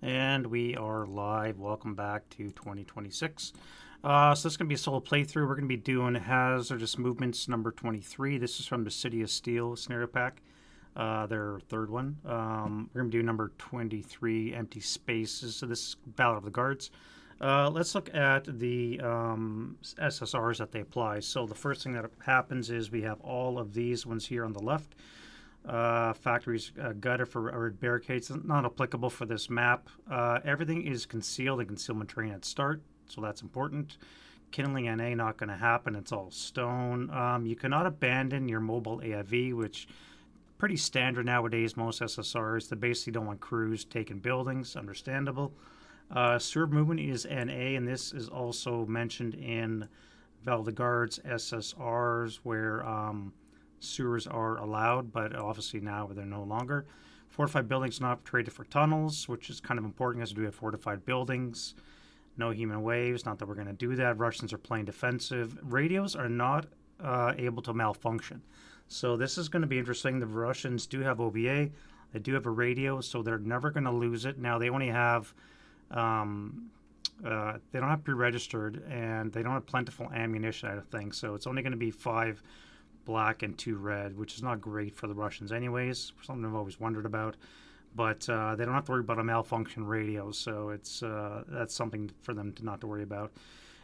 And we are live. Welcome back to 2026. So this is going to be a solo playthrough. We're going to be doing Hazardous Movements number 23. This is from the City of Steel scenario pack, their third one. We're going to do number 23, Empty Spaces. So this is Battle of the Guards. Let's look at the SSRs that they apply. So the first thing that happens is we have all of these ones here on the left. Factories gutted for barricades, not applicable for this map. Everything is concealed in concealment terrain at start, so that's important. Kindling NA not going to happen, it's all stone. You cannot abandon your mobile AIV, which pretty standard nowadays. Most SSRs, they basically don't want crews taking buildings, understandable. Sewer movement is NA, and this is also mentioned in Battle of the Guards SSRs, where sewers are allowed, but obviously now they're no longer. Fortified buildings not traded for tunnels, which is kind of important as we do have fortified buildings. No human waves, not that we're going to do that. Russians are playing defensive. Radios are not able to malfunction. So this is going to be interesting. The Russians do have OBA. They do have a radio, so they're never going to lose it. Now they only have they don't have pre-registered, and they don't have plentiful ammunition, I think. So it's only going to be 5 black and 2 red, which is not great for the Russians anyways, something I've always wondered about. But they don't have to worry about a malfunction radio, so it's that's something for them to not to worry about.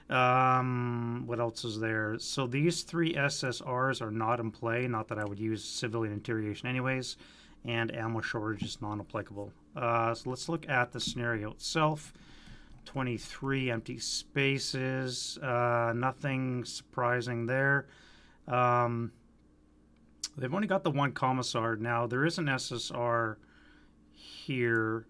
What else is there? So these 3 SSRs are not in play, not that I would use civilian interrogation anyways, and ammo shortage is non-applicable. So let's look at the scenario itself. 23 empty spaces, nothing surprising there. They've only got the 1 commissar. Now, there is an SSR here.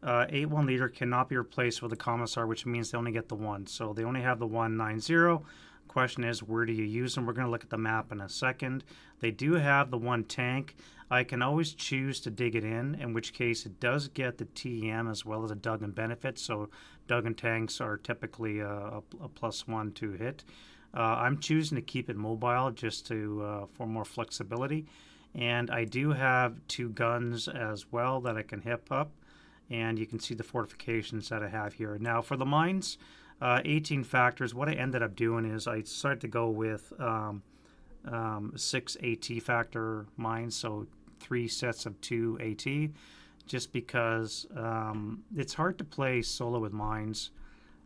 8-1 leader cannot be replaced with a commissar, which means they only get the 1. So they only have the 190. Question is, where do you use them? We're going to look at the map in a second. They do have the 1 tank. I can always choose to dig it in which case it does get the TEM as well as a Duggan benefit. So Duggan tanks are typically a +1 to hit. I'm choosing to keep it mobile just to for more flexibility, and I do have 2 guns as well that I can hip up, and you can see the fortifications that I have here. Now for the mines, 18 factors. What I ended up doing is I started to go with 6 AT factor mines, so 3 sets of 2 AT, just because it's hard to play solo with mines.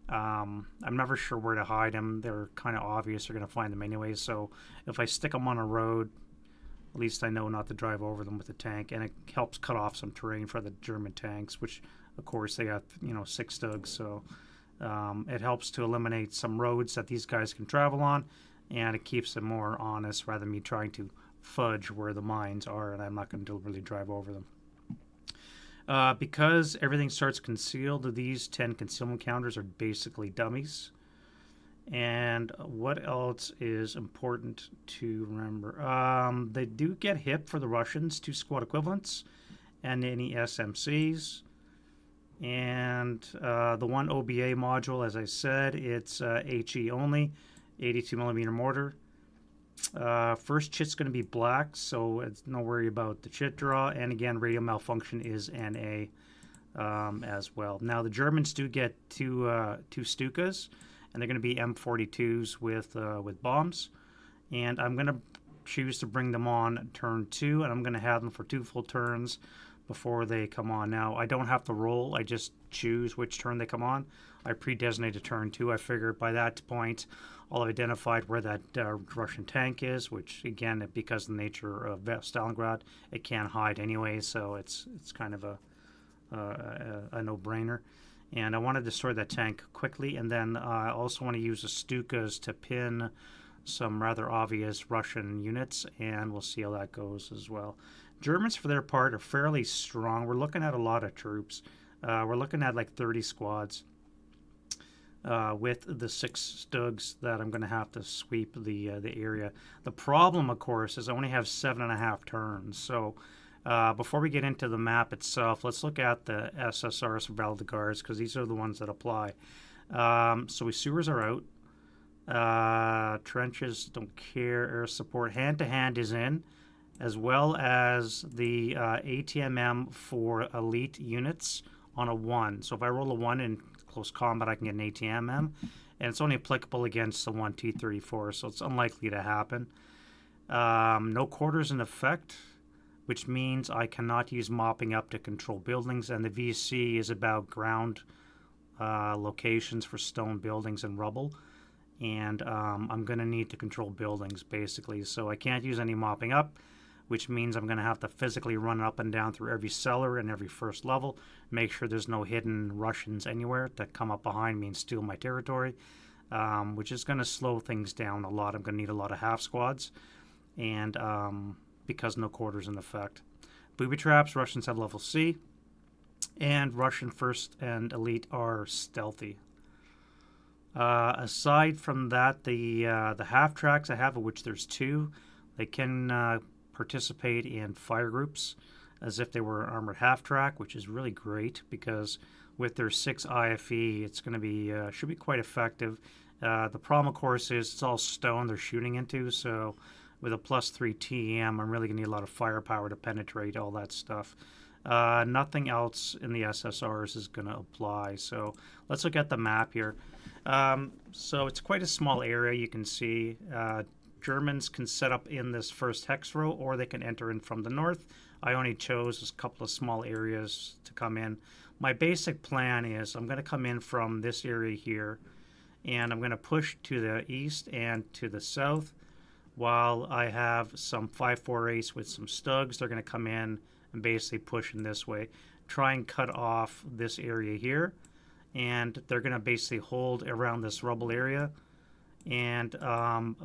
I'm never sure where to hide them. They're kind of obvious. You're going to find them anyway. So if I stick them on a road, at least I know not to drive over them with a tank, and it helps cut off some terrain for the German tanks, which of course they got 6 Stugs. So it helps to eliminate some roads that these guys can travel on, and it keeps them more honest rather than me trying to fudge where the mines are, and I'm not going to deliberately drive over them. Because everything starts concealed, these 10 concealment counters are basically dummies. And what else is important to remember? They do get hip for the Russians, 2 squad equivalents, and any SMCs. And the 1 OBA module, as I said, it's HE only, 82mm mortar. First chit's going to be black, so it's no worry about the chit draw. And again, radio malfunction is NA as well. Now the Germans do get two Stukas, and they're going to be M42s with bombs. And I'm going to choose to bring them on turn 2, and I'm going to have them for 2 full turns before they come on. Now I don't have to roll; I just choose which turn they come on. I pre-designated turn 2. I figured by that point I'll have identified where that Russian tank is, which again, because of the nature of Stalingrad, it can't hide anyway, so it's kind of a no-brainer. And I want to destroy that tank quickly, and then I also want to use the Stukas to pin some rather obvious Russian units, and we'll see how that goes as well. Germans, for their part, are fairly strong. We're looking at a lot of troops. We're looking at like 30 squads. With the 6 Stugs that I'm going to have to sweep the area. The problem, of course, is I only have 7.5 turns. So before we get into the map itself, let's look at the SSRs for Battle of the Guards, because these are the ones that apply. So sewers are out. Trenches, don't care. Air support. Hand-to-hand is in, as well as the ATMM for elite units on a 1. So if I roll a 1 in close combat, I can get an ATMM, and it's only applicable against the 1 T-34, so it's unlikely to happen. No quarters in effect, which means I cannot use mopping up to control buildings, and the VC is about ground locations for stone buildings and rubble, and I'm going to need to control buildings basically, so I can't use any mopping up, which means I'm going to have to physically run up and down through every cellar and every first level, make sure there's no hidden Russians anywhere that come up behind me and steal my territory, which is going to slow things down a lot. I'm going to need a lot of half squads, and because no quarters in effect. Booby traps, Russians have level C, and Russian first and elite are stealthy. Aside from that, the half tracks I have, of which there's 2, they can participate in fire groups as if they were an armored half track, which is really great because with their 6 IFE, it's going to be should be quite effective. The problem, of course, is it's all stone they're shooting into, so with a +3 TEM, I'm really going to need a lot of firepower to penetrate all that stuff. Nothing else in the SSRs is going to apply. So let's look at the map here. So it's quite a small area, you can see. Germans can set up in this first hex row, or they can enter in from the north. I only chose a couple of small areas to come in. My basic plan is I'm going to come in from this area here, and I'm going to push to the east and to the south, while I have some 548s with some Stugs. They're going to come in and basically push in this way, try and cut off this area here, and they're going to basically hold around this rubble area and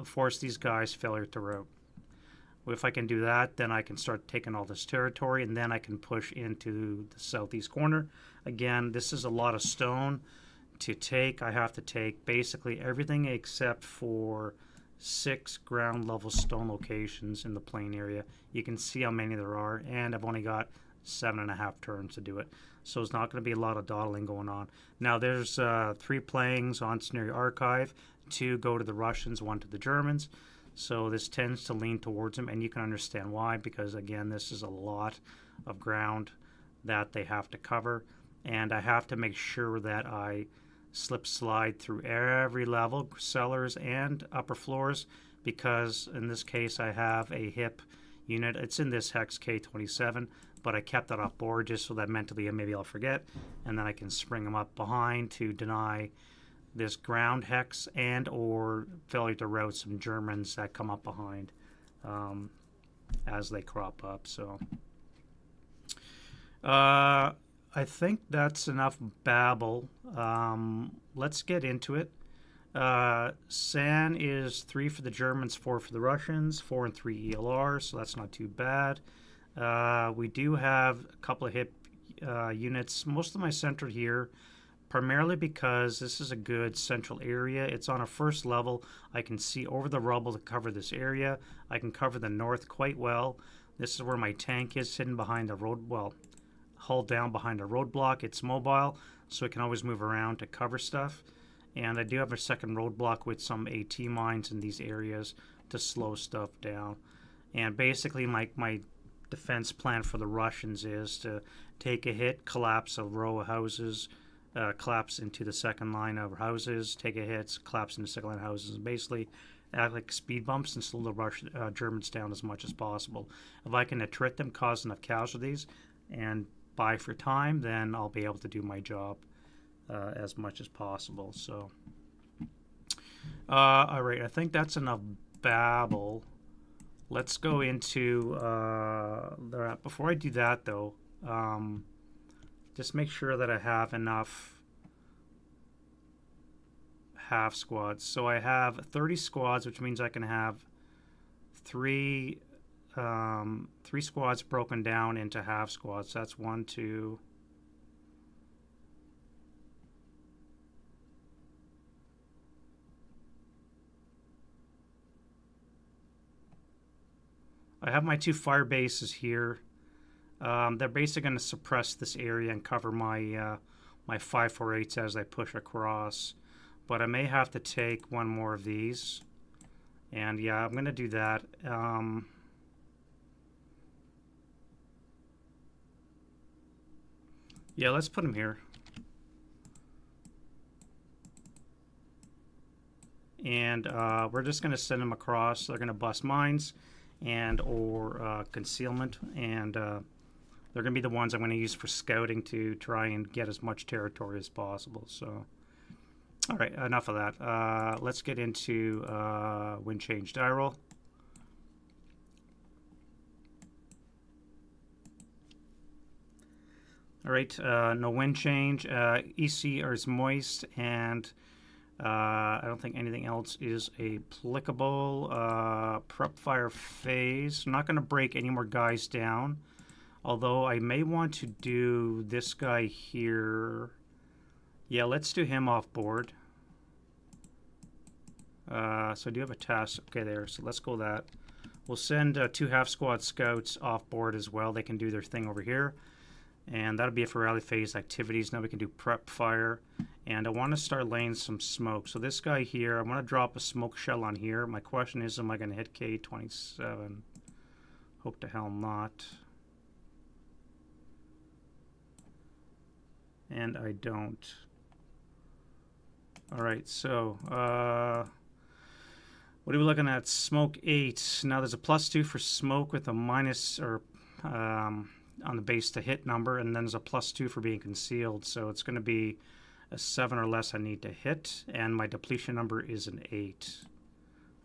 force these guys failure to route. If I can do that, then I can start taking all this territory, and then I can push into the southeast corner. Again, this is a lot of stone to take. I have to take basically everything except for 6 ground level stone locations in the plain area. You can see how many there are, and I've only got 7.5 turns to do it. So it's not going to be a lot of dawdling going on. Now there's 3 playings on Scenario Archive. 2 go to the Russians, 1 to the Germans. So this tends to lean towards them, and you can understand why, because again, this is a lot of ground that they have to cover, and I have to make sure that I slide through every level, cellars and upper floors, because in this case I have a HIP unit. It's in this hex K27, but I kept that off board just so that mentally maybe I'll forget, and then I can spring them up behind to deny this ground hex and or failure to route some Germans that come up behind as they crop up. So I think that's enough babble. Let's get into it. SAN is 3 for the Germans, 4 for the Russians, 4 and 3 ELR, so that's not too bad. We do have a couple of HIP units. Most of them I centered here, primarily because this is a good central area. It's on a first level. I can see over the rubble to cover this area. I can cover the north quite well. This is where my tank is hidden behind the road, well, hull down behind a roadblock. It's mobile, so it can always move around to cover stuff. And I do have a second roadblock with some AT mines in these areas to slow stuff down. And basically my defense plan for the Russians is to take a hit, collapse a row of houses, collapse into the second line of houses, take a hit, collapse into the second line of houses, and basically act like speed bumps and slow the Germans down as much as possible. If I can attrit them, cause enough casualties, and buy for time, then I'll be able to do my job as much as possible. So, all right, I think that's enough babble. Let's go into that. Before I do that, though, just make sure that I have enough half squads. So I have 30 squads, which means I can have three squads broken down into half squads. So that's 1, 2. I have my 2 fire bases here. They're basically going to suppress this area and cover my my 548s as I push across. But I may have to take one more of these. And yeah, I'm going to do that. Yeah, let's put him here. And we're just going to send them across. They're going to bust mines and or concealment, and they're going to be the ones I'm going to use for scouting to try and get as much territory as possible. So, all right, enough of that. Let's get into wind change die roll. All right, no wind change. EC is moist, and I don't think anything else is applicable. Prep fire phase. I'm not going to break any more guys down, although I may want to do this guy here. Yeah, let's do him off board. So I do have a task. Okay, there. So let's go that. We'll send 2 half squad scouts off board as well. They can do their thing over here. And that'll be it for rally phase activities. Now we can do prep fire. And I want to start laying some smoke. So this guy here, I want to drop a smoke shell on here. My question is, am I going to hit K27? Hope to hell not. And I don't. All right, so what are we looking at? Smoke 8. Now there's a +2 for smoke with a minus or on the base to hit number, and then there's a +2 for being concealed. So it's going to be a 7 or less I need to hit, and my depletion number is an 8.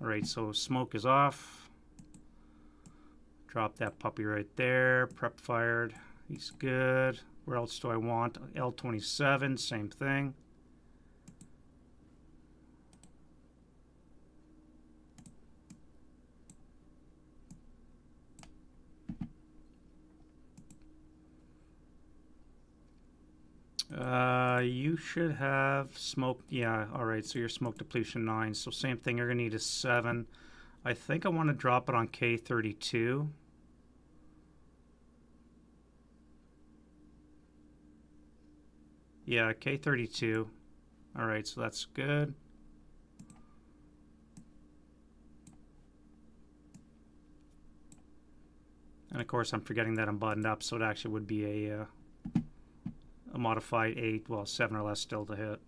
All right, so smoke is off. Drop that puppy right there. Prep fired. He's good. Where else do I want? L27, same thing. You should have smoke. Yeah, all right, so your smoke depletion 9. So same thing, you're going to need a 7. I think I want to drop it on K32. Yeah, K32. All right, so that's good. And of course, I'm forgetting that I'm buttoned up, so it actually would be a modified 8, well, 7 or less still to hit.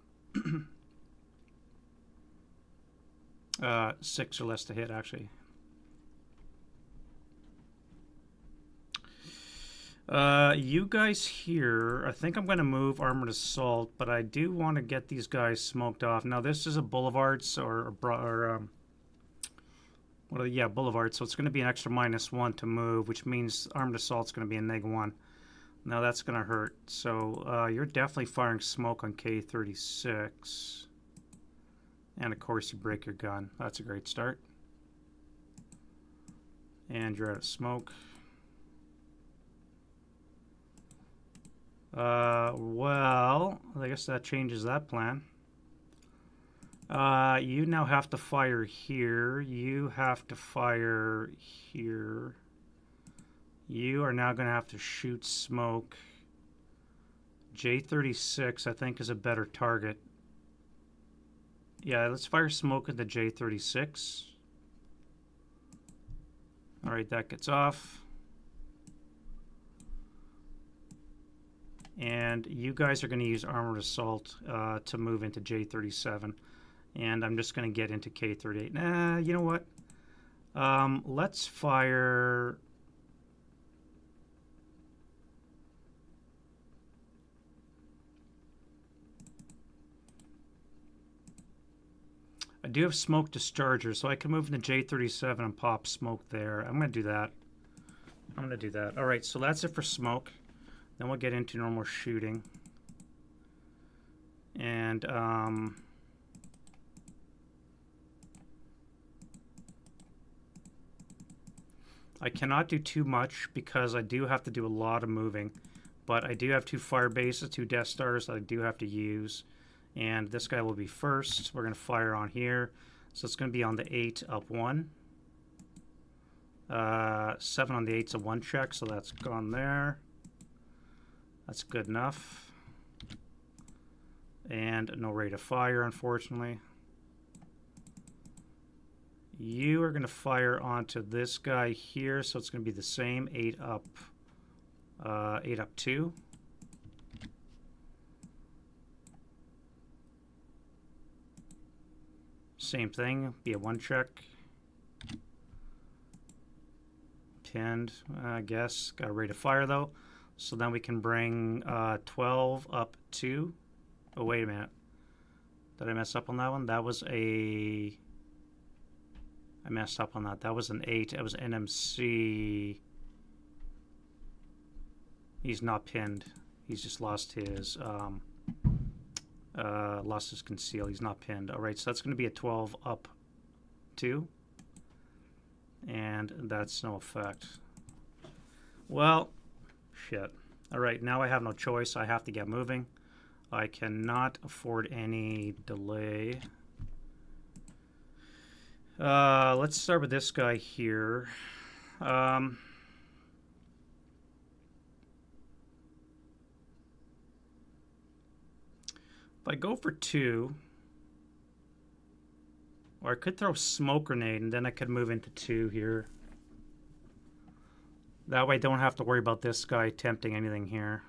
6 or less to hit, actually. You guys here, I think I'm going to move Armored Assault, but I do want to get these guys smoked off. Now, this is a Boulevard, Boulevard, so it's going to be an extra -1 to move, which means Armored Assault's going to be a -1. Now that's going to hurt. So you're definitely firing smoke on K36. And of course you break your gun. That's a great start. And you're out of smoke. Well, I guess that changes that plan. You now have to fire here. You have to fire here. You are now going to have to shoot smoke. J36, I think, is a better target. Yeah, let's fire smoke at the J36. All right, that gets off. And you guys are going to use Armored Assault to move into J37. And I'm just going to get into K38. Nah, you know what? Let's fire... I do have smoke discharger, so I can move into J37 and pop smoke there. I'm going to do that. All right, so that's it for smoke. Then we'll get into normal shooting. And I cannot do too much because I do have to do a lot of moving. But I do have 2 fire bases, 2 Death Stars that I do have to use. And this guy will be first. We're going to fire on here. So it's going to be on the 8 up 1. 7 on the 8's a 1 check, so that's gone there. That's good enough. And no rate of fire, unfortunately. You are going to fire onto this guy here, so it's going to be the same 8 up 2. Same thing, be a 1 check. Pinned, I guess. Got a rate of fire though. So then we can bring 12 up 2. Oh, wait a minute. Did I mess up on that one? That was a... I messed up on that. That was an 8. That was NMC. He's not pinned. He's just lost his conceal. He's not pinned. All right, so that's going to be a 12 up 2. And that's no effect. Well, shit. All right, now I have no choice. I have to get moving. I cannot afford any delay. Let's start with this guy here. If I go for 2, or I could throw smoke grenade and then I could move into 2 here. That way I don't have to worry about this guy attempting anything here.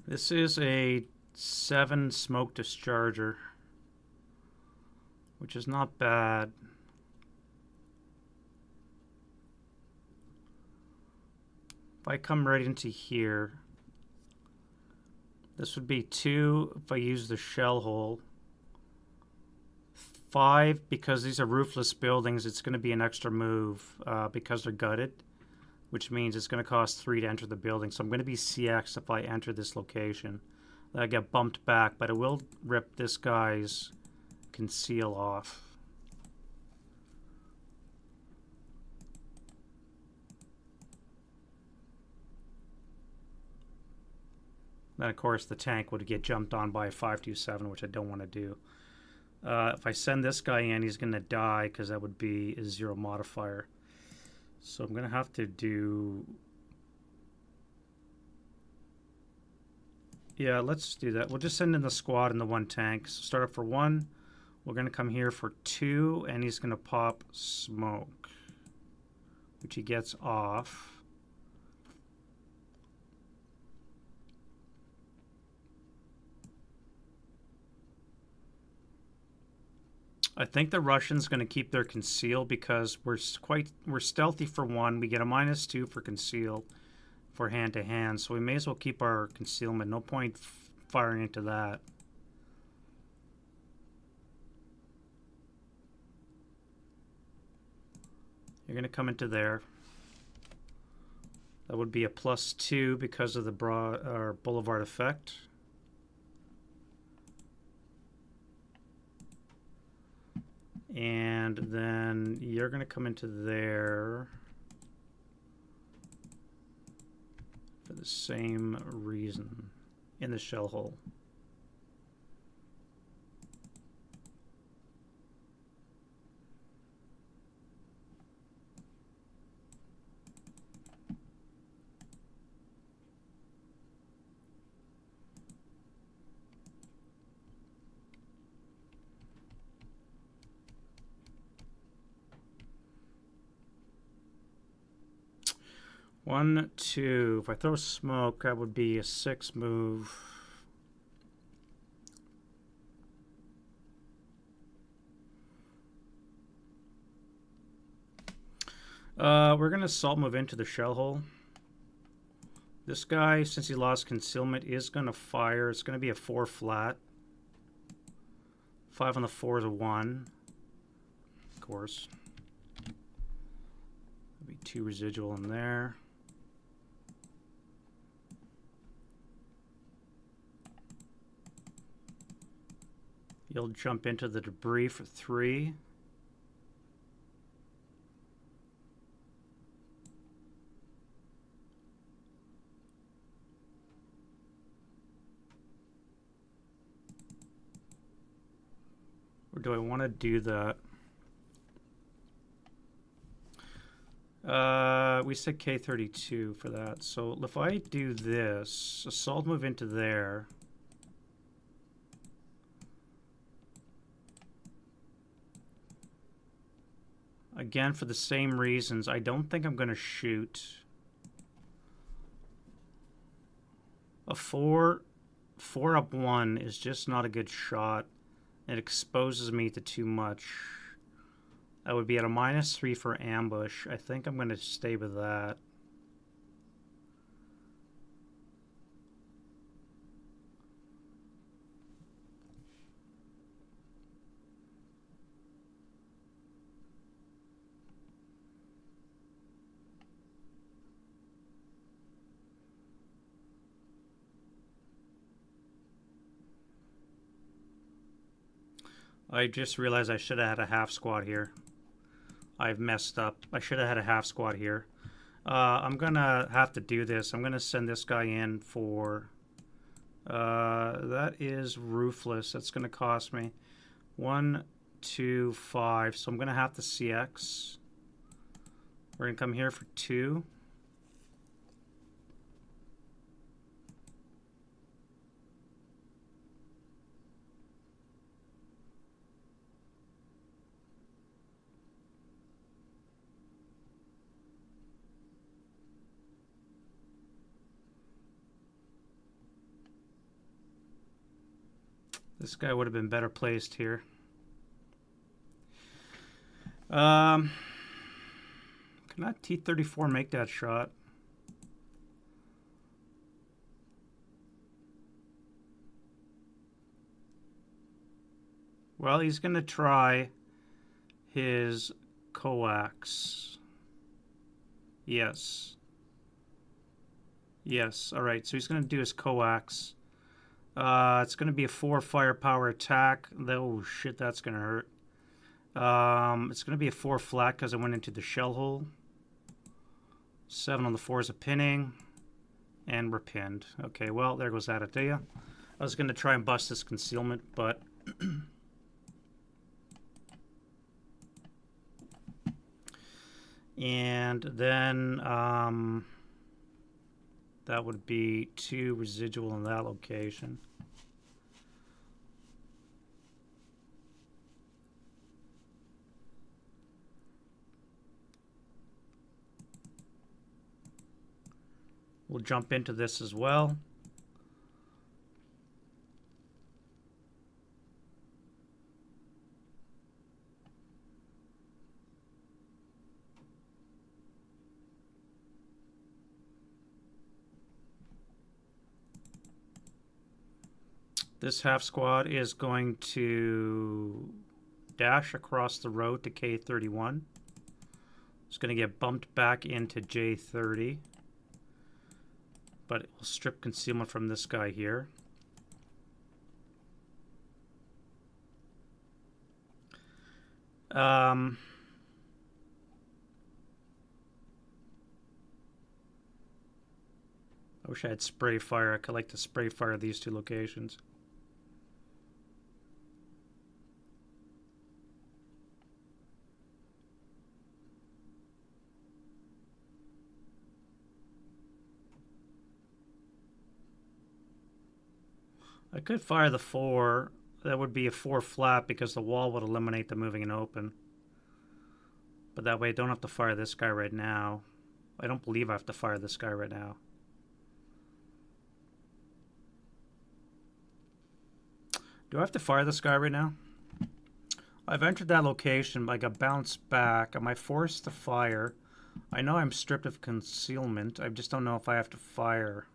This is a 7 smoke discharger, which is not bad. If I come right into here, this would be 2 if I use the shell hole. 5, because these are roofless buildings, it's going to be an extra move because they're gutted, which means it's going to cost 3 to enter the building. So I'm going to be CX if I enter this location. I get bumped back, but it will rip this guy's conceal off. Then, of course, the tank would get jumped on by a 527, which I don't want to do. If I send this guy in, he's going to die because that would be a 0 modifier. So I'm going to have to do... Yeah, let's do that. We'll just send in the squad and the 1 tank. So start up for 1. We're going to come here for 2, and he's going to pop smoke, which he gets off. I think the Russians going to keep their conceal because we're stealthy for 1. We get a -2 for conceal for hand-to-hand, so we may as well keep our concealment. No point firing into that. You're going to come into there. That would be a +2 because of the boulevard effect. And then you're going to come into there for the same reason in the shell hole. One, 2. If I throw smoke, that would be a 6 move. We're going to assault move into the shell hole. This guy, since he lost concealment, is going to fire. It's going to be a 4 flat. 5 on the 4 is a 1. Of course. There'll be 2 residual in there. You'll jump into the debris for 3. Or do I want to do that? We said K32 for that. So if I do this, assault move into there. I Again, for the same reasons, I don't think I'm going to shoot. A 4 up 1 is just not a good shot. It exposes me to too much. I would be at a -3 for ambush. I think I'm going to stay with that. I just realized I should have had a half squad here. I've messed up. I should have had a half squad here. I'm gonna have to do this. I'm gonna send this guy in for that is Ruthless. That's gonna cost me 1, 2, 5. So I'm gonna have to CX. We're gonna come here for 2. This guy would have been better placed here. Can I T-34 make that shot? Well, he's going to try his coax. Yes. Yes, all right, so he's going to do his coax. It's going to be a 4 firepower attack. Oh, shit, that's going to hurt. It's going to be a 4 flat because I went into the shell hole. 7 on the 4 is a pinning. And we're pinned. Okay, well, there goes that idea. I was going to try and bust this concealment, but... and then that would be 2 residual in that location. We'll jump into this as well. This half squad is going to dash across the road to K31. It's going to get bumped back into J30. But it will strip concealment from this guy here. I wish I had spray fire. I could like to spray fire these 2 locations. I could fire the 4. That would be a 4 flat because the wall would eliminate the moving and open. But that way I don't have to fire this guy right now. I don't believe I have to fire this guy right now. Do I have to fire this guy right now? I've entered that location, but I got bounced back. Am I forced to fire? I know I'm stripped of concealment. I just don't know if I have to fire.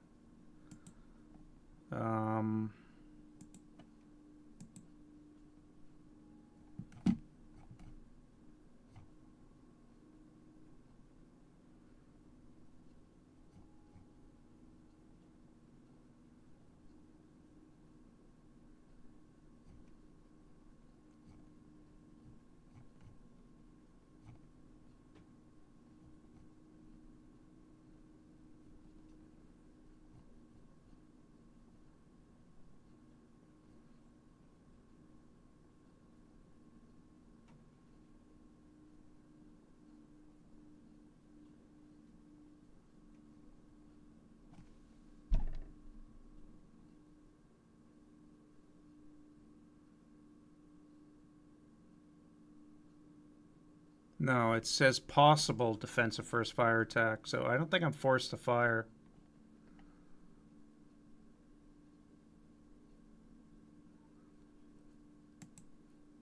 No, it says possible defensive first fire attack, so I don't think I'm forced to fire.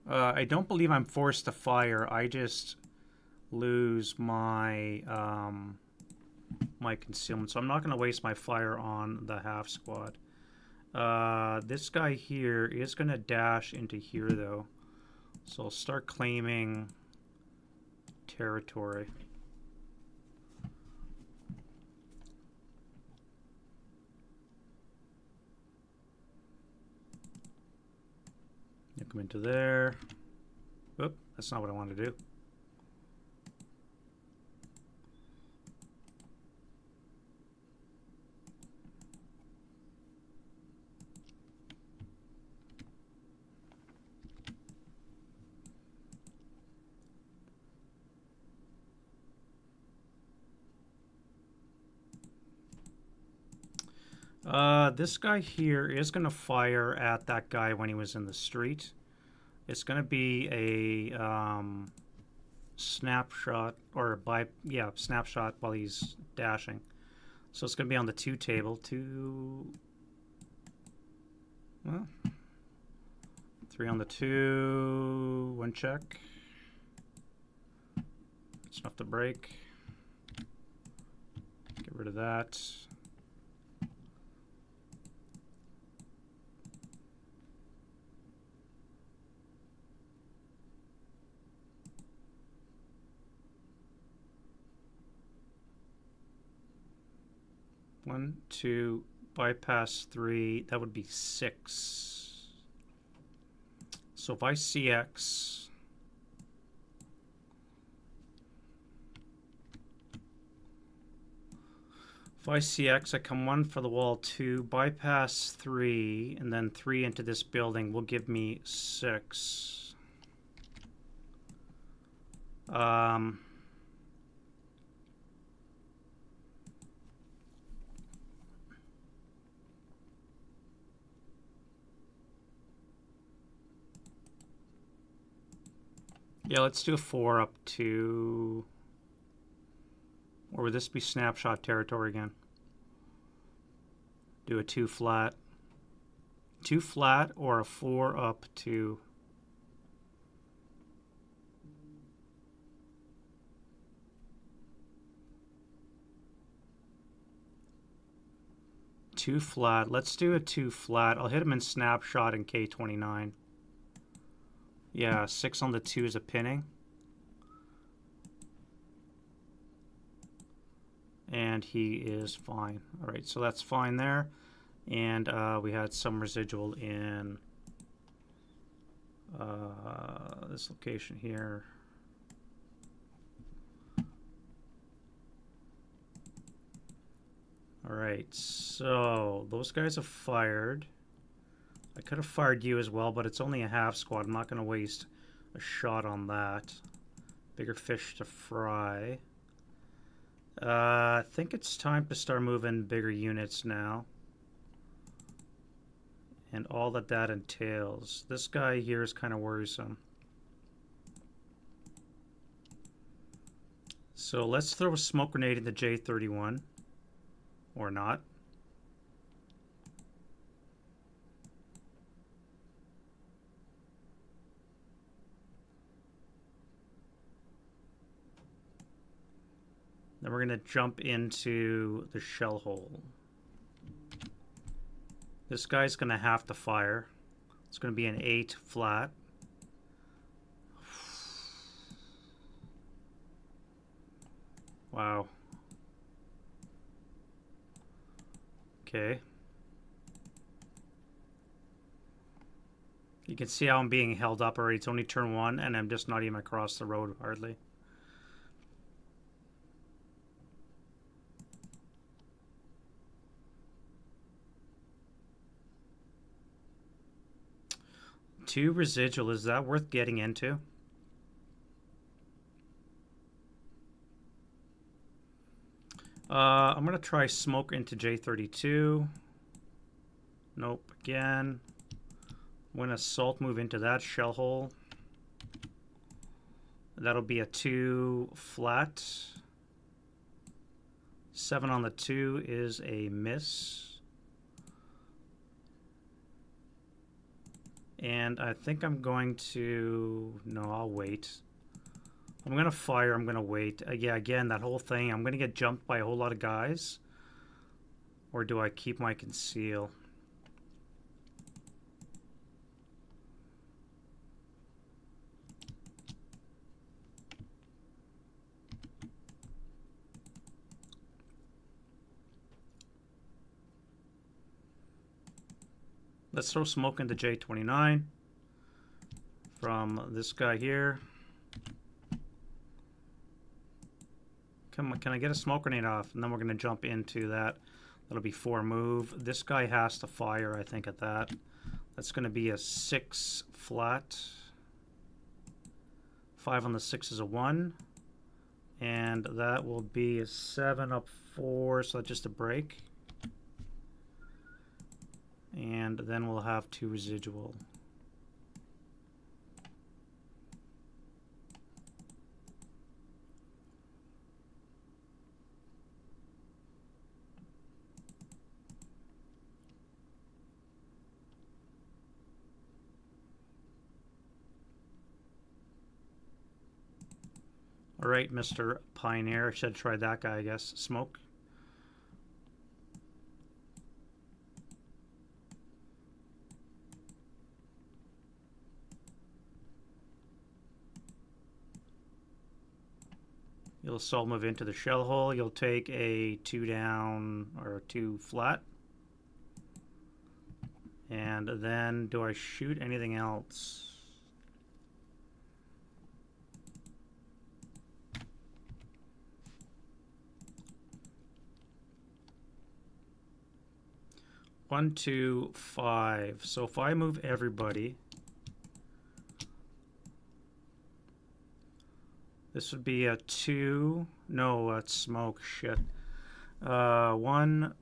I don't believe I'm forced to fire. I just lose my my concealment, so I'm not going to waste my fire on the half squad. This guy here is going to dash into here, though, so I'll start claiming territory. You come into there. Oop, that's not what I want to do. This guy here is going to fire at that guy when he was in the street. It's going to be a snapshot, or snapshot while he's dashing. So it's going to be on the 2 table. 3 on the 2, 1 check. It's enough to break. Get rid of that. One, 2, bypass 3. That would be 6. So if I CX, I come 1 for the wall, 2, bypass 3, and then 3 into this building will give me 6. Yeah, let's do a 4 up to... Or would this be snapshot territory again? Do a 2 flat. 2 flat or a 4 up to... Two flat. Let's do a 2 flat. I'll hit him in snapshot in K29. Yeah, 6 on the 2 is a pinning. And he is fine. All right, so that's fine there. And we had some residual in this location here. All right, so those guys have fired. I could have fired you as well, but it's only a half squad. I'm not going to waste a shot on that. Bigger fish to fry. I think it's time to start moving bigger units now. And all that entails. This guy here is kind of worrisome. So let's throw a smoke grenade into J31. Or not. Then we're going to jump into the shell hole. This guy's going to have to fire. It's going to be an 8 flat. Wow. Okay. You can see how I'm being held up already. It's only turn 1 and I'm just not even across the road hardly. Two residual, is that worth getting into? I'm going to try smoke into J32. Nope, again. I'm going to assault move into that shell hole. That'll be a 2 flat. 7 on the 2 is a miss. And I think I'm going to... No, I'll wait. I'm going to fire. I'm going to wait. Yeah, again, that whole thing. I'm going to get jumped by a whole lot of guys. Or do I keep my conceal? Let's throw smoke into J29 from this guy here. Come on, can I get a smoke grenade off? And then we're going to jump into that. That'll be 4 move. This guy has to fire, I think, at that. That's going to be a 6 flat. 5 on the 6 is a 1. And that will be a 7 up 4, so that's just a break. And then we'll have 2 residual. All right, Mr. Pioneer. I should have tried that guy, I guess. Smoke. You'll assault move into the shell hole. You'll take a 2 down or 2 flat. And then do I shoot anything else? One, 2, 5. So if I move everybody, this would be a 2. No, that's smoke. Shit. 1,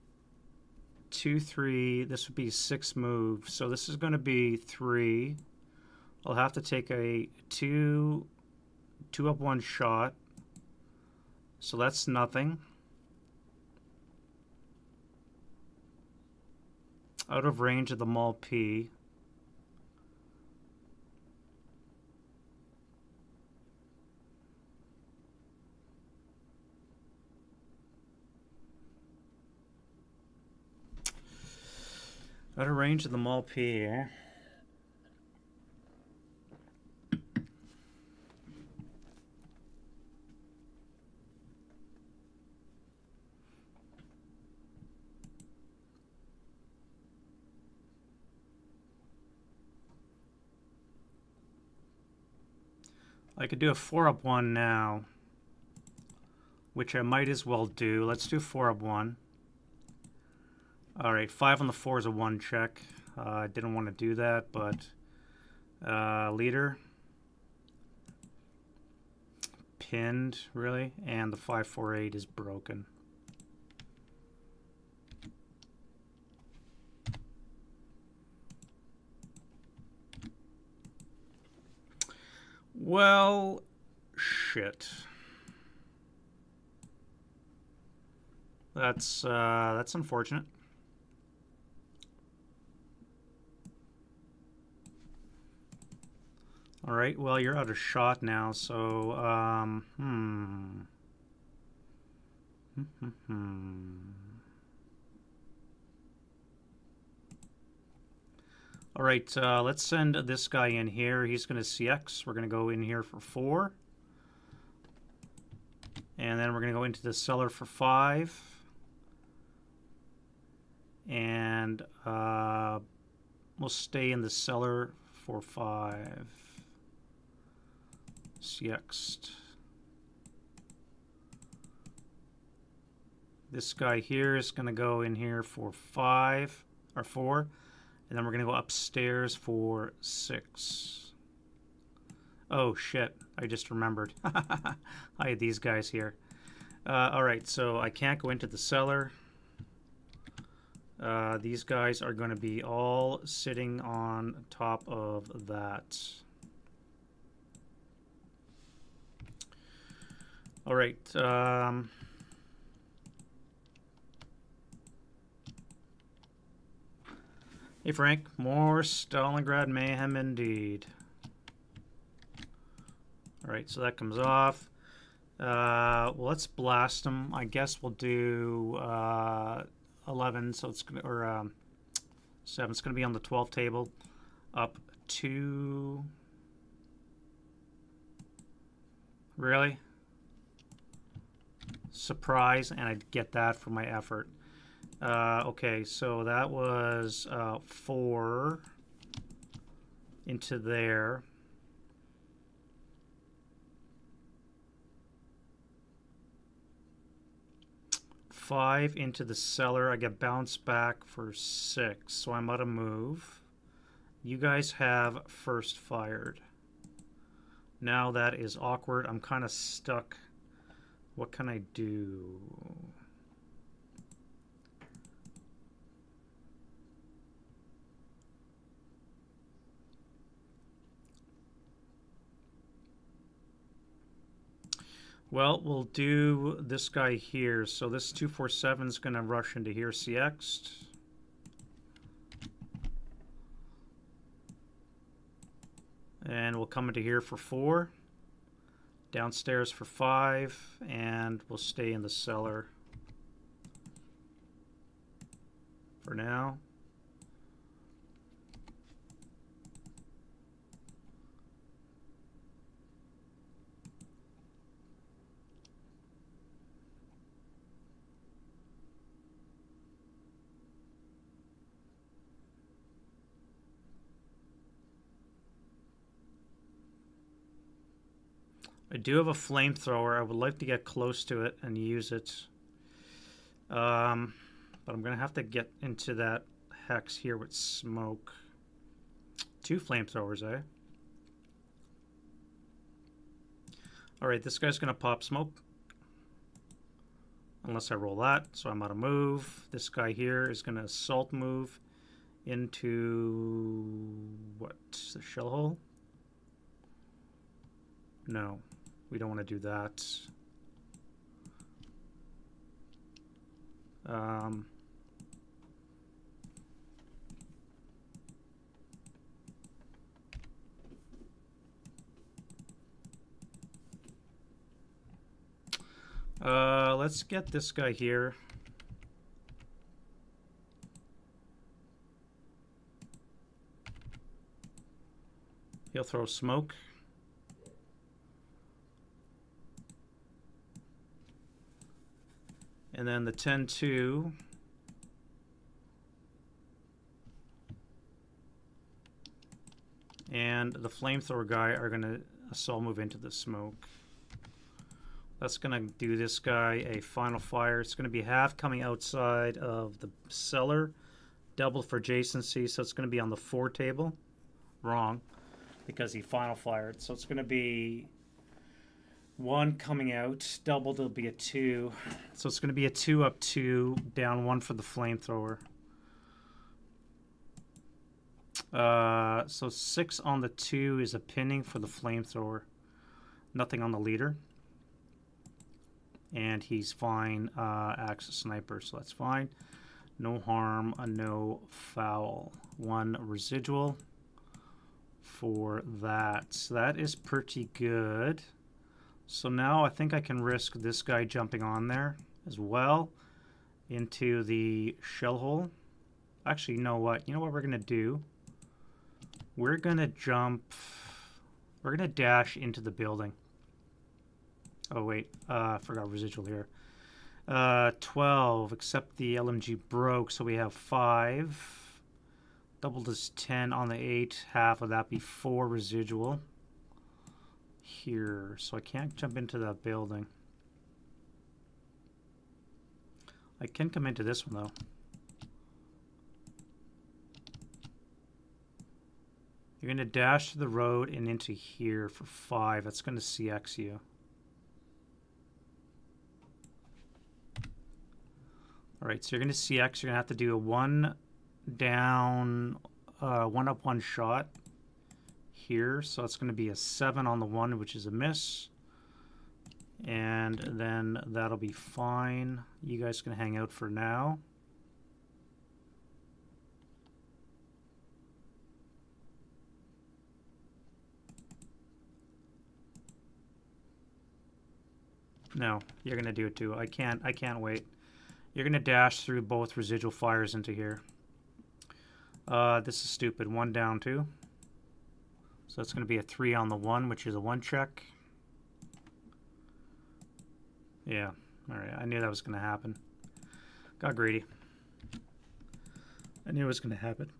2, 3. This would be 6 moves. So this is going to be 3. I'll have to take a 2 up 1 shot. So that's nothing. Out of range of the Mall P. Out of range of the Mall P, eh? I could do a 4 up 1 now, which I might as well do. Let's do 4 up 1. All right, 5 on the 4 is a 1 check. I didn't want to do that, but leader pinned, really, and the 548 is broken. Well, shit. That's unfortunate. All right, well, you're out of shot now, so, All right, let's send this guy in here. He's going to CX. We're going to go in here for 4. And then we're going to go into the cellar for 5. And we'll stay in the cellar for 5. CX'd. This guy here is going to go in here for 5 or 4. And then we're going to go upstairs for 6. Oh, shit. I just remembered. I had these guys here. All right, so I can't go into the cellar. These guys are going to be all sitting on top of that. All right. Hey, Frank. More Stalingrad mayhem indeed. All right, so that comes off. Well, let's blast them. I guess we'll do 11, so it's gonna, or 7. It's gonna be on the 12 table, up 2. Really? Surprise, and I get that for my effort. Okay, so that was 4 into there. Five into the cellar. I get bounced back for 6, so I'm out of move. You guys have first fired. Now that is awkward. I'm kind of stuck. What can I do? Well, we'll do this guy here. So this 247 is going to rush into here, CX'd. And we'll come into here for 4. Downstairs for 5. And we'll stay in the cellar for now. I do have a flamethrower. I would like to get close to it and use it. But I'm going to have to get into that hex here with smoke. 2 flamethrowers, eh? Alright, this guy's going to pop smoke. Unless I roll that, so I'm out of move. This guy here is going to assault move into... what? The shell hole? No. We don't want to do that. Let's get this guy here. He'll throw smoke. And then the 10-2. And the flamethrower guy are going to assault move into the smoke. That's going to do this guy a final fire. It's going to be half coming outside of the cellar. Double for adjacency, so it's going to be on the 4 table. Wrong, because he final fired. So it's going to be 1 coming out. Doubled, it'll be a 2. So it's going to be a 2 up 2, down 1 for the flamethrower. So 6 on the 2 is a pinning for the flamethrower. Nothing on the leader. And he's fine, axe sniper, so that's fine. No harm, no foul. 1 residual for that. So that is pretty good. So now I think I can risk this guy jumping on there as well into the shell hole. Actually, you know what? You know what we're going to do? We're going to jump. We're going to dash into the building. Oh, wait. I forgot residual here. 12, except the LMG broke, so we have 5. Doubled is 10 on the 8. Half of that be 4 residual here. So I can't jump into that building. I can come into this one, though. You're going to dash to the road and into here for 5. That's going to CX you. All right, so you're going to CX. You're going to have to do a 1 down, 1 up, 1 shot here. So it's going to be a 7 on the 1, which is a miss. And then that'll be fine. You guys can hang out for now. No, you're gonna do it too. I can't wait. You're gonna dash through both residual fires into here. This is stupid. 1 down 2. So it's gonna be a 3 on the 1, which is a 1 check. Yeah, alright, I knew that was gonna happen. Got greedy. I knew it was gonna happen.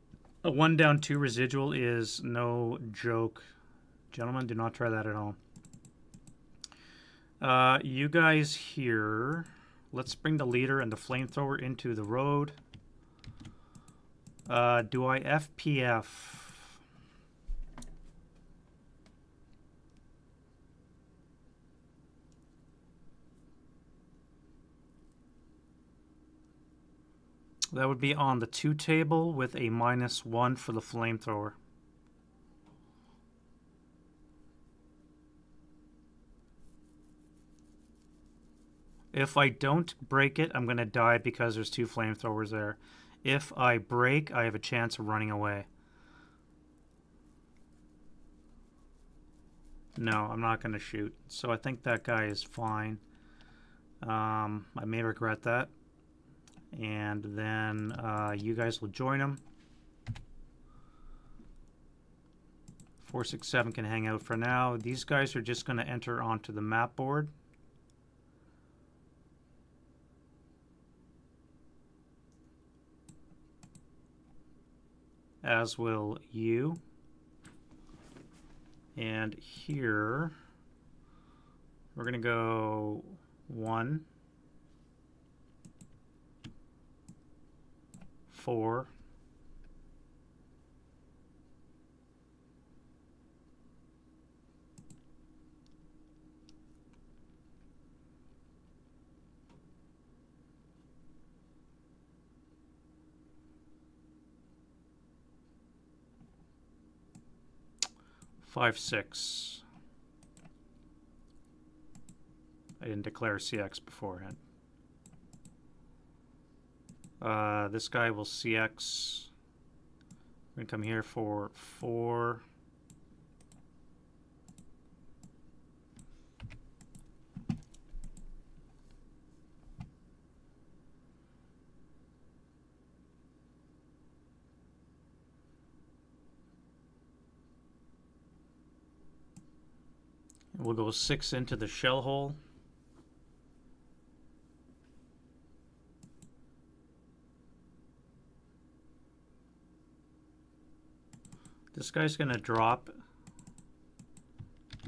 A 1 down 2 residual is no joke. Gentlemen, do not try that at all. You guys here, let's bring the leader and the flamethrower into the road. Do I FPF? That would be on the 2 table with a -1 for the flamethrower. If I don't break it, I'm going to die because there's 2 flamethrowers there. If I break, I have a chance of running away. No, I'm not going to shoot. So I think that guy is fine. I may regret that. And then you guys will join him. 467 can hang out for now. These guys are just going to enter onto the map board. As will you. And here, we're going to go 1, 4, 5, 6. I didn't declare CX beforehand. This guy will CX. We're going to come here for 4. We'll go 6 into the shell hole. This guy's going to drop,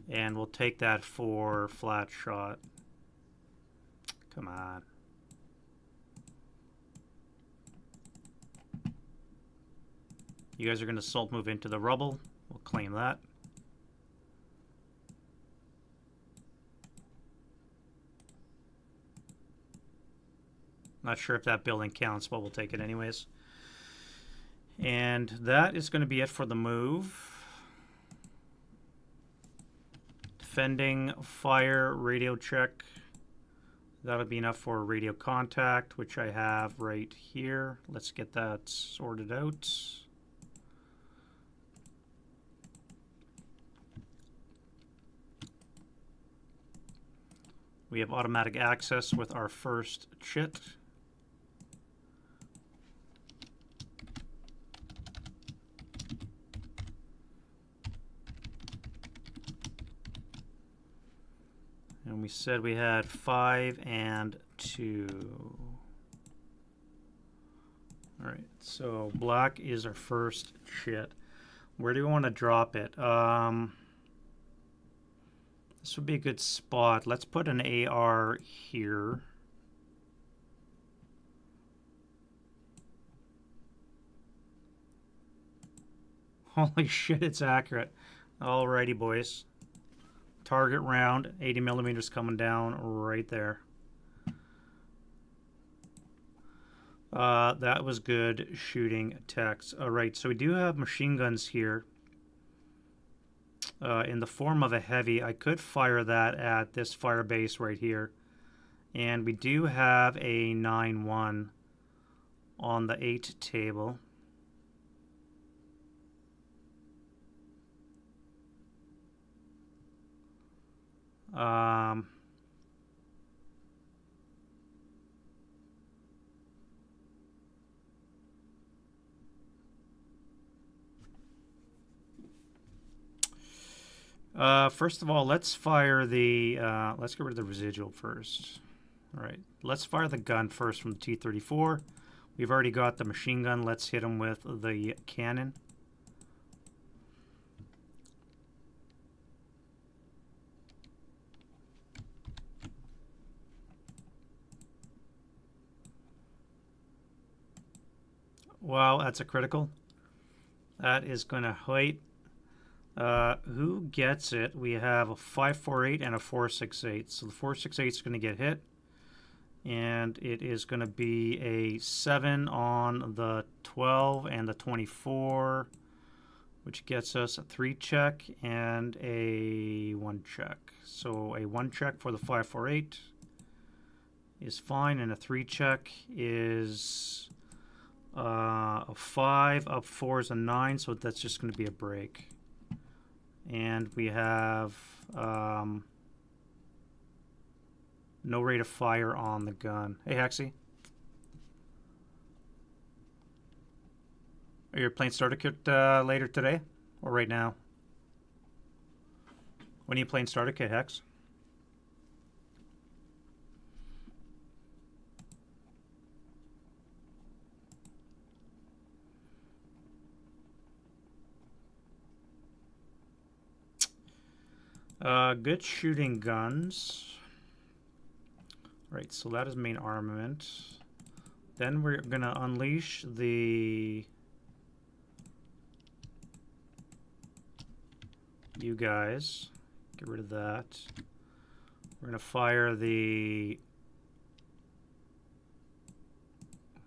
and we'll take that for flat shot. Come on. You guys are going to salt move into the rubble. We'll claim that. Not sure if that building counts, but we'll take it anyways. And that is going to be it for the move. Defending, fire, radio check. That'll be enough for radio contact, which I have right here. Let's get that sorted out. We have automatic access with our first chit. And we said we had 5 and 2. All right, so black is our first chit. Where do we want to drop it? This would be a good spot. Let's put an AR here. Holy shit, it's accurate. Alrighty, boys. Target round, 80 millimeters coming down right there. That was good shooting text. All right, so we do have machine guns here. in the form of a heavy. I could fire that at this fire base right here. And we do have a 9-1 on the 8 table. First of all, let's fire the, let's get rid of the residual first. All right, let's fire the gun first from the T-34. We've already got the machine gun. Let's hit him with the cannon. Wow, that's a critical. That is going to hit. Who gets it? We have a 548 and a 468. So the 468 is going to get hit. And it is going to be a 7 on the 12 and the 24, which gets us a 3 check and a 1 check. So a 1 check for the 548 is fine, and a 3 check is a 5, up 4 is a 9, so that's just going to be a break. And we have no rate of fire on the gun. Hey, Hexy. Are you playing starter kit later today? Or right now? When are you playing starter kit, Hex? Good shooting guns. Right, so that is main armament. Then we're going to unleash the... you guys. Get rid of that. We're going to fire the...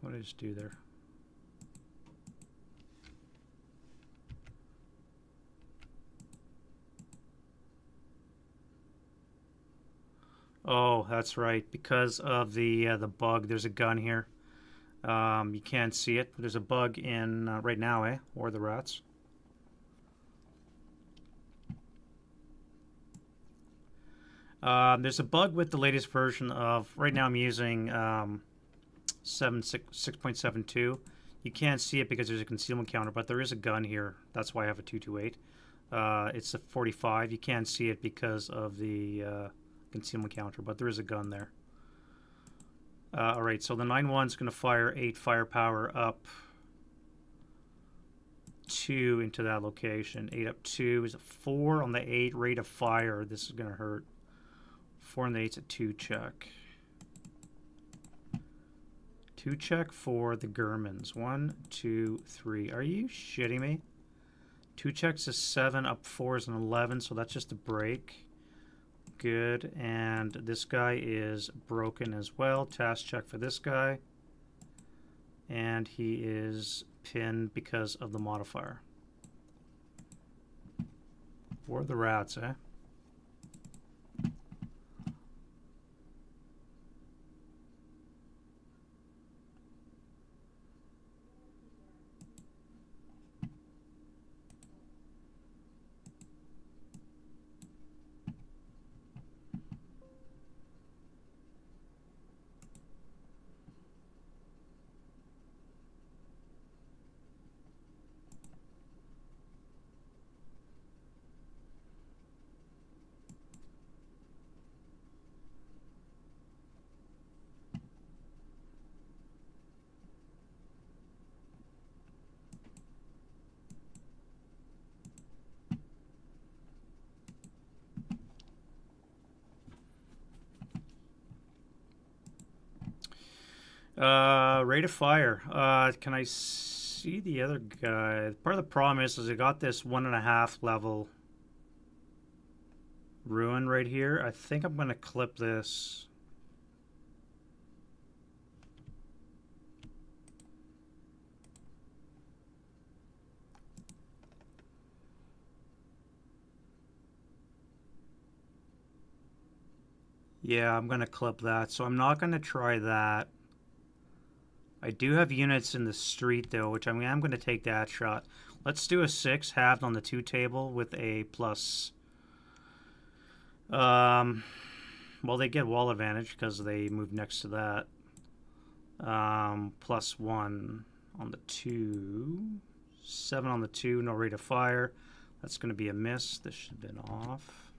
what did I just do there? Oh, that's right. Because of the bug, there's a gun here. You can't see it, but there's a bug in right now, eh? Or the rats. There's a bug with the latest version of. Right now, I'm using 6.72. You can't see it because there's a concealment counter, but there is a gun here. That's why I have a 228. It's a 45. You can't see it because of the concealment counter, but there is a gun there. All right, so the 9-1 is going to fire 8 firepower up 2 into that location. 8 up 2 is a 4 on the 8 rate of fire. This is going to hurt. 4 on the 8's a 2 check. 2 check for the Germans. 1, 2, 3. Are you shitting me? 2 checks is 7, up 4 is an 11, so that's just a break. Good, and this guy is broken as well. Task check for this guy. And he is pinned because of the modifier. For the rats, eh? Rate of fire. Can I see the other guy? Part of the problem is I got this 1.5 level ruin right here. I think I'm going to clip this. Yeah, I'm going to clip that. So I'm not going to try that. I do have units in the street, though, which I mean, I'm going to take that shot. Let's do a 6 halved on the 2 table with a plus. Well, they get wall advantage because they move next to that. +1 on the 2. 7 on the 2, no rate of fire. That's going to be a miss. This should have been off.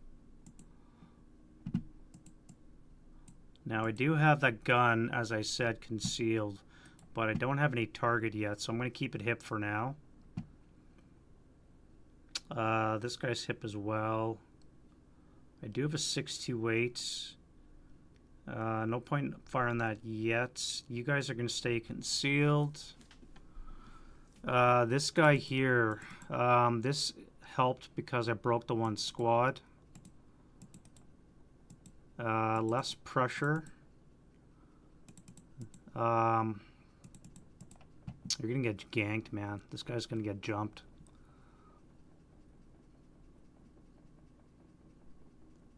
Now, I do have that gun, as I said, concealed, but I don't have any target yet, so I'm going to keep it hip for now. This guy's hip as well. I do have a 628. No point firing that yet. You guys are going to stay concealed. This guy here, this helped because I broke the one squad. Less pressure. You're going to get ganked, man. This guy's going to get jumped.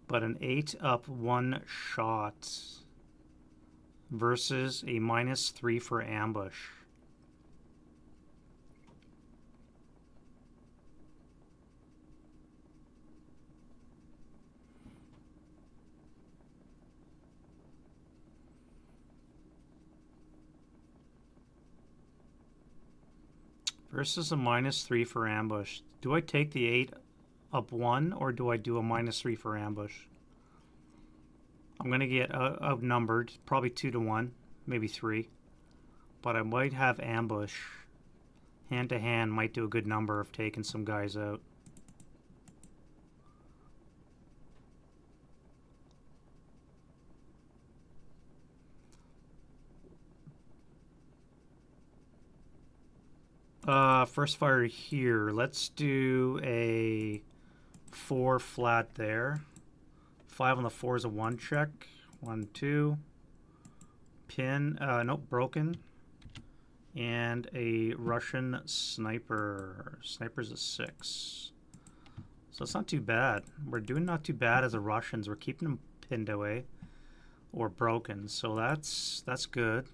But an 8 up 1 shot versus a -3 for ambush. Versus a -3 for ambush. Do I take the 8 up 1 or do I do a -3 for ambush? I'm going to get outnumbered, probably 2 to 1, maybe 3. But I might have ambush. Hand to hand might do a good number of taking some guys out. First fire here. Let's do a 4 flat there. 5 on the 4 is a 1 check. 1, 2. Pin. Nope, broken. And a Russian sniper. Sniper's a 6. So it's not too bad. We're doing not too bad as the Russians. We're keeping them pinned away or broken. So that's good.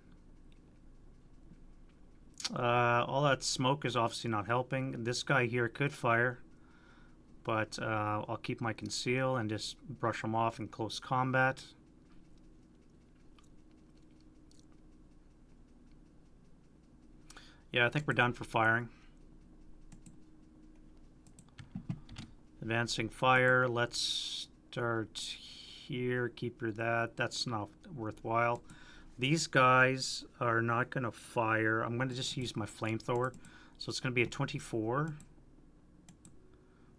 All that smoke is obviously not helping. This guy here could fire, but I'll keep my conceal and just brush him off in close combat. Yeah, I think we're done for firing. Advancing fire. Let's start here. Keep your that. That's not worthwhile. These guys are not going to fire. I'm going to just use my flamethrower. So it's going to be a 24.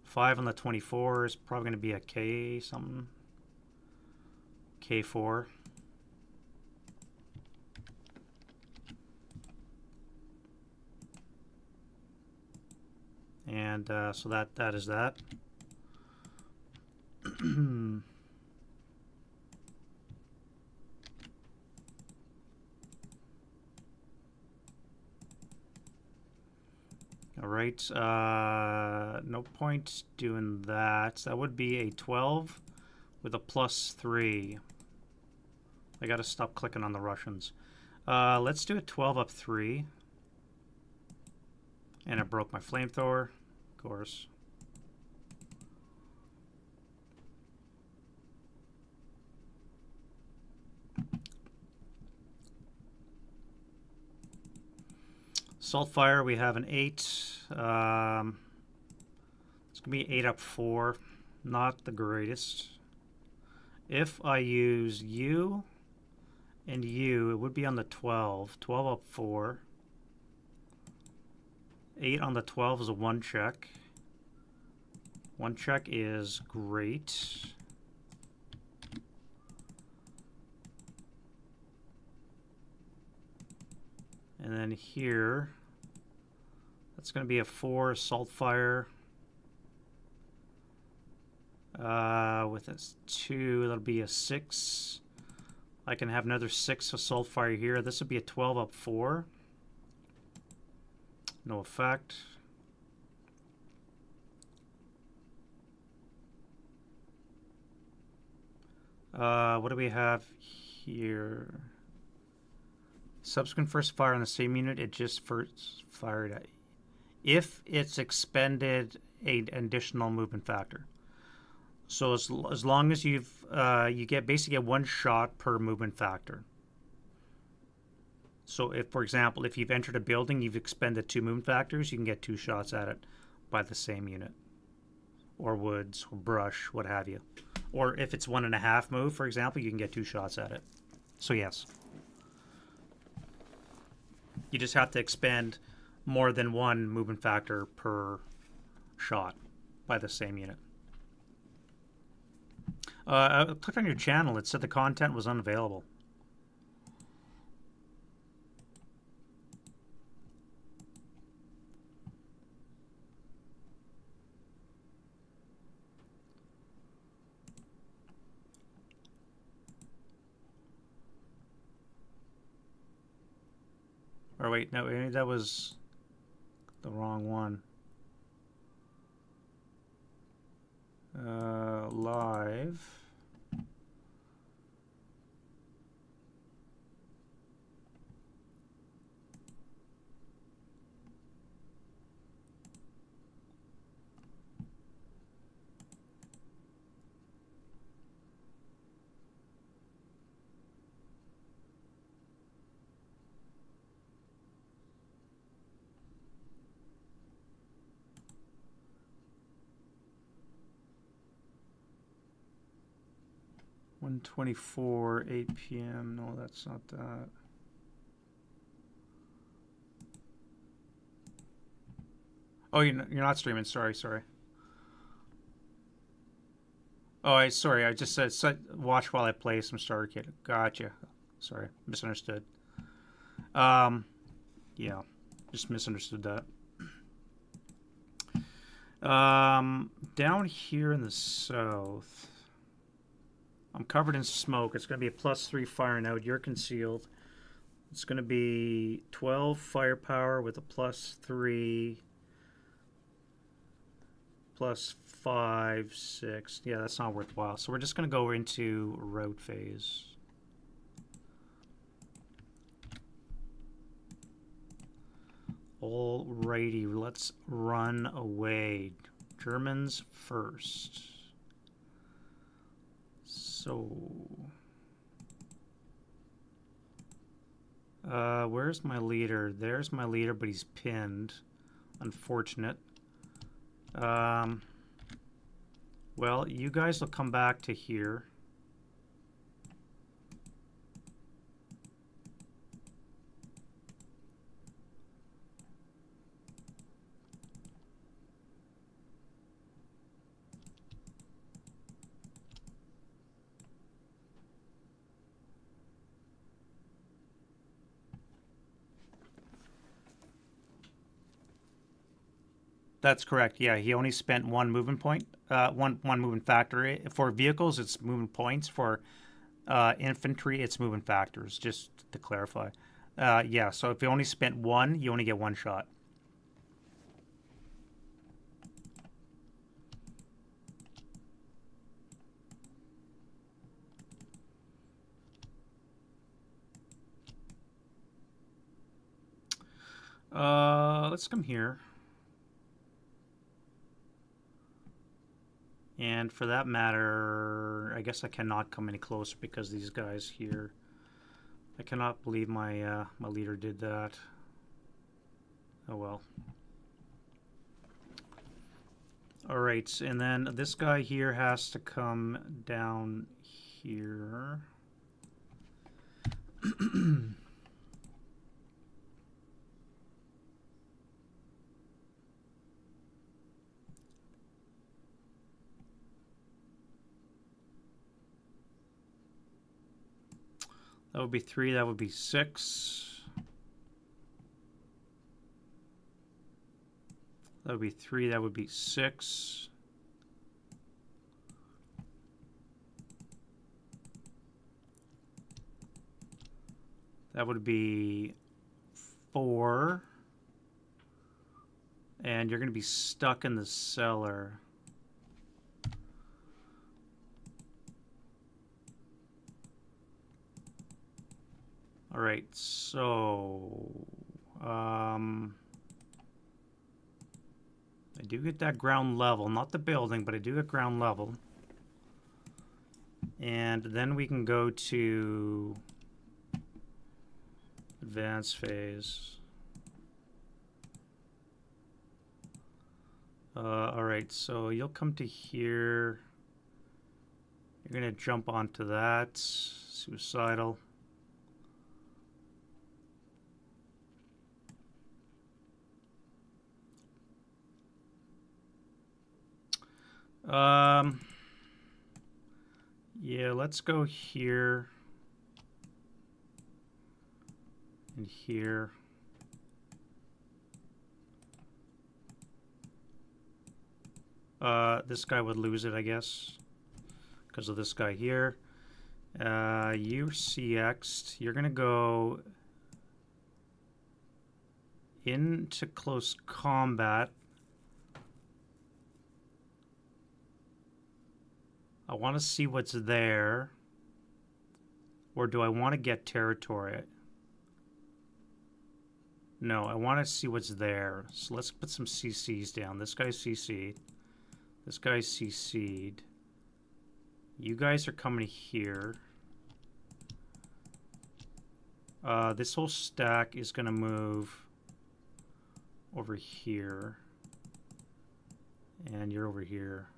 5 on the 24 is probably going to be a K something. K4. And so that is that. All right, no point doing that. That would be a 12 with a +3. I got to stop clicking on the Russians. Let's do a 12 up 3. And I broke my flamethrower, of course. Salt fire, we have an 8. It's going to be 8 up 4. Not the greatest. If I use U and U, it would be on the 12. 12 up 4. 8 on the 12 is a 1 check. 1 check is great. And then here, that's going to be a 4 assault fire. With a 2, that'll be a 6. I can have another 6 assault fire here. This would be a 12 up 4. No effect. What do we have here? Subsequent first fire on the same unit it just first fired at. If it's expended an additional movement factor. So as long as you get basically one shot per movement factor. So if, for example, if you've entered a building, you've expended 2 movement factors, you can get 2 shots at it by the same unit. Or woods, or brush, what have you. Or if it's 1.5 move, for example, you can get 2 shots at it. So yes. You just have to expend more than 1 movement factor per shot by the same unit. I clicked on your channel. It said the content was unavailable. Or wait, no, maybe that was the wrong one. Live. $124, 8 p.m. No, that's not that. Oh, you're not streaming. Sorry. Oh, sorry. I just said watch while I play some Starter Kit. Gotcha. Sorry, misunderstood. Yeah, just misunderstood that. Down here in the south, I'm covered in smoke. It's going to be a +3 firing out. You're concealed. It's going to be 12 firepower with a +3, +5, 6. Yeah, that's not worthwhile. So we're just going to go into route phase. Alrighty, let's run away. Germans first. So, where's my leader? There's my leader, but he's pinned. Unfortunate. Well, you guys will come back to here. That's correct. Yeah, he only spent 1 movement point, one movement factor. For vehicles, it's movement points. For infantry, it's movement factors. Just to clarify. Yeah. So if you only spent 1, you only get 1 shot. Let's come here. And for that matter, I guess I cannot come any closer because these guys here. I cannot believe my my leader did that. Oh well. All right, and then this guy here has to come down here. That would be 3, that would be 6. That would be 3, that would be 6. That would be 4. And you're going to be stuck in the cellar. All right, so I do get that ground level, not the building, but I do get ground level. And then we can go to advanced phase. All right, so you'll come to here. You're gonna jump onto that. Suicidal. Yeah, let's go here and here. This guy would lose it, I guess, because of this guy here. You're CX'd. You're gonna go into close combat. I want to see what's there. Or do I want to get territory? No, I want to see what's there. So let's put some CCs down. This guy's CC'd. This guy's CC'd. You guys are coming here. This whole stack is going to move over here. And you're over here.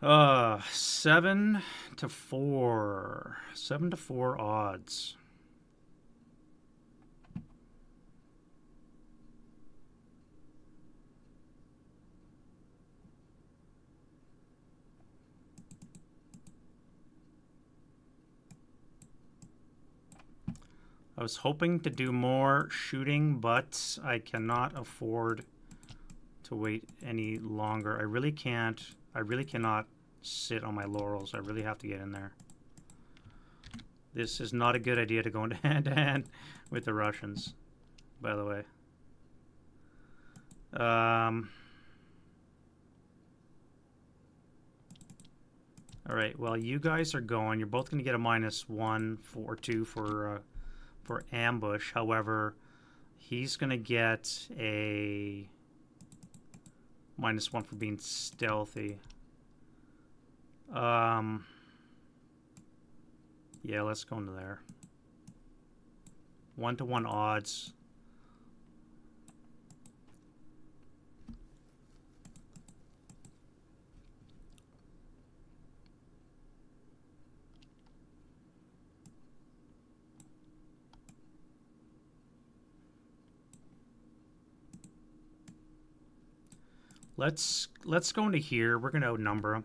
Uh, 7 to 4. 7 to 4 odds. I was hoping to do more shooting, but I cannot afford to wait any longer. I really can't. I really cannot sit on my laurels. I really have to get in there. This is not a good idea to go into hand-to-hand with the Russians, by the way. All right, well, you guys are going. You're both going to get a -1 or 2 for ambush. However, he's going to get a -1 for being stealthy. Yeah, let's go into there. 1-to-1 odds. Let's go into here. We're gonna outnumber them.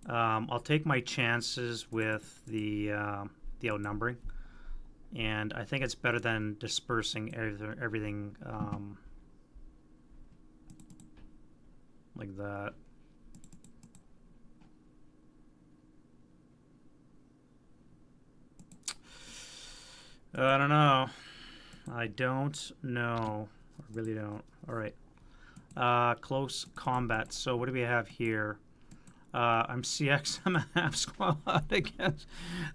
I'll take my chances with the outnumbering, and I think it's better than dispersing everything like that. I don't know. I don't know. I really don't. All right. Close combat. So what do we have here? I'm CX. I'm a half squad again.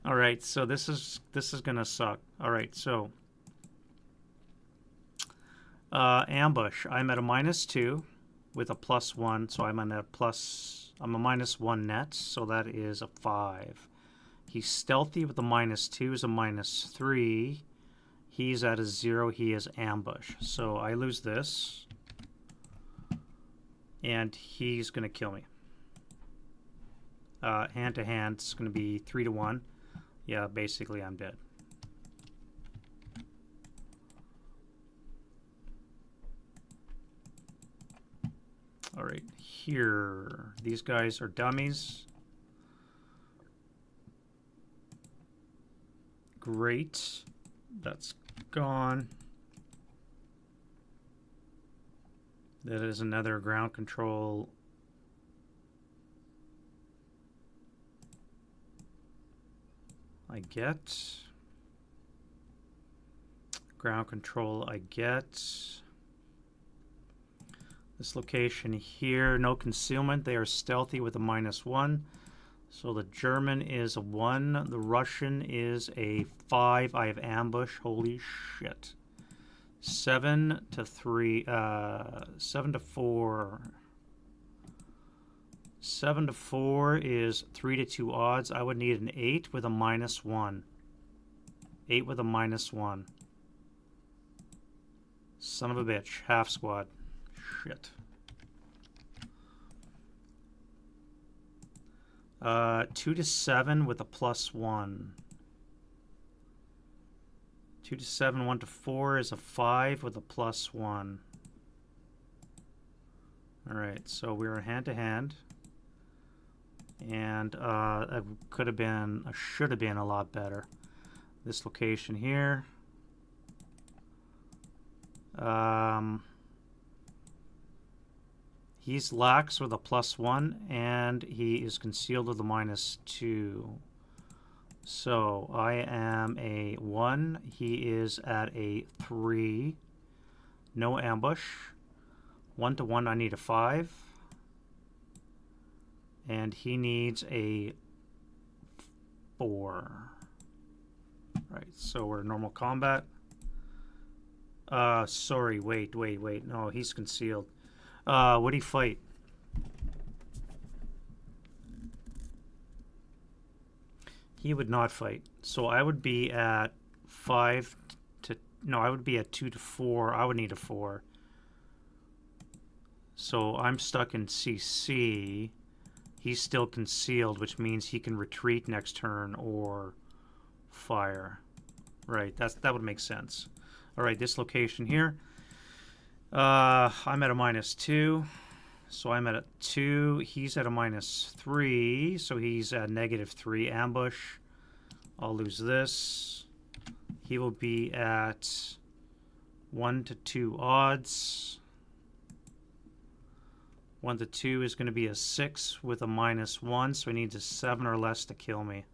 All right. So this is gonna suck. All right. So ambush. I'm at a -2 with a +1. So I'm on a I'm a -1 net. So that is a 5. He's stealthy with a -2 is a -3. He's at a 0. He is ambush. So I lose this. And he's going to kill me. Hand to hand, it's going to be 3-1. Yeah, basically I'm dead. All right, here, these guys are dummies. Great, that's gone. That is another ground control. I get. Ground control, I get. This location here, no concealment. They are stealthy with a -1. So the German is a 1. The Russian is a 5. I have ambush. Holy shit. 7 to 3. 7 to 4. 7 to 4 is 3 to 2 odds. I would need an 8 with a -1. 8 with a -1. Son of a bitch. Half squad. Shit. 2 to 7 with a +1. 2 to 7, 1 to 4 is a 5 with a +1. Alright, so we're hand to hand. And it could have been, should have been a lot better. This location here. He's lax with a +1, and he is concealed with a -2. So I am a 1. He is at a 3. No ambush. 1 to 1, I need a 5. And he needs a 4. Right, so we're normal combat. Sorry, wait. No, he's concealed. Would he fight? He would not fight. So I would be at 5 to... No, I would be at 2 to 4. I would need a 4. So I'm stuck in CC. He's still concealed, which means he can retreat next turn or fire. Right, that would make sense. All right, this location here. I'm at a -2, so I'm at a 2. He's at a -3, so he's at -3. Ambush. I'll lose this. He will be at 1 to 2 odds. 1 to 2 is going to be a 6 with a -1, so he needs a 7 or less to kill me.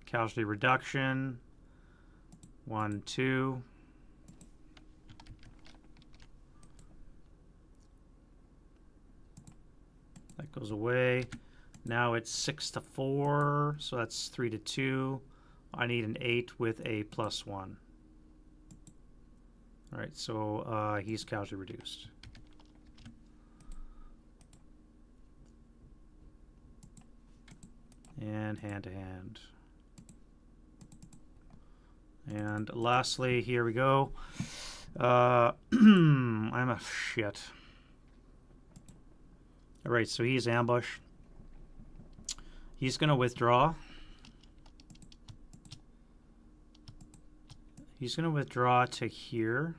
Casualty reduction. 1, 2. That goes away. Now it's 6 to 4, so that's 3 to 2. I need an 8 with a +1. All right, so he's casualty reduced. And hand to hand. And lastly, here we go. I'm a shit. All right, so he's ambush. He's going to withdraw. He's going to withdraw to here.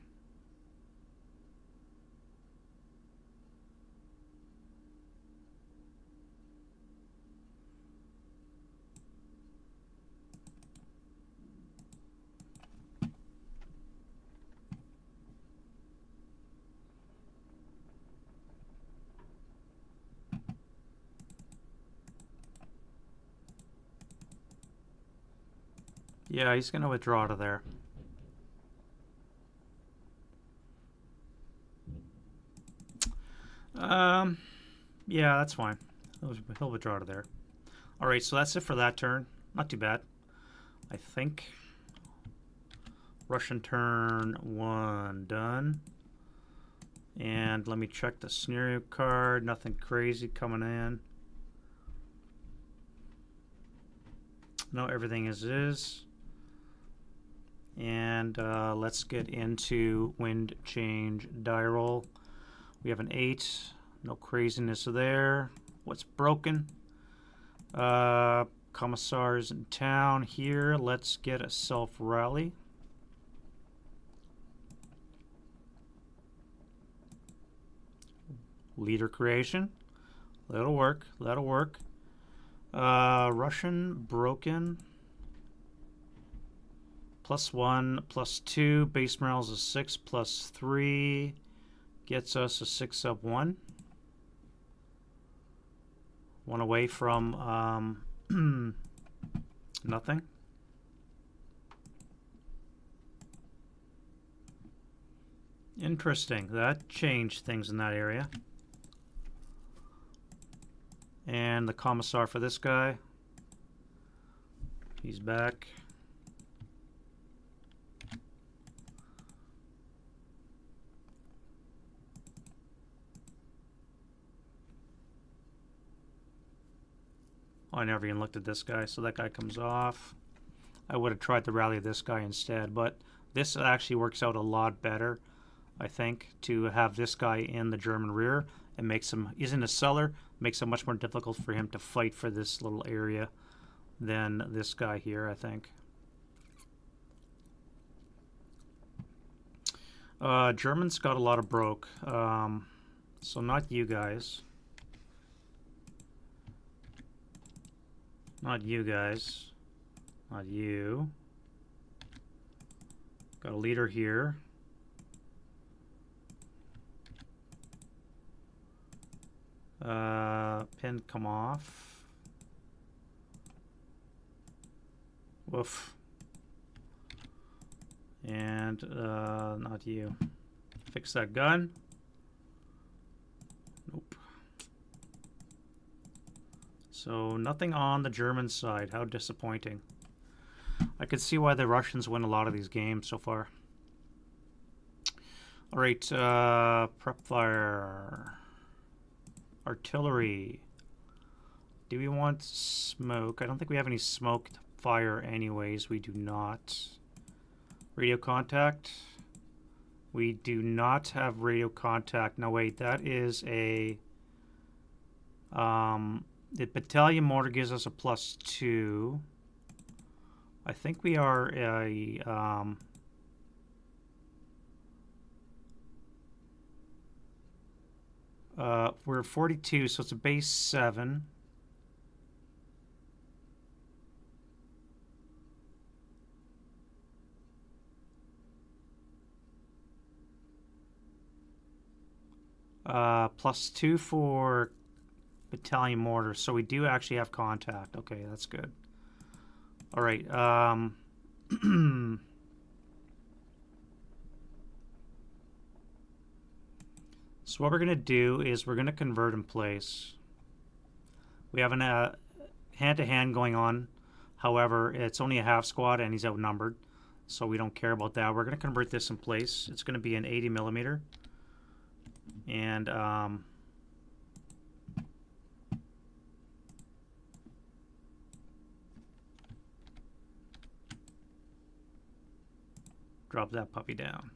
Yeah, he's going to withdraw to there. Yeah, that's fine. He'll withdraw to there. All right, so that's it for that turn. Not too bad, I think. Russian turn 1 done. And let me check the scenario card. Nothing crazy coming in. No, everything as is. And let's get into wind change die roll. We have an 8. No craziness there. What's broken? Commissars in town here. Let's get a self-rally. Leader creation. That'll work. That'll work. Russian broken. +1, +2. Base morale is a 6, +3. Gets us a 6 up 1. One away from nothing. Interesting. That changed things in that area. And the commissar for this guy. He's back. Oh, I never even looked at this guy, so that guy comes off. I would have tried to rally this guy instead, but this actually works out a lot better, I think, to have this guy in the German rear. It makes him, he's in the cellar, makes it much more difficult for him to fight for this little area than this guy here, I think. Germans got a lot of broke, so not you guys. Not you guys. Not you. Got a leader here. Pin come off. Woof. And not you. Fix that gun. Nope. So nothing on the German side. How disappointing. I could see why the Russians win a lot of these games so far. All right, prep fire. Artillery. Do we want smoke? I don't think we have any smoke to fire anyways. We do not. Radio contact. We do not have radio contact. No, wait, that is a... the battalion mortar gives us a +2. I think we are a... we're 42, so it's a base 7. +2 for battalion mortar, so we do actually have contact. Okay, that's good. All right. So what we're going to do is we're going to convert in place. We have a hand-to-hand going on. However, it's only a half squad and he's outnumbered, so we don't care about that. We're going to convert this in place. It's going to be an 80 millimeter. And drop that puppy down.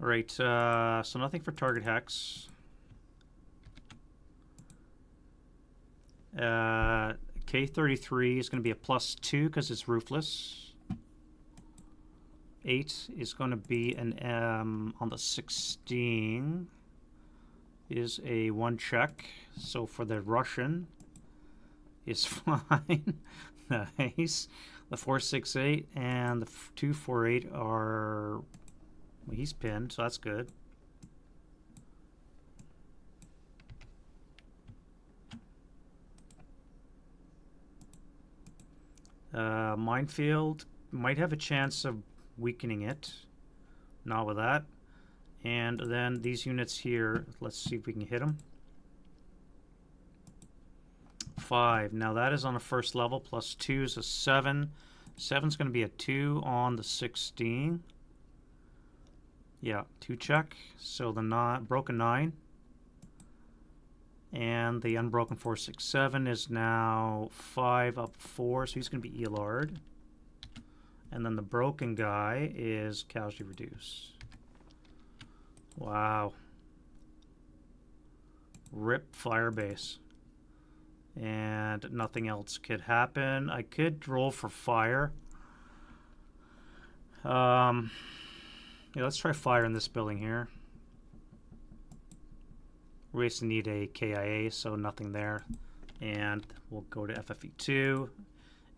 All right, so nothing for target hex. K33 is going to be a +2 because it's roofless. 8 is going to be an M on the 16 is a 1 check. So for the Russian is fine. Nice. The 468 and the 248 are... Well, he's pinned, so that's good. Minefield might have a chance of weakening it. Not with that. And then these units here, let's see if we can hit them. 5. Now that is on the first level. +2 is a 7. 7's going to be a 2 on the 16. Yeah, 2 check. So the broken 9. And the unbroken 467 is now 5 up 4, so he's going to be ELR'd. And then the broken guy is casualty reduce. Wow. Rip firebase. And nothing else could happen. I could roll for fire. Yeah, let's try fire in this building here. We just need a KIA, so nothing there. And we'll go to FFE2.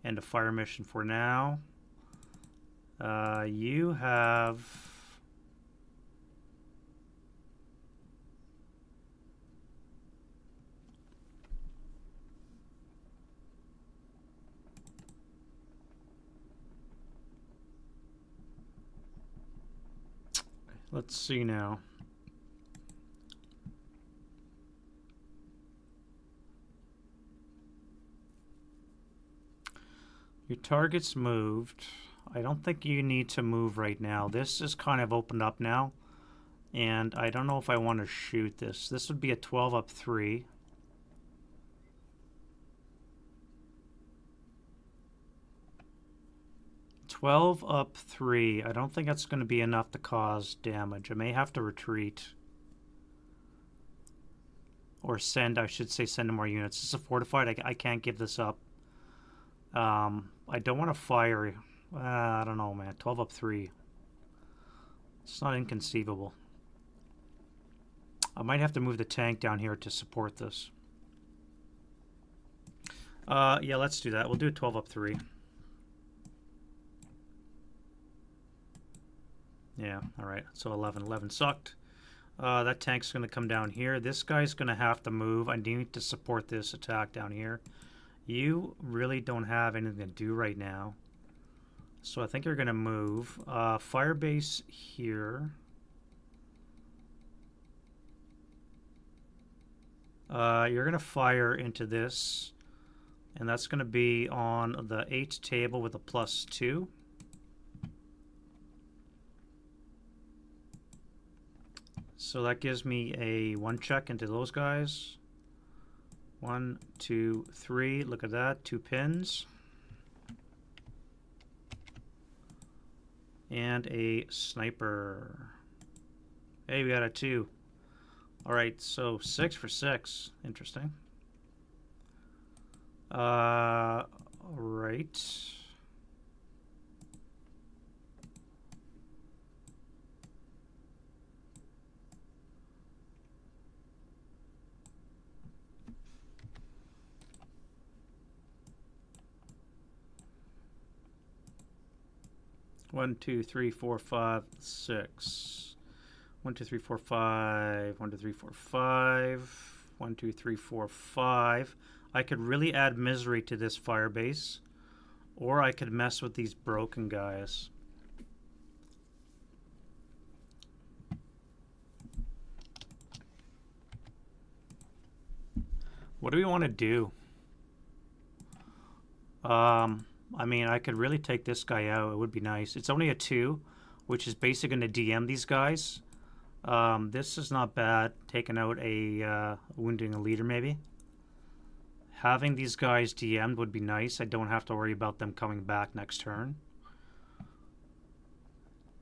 End of fire mission for now. You have... Let's see now. Your target's moved. I don't think you need to move right now. This is kind of opened up now. And I don't know if I want to shoot this. This would be a 12 up 3. Up 3. I don't think that's going to be enough to cause damage. I may have to retreat. Or send, I should say send more units. This is a fortified. I can't give this up. I don't want to fire. I don't know, man. 12 up 3. It's not inconceivable. I might have to move the tank down here to support this. Yeah, let's do that. We'll do a 12 up 3. Yeah, alright. So 11. 11 sucked. That tank's going to come down here. This guy's going to have to move. I need to support this attack down here. You really don't have anything to do right now. So I think you're going to move. Firebase here. You're going to fire into this. And that's going to be on the 8 table with a +2. So that gives me a 1 check into those guys. 1, 2, 3. Look at that. 2 pins. And a sniper. Hey, we got a 2. Alright, so 6 for 6. Interesting. Right. One, two, three, four, five, 6. 1, 2, 3, 4, 5. 1, 2, 3, 4, 5. 1, 2, 3, 4, 5. I could really add misery to this fire base, or I could mess with these broken guys. What do we want to do? I mean, I could really take this guy out. It would be nice. It's only a 2, which is basically going to DM these guys. This is not bad. Taking out a wounding a leader, maybe. Having these guys DM'd would be nice. I don't have to worry about them coming back next turn.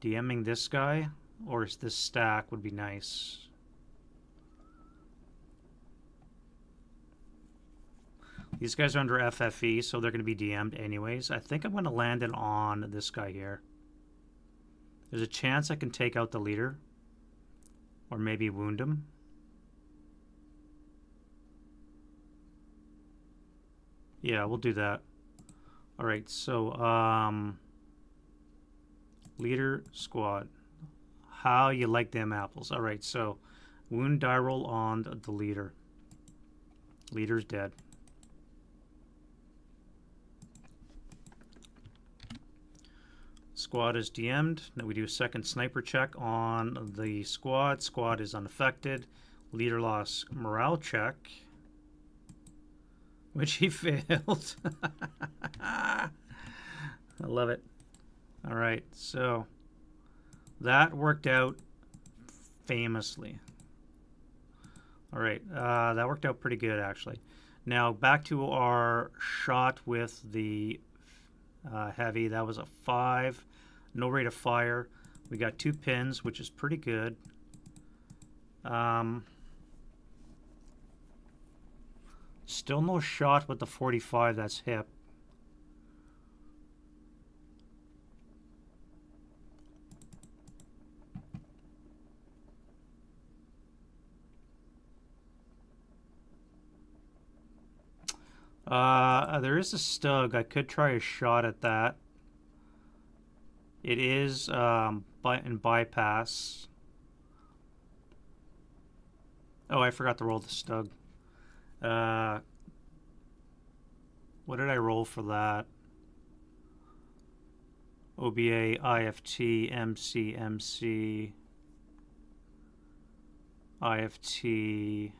DMing this guy, or this stack would be nice. These guys are under FFE, so they're going to be DM'd anyways. I think I'm going to land it on this guy here. There's a chance I can take out the leader. Or maybe wound him. Yeah, we'll do that. Alright, so, leader squad. How you like them apples. Alright, so, wound die roll on the leader. Leader's dead. Squad is DM'd. Now we do a second sniper check on the squad. Squad is unaffected. Leader lost morale check, which he failed. I love it. All right, so that worked out famously. All right, that worked out pretty good actually. Now back to our shot with the heavy. That was a 5. No rate of fire. We got 2 pins, which is pretty good. Still no shot with the 45 that's hip. There is a Stug. I could try a shot at that. It is in bypass. Oh, I forgot to roll the Stug. What did I roll for that? OBA, IFT, MC, MC, IFT,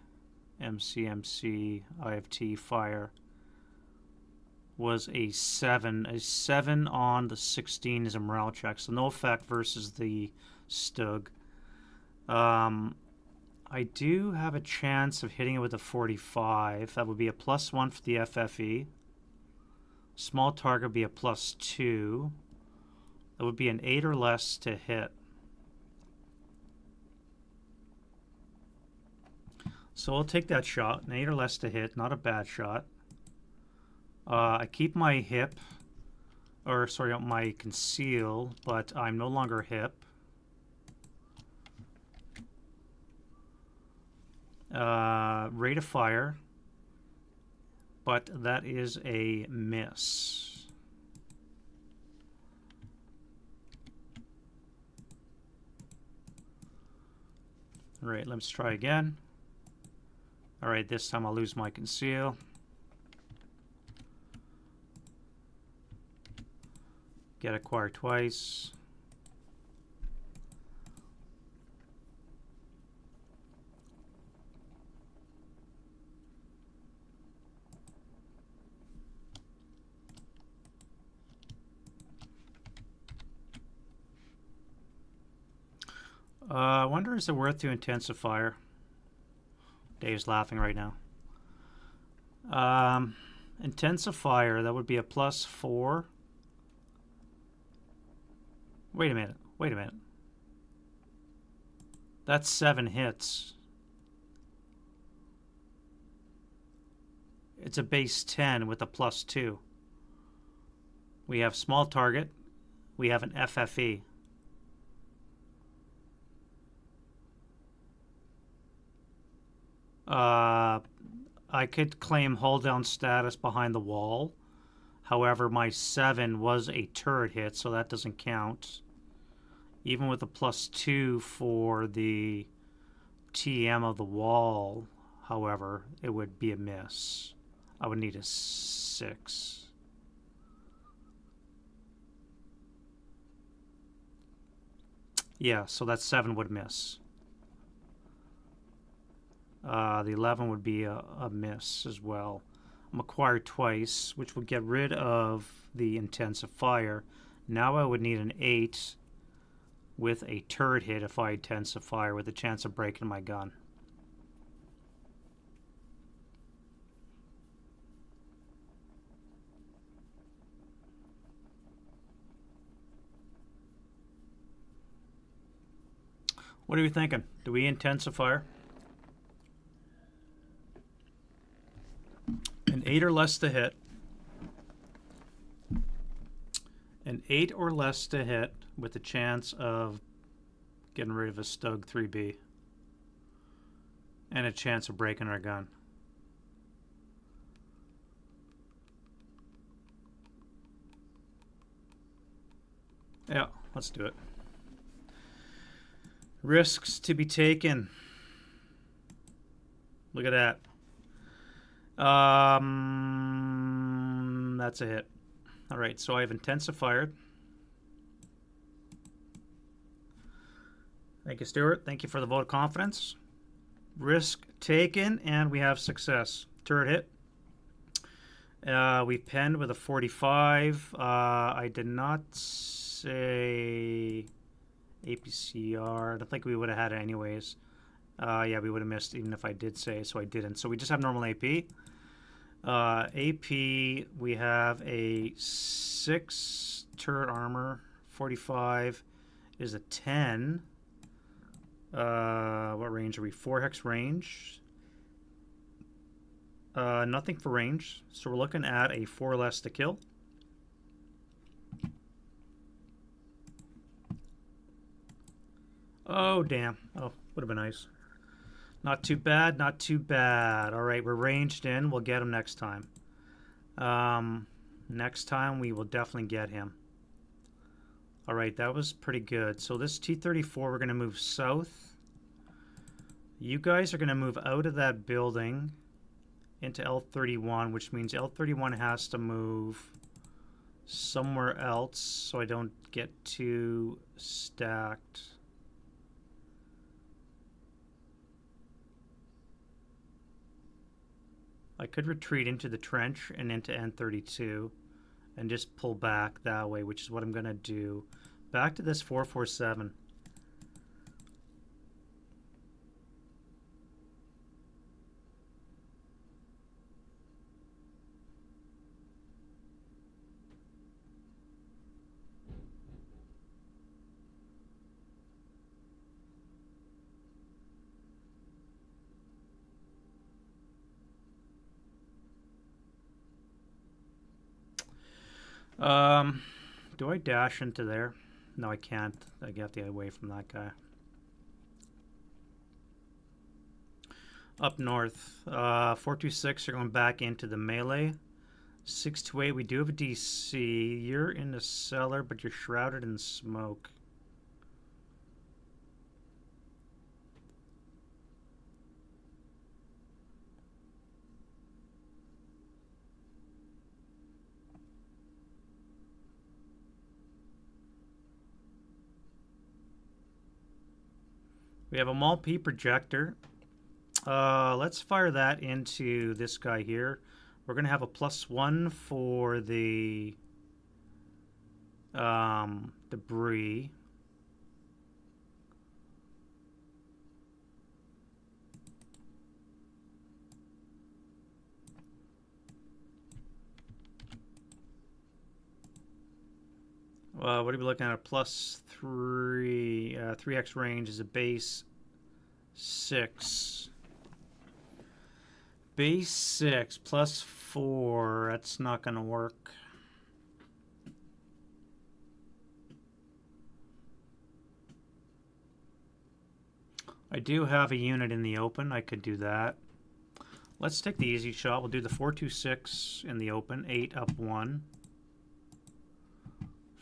MC, MC, IFT, fire. Was a 7. A 7 on the 16 is a morale check, so no effect versus the Stug. I do have a chance of hitting it with a 45. That would be a +1 for the FFE. Small target would be a +2. That would be an 8 or less to hit. So I'll take that shot. An 8 or less to hit. Not a bad shot. I keep my hip, or sorry, my conceal, but I'm no longer hip. Rate of fire, but that is a miss. All right, let's try again. All right, this time I'll lose my conceal. Get acquired twice. I wonder, is it worth to intensifier? Dave's laughing right now. Intensifier, that would be a +4. Wait a minute. Wait a minute. That's 7 hits. It's a base 10 with a +2. We have small target. We have an FFE. I could claim hold down status behind the wall. However, my 7 was a turret hit, so that doesn't count. Even with a +2 for the TM of the wall, however, it would be a miss. I would need a 6. Yeah, so that 7 would miss. The 11 would be a miss as well. I'm acquired twice, which would get rid of the intensive fire. Now I would need an 8 with a turret hit if I intensive fire with a chance of breaking my gun. What are you thinking? Do we intensifier? An 8 or less to hit. An 8 or less to hit with a chance of getting rid of a Stug 3B. And a chance of breaking our gun. Yeah, let's do it. Risks to be taken. Look at that. That's a hit. All right, so I've intensified. Thank you, Stuart. Thank you for the vote of confidence. Risk taken, and we have success. Turret hit. We penned with a 45. I did not say APCR. I don't think we would have had it anyways. Yeah, we would have missed even if I did say, so I didn't. So we just have normal AP. AP, we have a 6 turret armor. 45 is a 10. What range are we? 4 hex range. Nothing for range. So we're looking at a 4 less to kill. Oh, damn. Oh, would have been nice. Not too bad, not too bad. All right, we're ranged in. We'll get him next time. Next time we will definitely get him. All right, that was pretty good. So this T-34, we're going to move south. You guys are going to move out of that building into L31, which means L31 has to move somewhere else so I don't get too stacked. I could retreat into the trench and into N32 and just pull back that way, which is what I'm going to do. Back to this 447. Do I dash into there? No, I can't. I get the away from that guy. Up north, 426, you're going back into the melee. 628, we do have a DC. You're in the cellar, but you're shrouded in smoke. We have a MALP projector. Let's fire that into this guy here. We're going to have a +1 for the debris. What are we looking at? A +3, 3x range is a base 6. Base 6 +4. That's not going to work. I do have a unit in the open. I could do that. Let's take the easy shot. We'll do the 426 in the open. 8 up 1.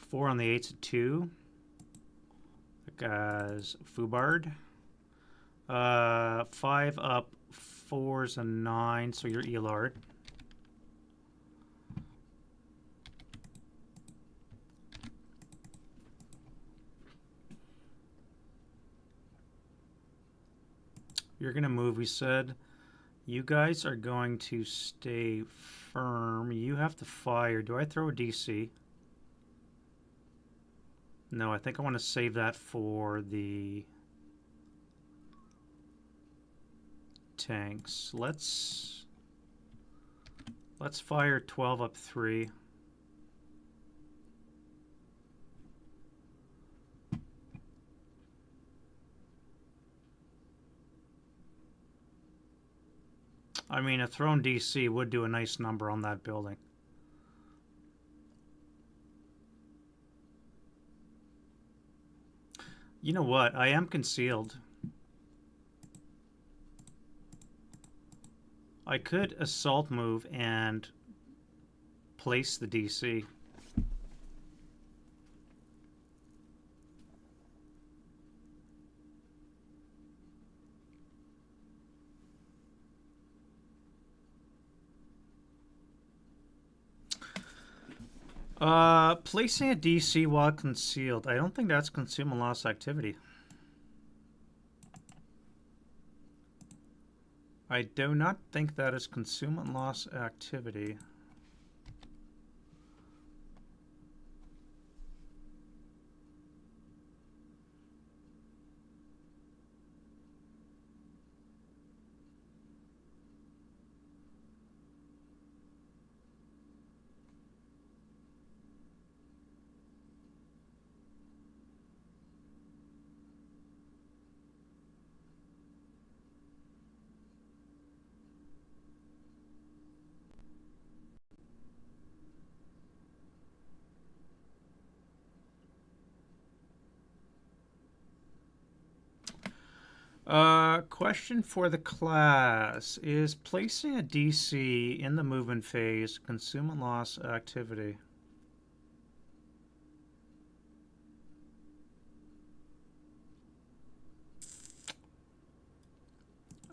4 on the 8's a 2. That guy's Fubard. 5 up 4's a 9, so you're Elard. You're going to move, we said. You guys are going to stay firm. You have to fire. Do I throw a DC? No, I think I want to save that for the tanks. Let's fire 12 up 3. I mean, a thrown DC would do a nice number on that building. You know what? I am concealed. I could assault move and place the DC. Placing a DC while concealed. I don't think that's concealment loss activity. I do not think that is concealment loss activity. Question for the class. Is placing a DC in the movement phase consume loss activity?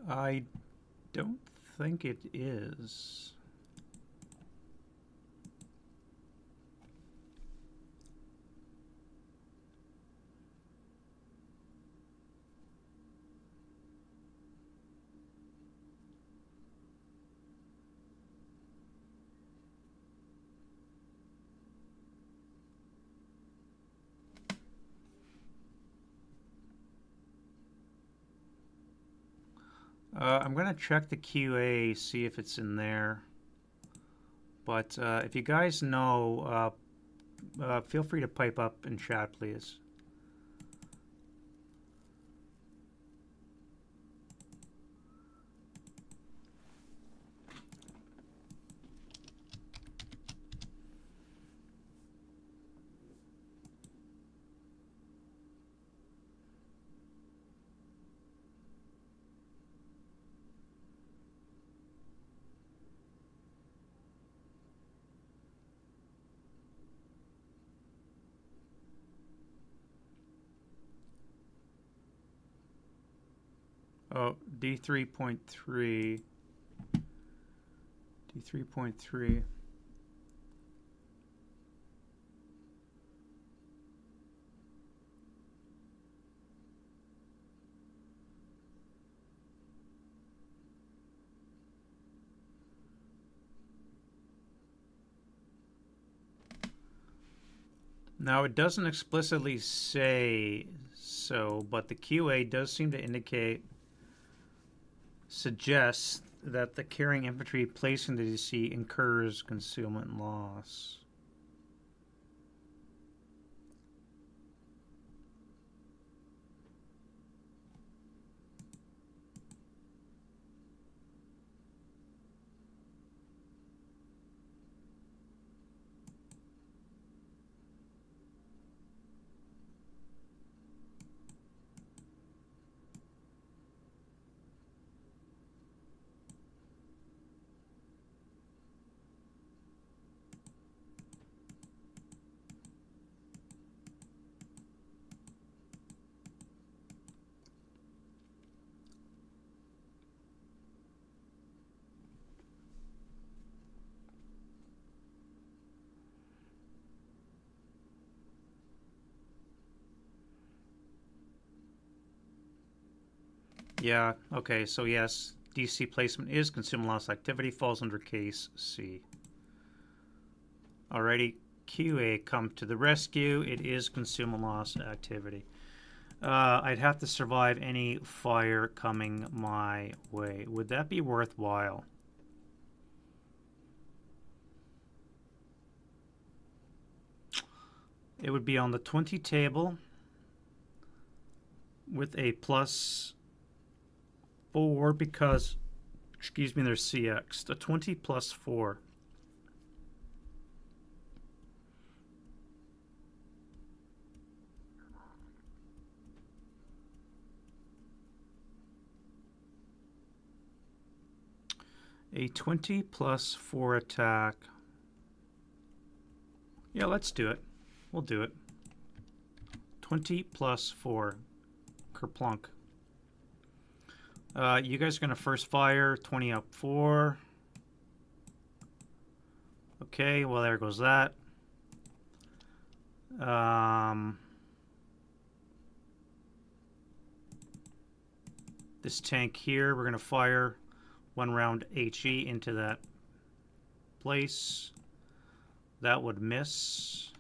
I don't think it is. I'm going to check the QA, see if it's in there. But if you guys know, feel free to pipe up in chat, please. Oh, D3.3. D3.3. Now, it doesn't explicitly say so, but the QA does seem to suggests that the carrying infantry placing the DC incurs concealment loss. Yeah, okay, so yes, DC placement is consumer loss activity, falls under case C. Alrighty, QA come to the rescue. It is consumer loss activity. I'd have to survive any fire coming my way. Would that be worthwhile? It would be on the 20 table with a +4 because, excuse me, there's CX. The 20 plus 4. A 20 plus 4 attack. Yeah, let's do it. We'll do it. 20 plus 4. Kerplunk. You guys are going to first fire. 20 up 4. Okay, well, there goes that. This tank here, we're going to fire 1 round HE into that place. That would miss.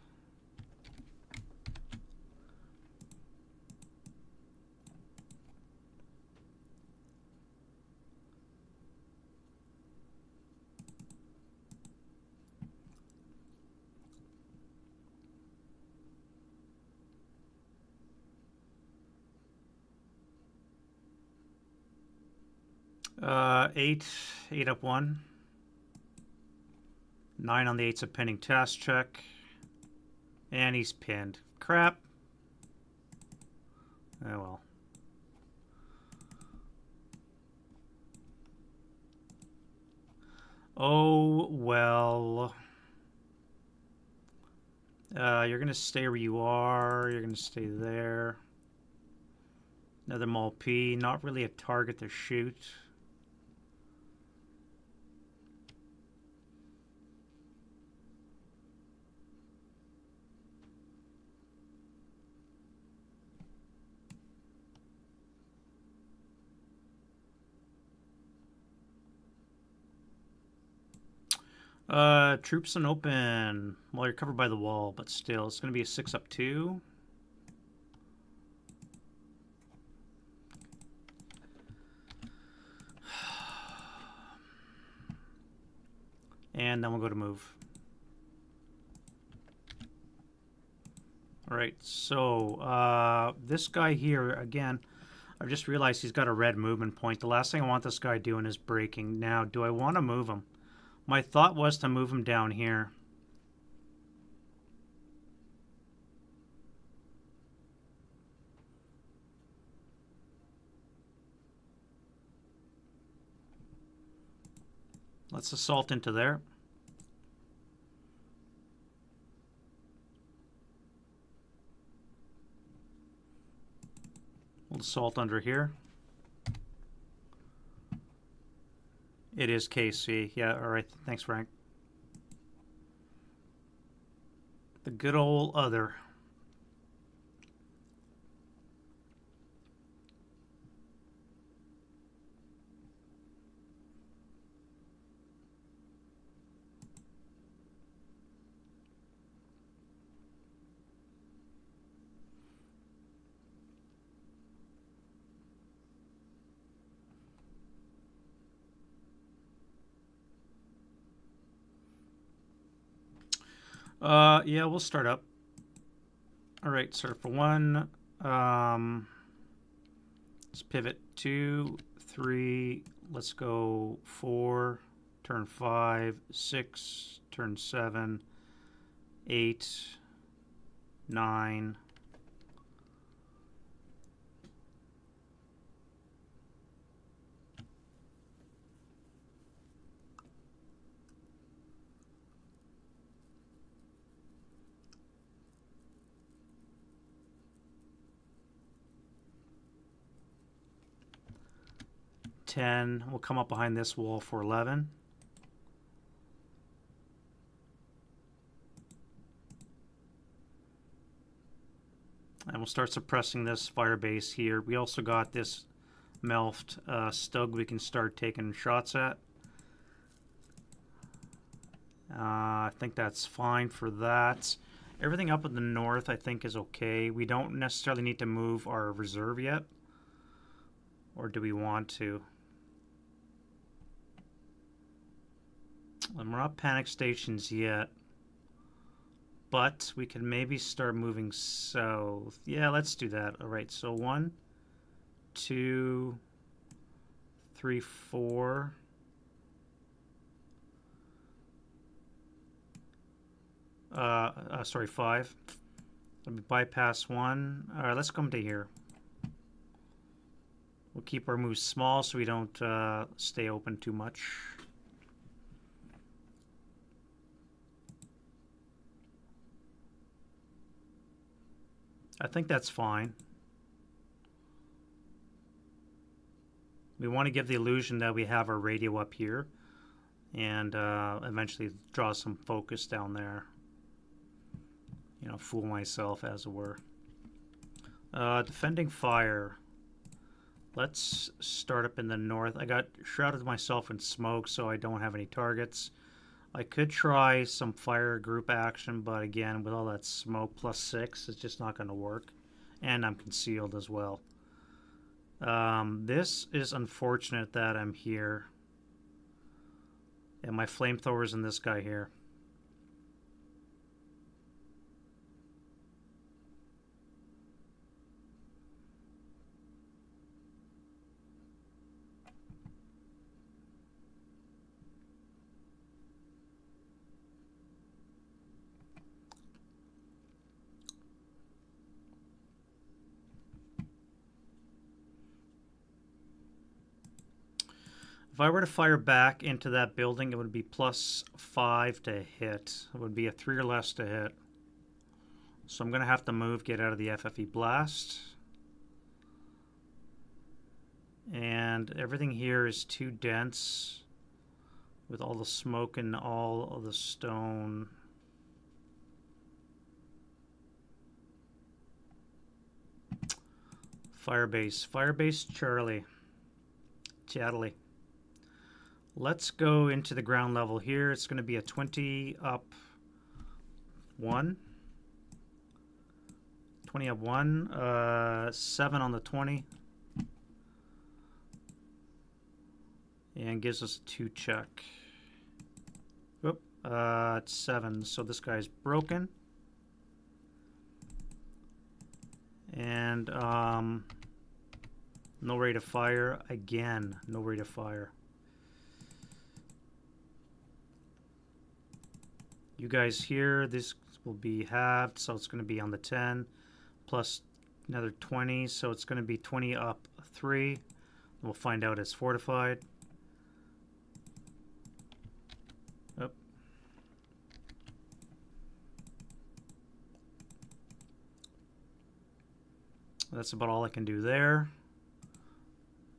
Eight up 1. 9 on the 8's a pending task check. And he's pinned. Crap. Oh well. Oh, well. You're going to stay where you are. You're going to stay there. Another Mall P. Not really a target to shoot. Troops and open. Well, you're covered by the wall, but still, it's going to be a 6-up-2. And then we'll go to move. All right, so this guy here, again, I've just realized he's got a red movement point. The last thing I want this guy doing is breaking. Now, do I want to move him? My thought was to move him down here. Let's assault into there. We'll assault under here. It is KC. Yeah, all right. Thanks, Frank. The good old other. Yeah, we'll start up. All right, so for one, let's pivot 2, 3, let's go 4, turn 5, 6, turn 7, 8, 9. We'll come up behind this wall for 11. And we'll start suppressing this fire base here. We also got this Melft Stug we can start taking shots at. I think that's fine for that. Everything up in the north I think is okay. We don't necessarily need to move our reserve yet. Or do we want to? And we're not panic stations yet. But we can maybe start moving south. Yeah, let's do that. All right, so 1, 2, 3, 4. Sorry, 5. Let me bypass 1. All right, let's come to here. We'll keep our moves small so we don't stay open too much. I think that's fine. We want to give the illusion that we have our radio up here and eventually draw some focus down there. You know, fool myself, as it were. Defending fire. Let's start up in the north. I got shrouded myself in smoke, so I don't have any targets. I could try some fire group action, but again, with all that smoke plus 6, it's just not going to work. And I'm concealed as well. This is unfortunate that I'm here. And my flamethrower's in this guy here. If I were to fire back into that building, it would be +5 to hit. It would be a 3 or less to hit. So I'm going to have to move, get out of the FFE blast. And everything here is too dense with all the smoke and all of the stone. Firebase Charlie. Let's go into the ground level here. It's going to be a 20 up 1. 20 up 1. 7 on the 20. And gives us a 2 check. Whoop. It's 7. So this guy's broken. And no rate of fire. Again, no rate of fire. You guys here, this will be halved, so it's going to be on the 10 plus another 20, so it's going to be 20 up 3. We'll find out it's fortified. Oh. That's about all I can do there.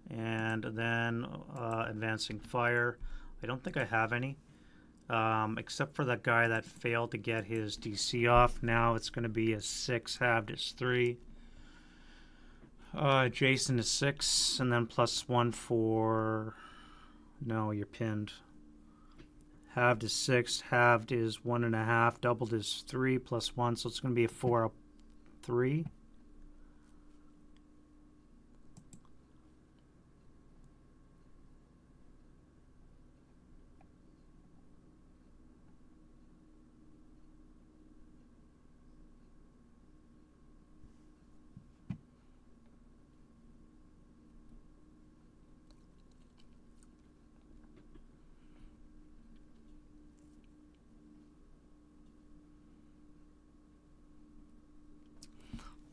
And then advancing fire. I don't think I have any. Except for that guy that failed to get his DC off. Now it's going to be a 6, halved is 3. Jason is 6, and then +1 for... No, you're pinned. Halved is 6, halved is 1.5, doubled is 3, +1, so it's going to be a 4 up 3.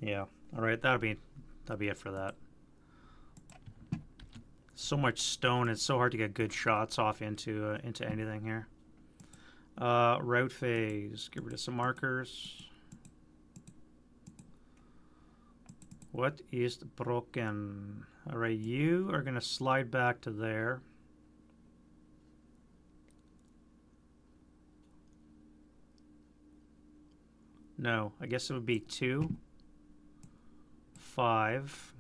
Yeah. All right. That'll be it for that. So much stone. It's so hard to get good shots off into anything here. Route phase. Get rid of some markers. What is broken? All right. You are gonna slide back to there. No. I guess it would be 2. 5.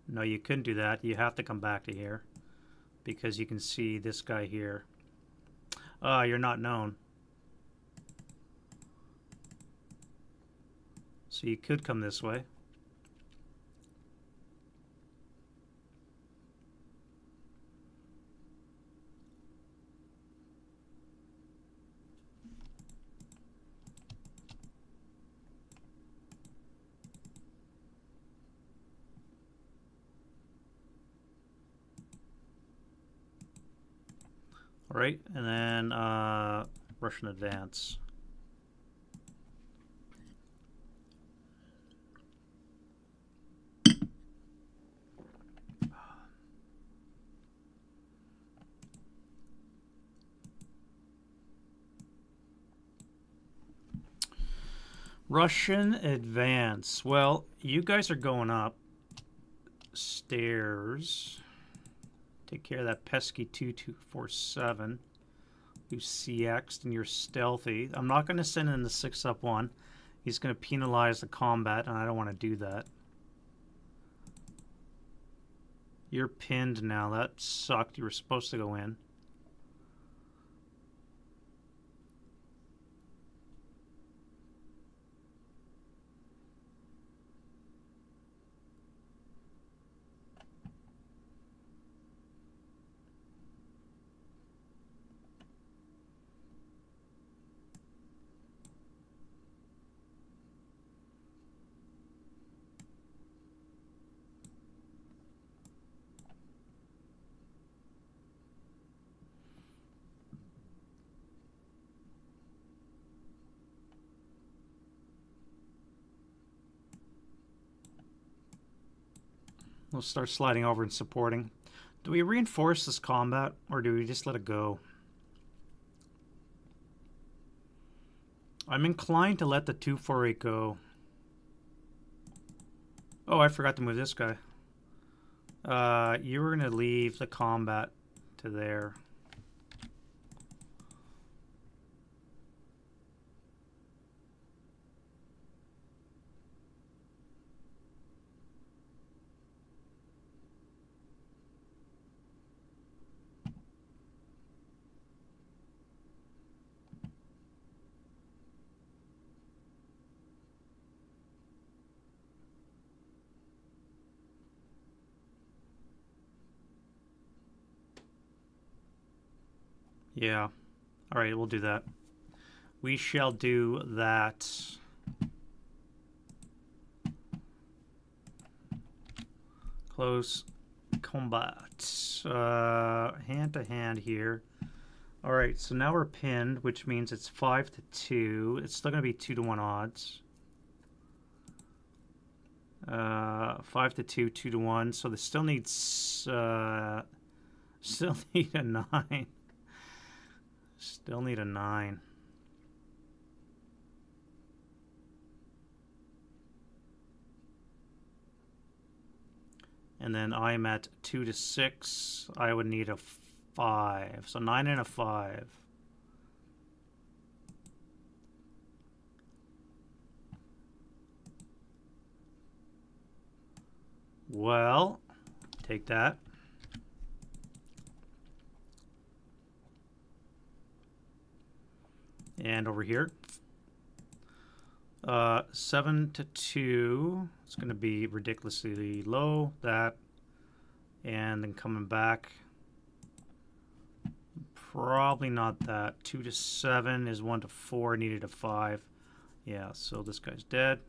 No, you couldn't do that. You have to come back to here because you can see this guy here. You're not known. So you could come this way. All right, and then Russian advance. Russian advance. Well, you guys are going up stairs. Take care of that pesky 2247 who's CX'd and you're stealthy. I'm not going to send in the 6 up 1. He's going to penalize the combat, and I don't want to do that. You're pinned now. That sucked. You were supposed to go in. We'll start sliding over and supporting. Do we reinforce this combat, or do we just let it go? I'm inclined to let the 248 go. Oh, I forgot to move this guy. You were going to leave the combat to there. Yeah. All right, we'll do that. We shall do that. Close combat. Hand to hand here. All right, so now we're pinned, which means it's 5-2. It's still going to be 2-1 odds. 5-2, 2-1. So this still needs still need a 9. Still need a 9. And then I'm at 2-6. I would need a 5. So 9 and a 5. Well, take that. And over here, 7-2. It's going to be ridiculously low. That, and then coming back, probably not that. 2-7 is 1-4. Needed a 5. Yeah, so this guy's dead.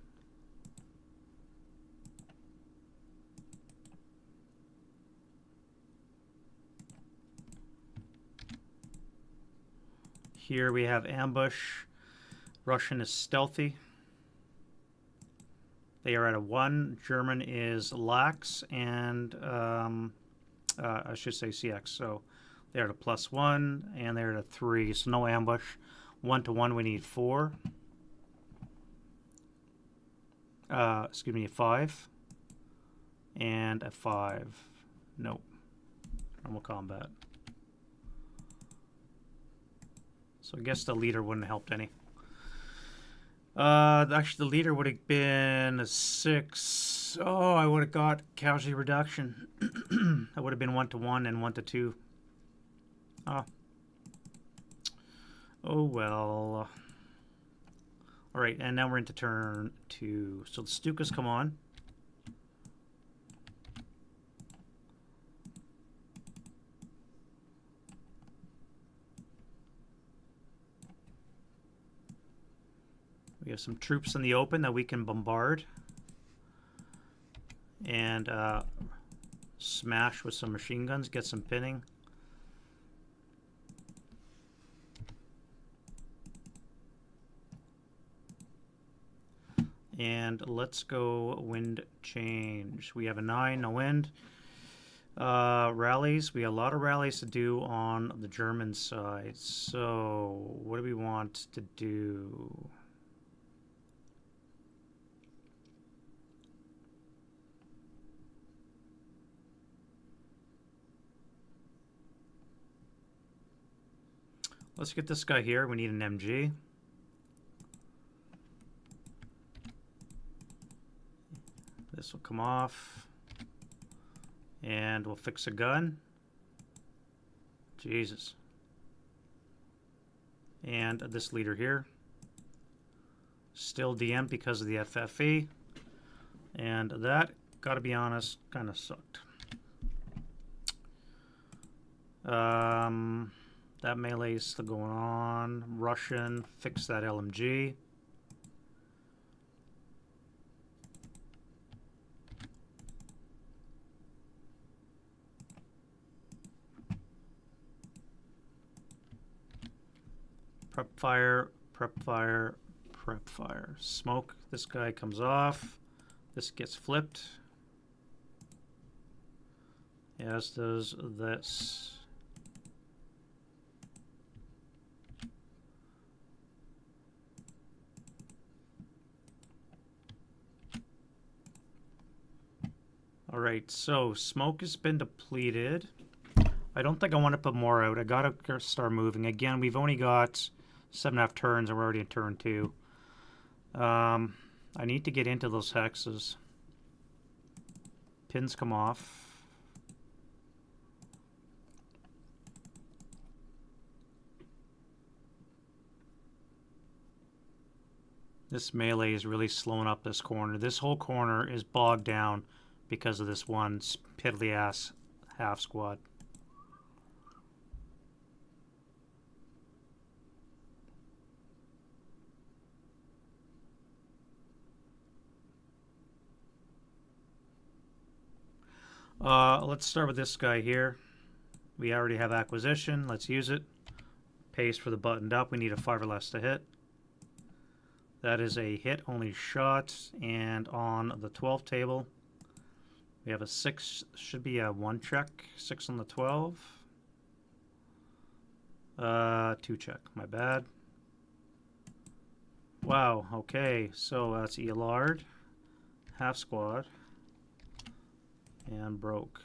Here we have ambush. Russian is stealthy. They are at a 1. German is lax, and I should say CX. So they're at a +1, and they're at a 3. So no ambush. 1-1, we need 4. Excuse me, a 5. And a 5. Nope. Normal combat. So I guess the leader wouldn't have helped any. Actually, the leader would have been a 6. Oh, I would have got casualty reduction. That would have been 1-1 and 1-2. Oh well. All right, and now we're into turn 2. So the Stukas come on. We have some troops in the open that we can bombard and smash with some machine guns, get some pinning. And let's go wind change. We have a 9, no wind. Rallies. We have a lot of rallies to do on the German side. So what do we want to do? Let's get this guy here. We need an MG. This will come off. And we'll fix a gun. Jesus. And this leader here. Still DM because of the FFE. And that, gotta be honest, kind of sucked. That melee is still going on. Russian, fix that LMG. Prep fire, prep fire, prep fire. Smoke, this guy comes off. This gets flipped. as does this. All right, so smoke has been depleted. I don't think I want to put more out. I gotta start moving. Again, we've only got 7.5 turns and we're already in turn 2. I need to get into those hexes. Pins come off. This melee is really slowing up this corner. This whole corner is bogged down because of this one piddly ass half squad. Let's start with this guy here. We already have acquisition. Let's use it. Paste for the buttoned up. We need a 5 or less to hit. That is a hit only shot. And on the 12 table, we have a 6. Should be a 1 check. 6 on the 12. 2 check. My bad. Wow. Okay. So that's Elard. Half squad. And broke.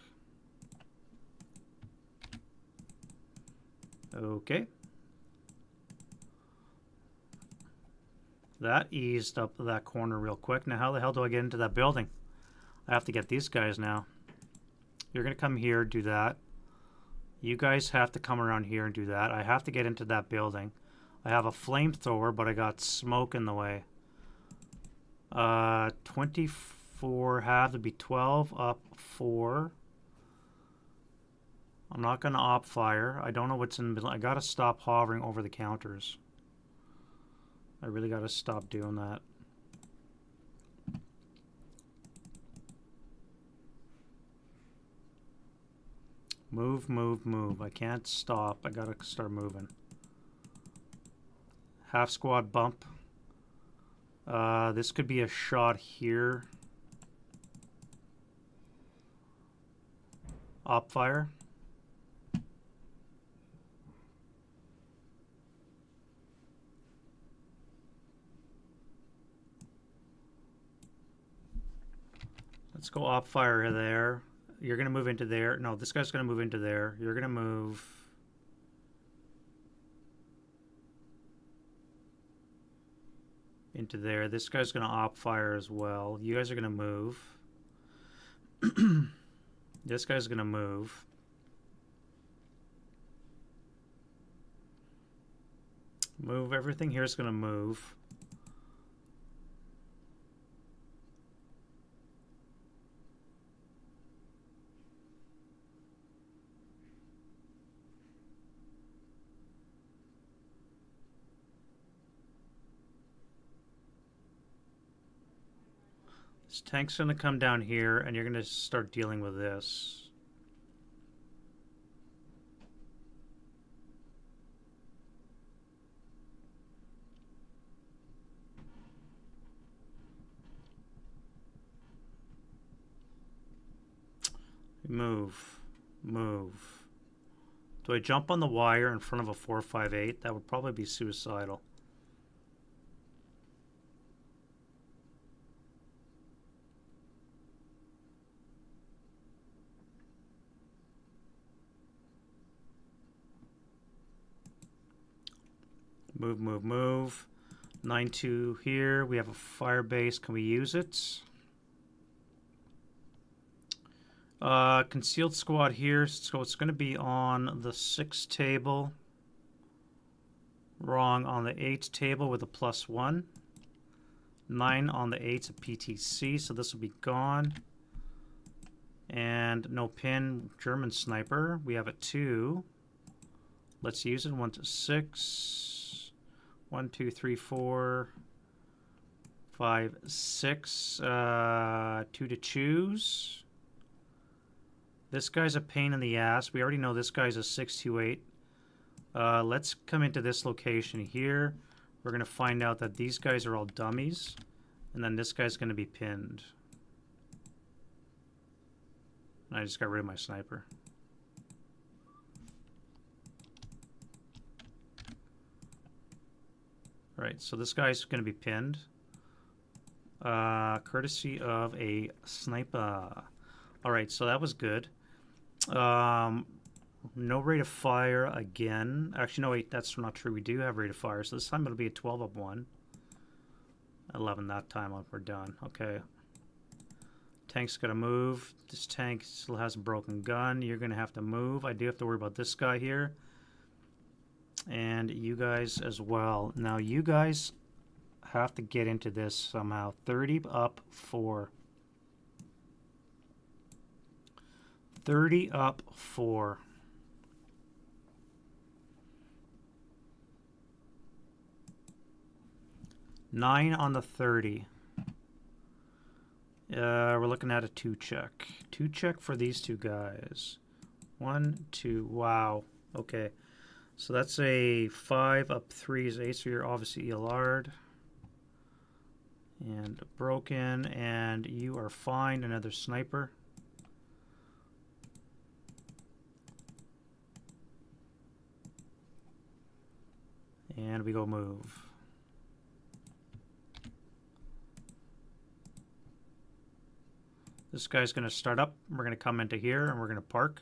Okay. That eased up that corner real quick. Now how the hell do I get into that building? I have to get these guys now. You're going to come here, do that. You guys have to come around here and do that. I have to get into that building. I have a flamethrower, but I got smoke in the way. 24 have to be 12, up 4. I'm not going to op fire. I don't know what's in the middle. I got to stop hovering over the counters. I really got to stop doing that. Move, move, move. I can't stop. I got to start moving. Half squad bump. This could be a shot here. Op fire. Let's go op fire there. You're going to move into there. No, this guy's going to move into there. You're going to move into there. This guy's going to op fire as well. You guys are going to move. This guy's going to move. Move. Everything here is going to move. This tank's going to come down here, and you're going to start dealing with this. Move. Move. Do I jump on the wire in front of a 458? That would probably be suicidal. Move, move, move. 9-2 here. We have a fire base. Can we use it? Concealed squad here. So it's going to be on the 6 table. Wrong. On the 8 table with a +1. 9 on the 8's a PTC. So this will be gone. And no pin. German sniper. We have a 2. Let's use it. 1 to 6. 1, 2, 3, 4, 5, 6. 2 to choose. This guy's a pain in the ass. We already know this guy's a 628. Let's come into this location here. We're going to find out that these guys are all dummies. And then this guy's going to be pinned. And I just got rid of my sniper. Alright, so this guy's going to be pinned. Courtesy of a sniper. Alright, so that was good. No rate of fire again. Actually, no, wait, that's not true. We do have rate of fire, so this time it'll be a 12 up 1. 11 that time. We're done. Okay. Tank's got to move. This tank still has a broken gun. You're going to have to move. I do have to worry about this guy here. And you guys as well. Now, you guys have to get into this somehow. 30 up 4. 30 up 4. Nine on the 30. We're looking at a 2 check. 2 check for these two guys. 1, 2. Wow. Okay. So that's a 5 up 3 is 8. So you're obviously ELR'd. And broken. And you are fine. Another sniper. And we go move. This guy's going to start up. We're going to come into here and we're going to park.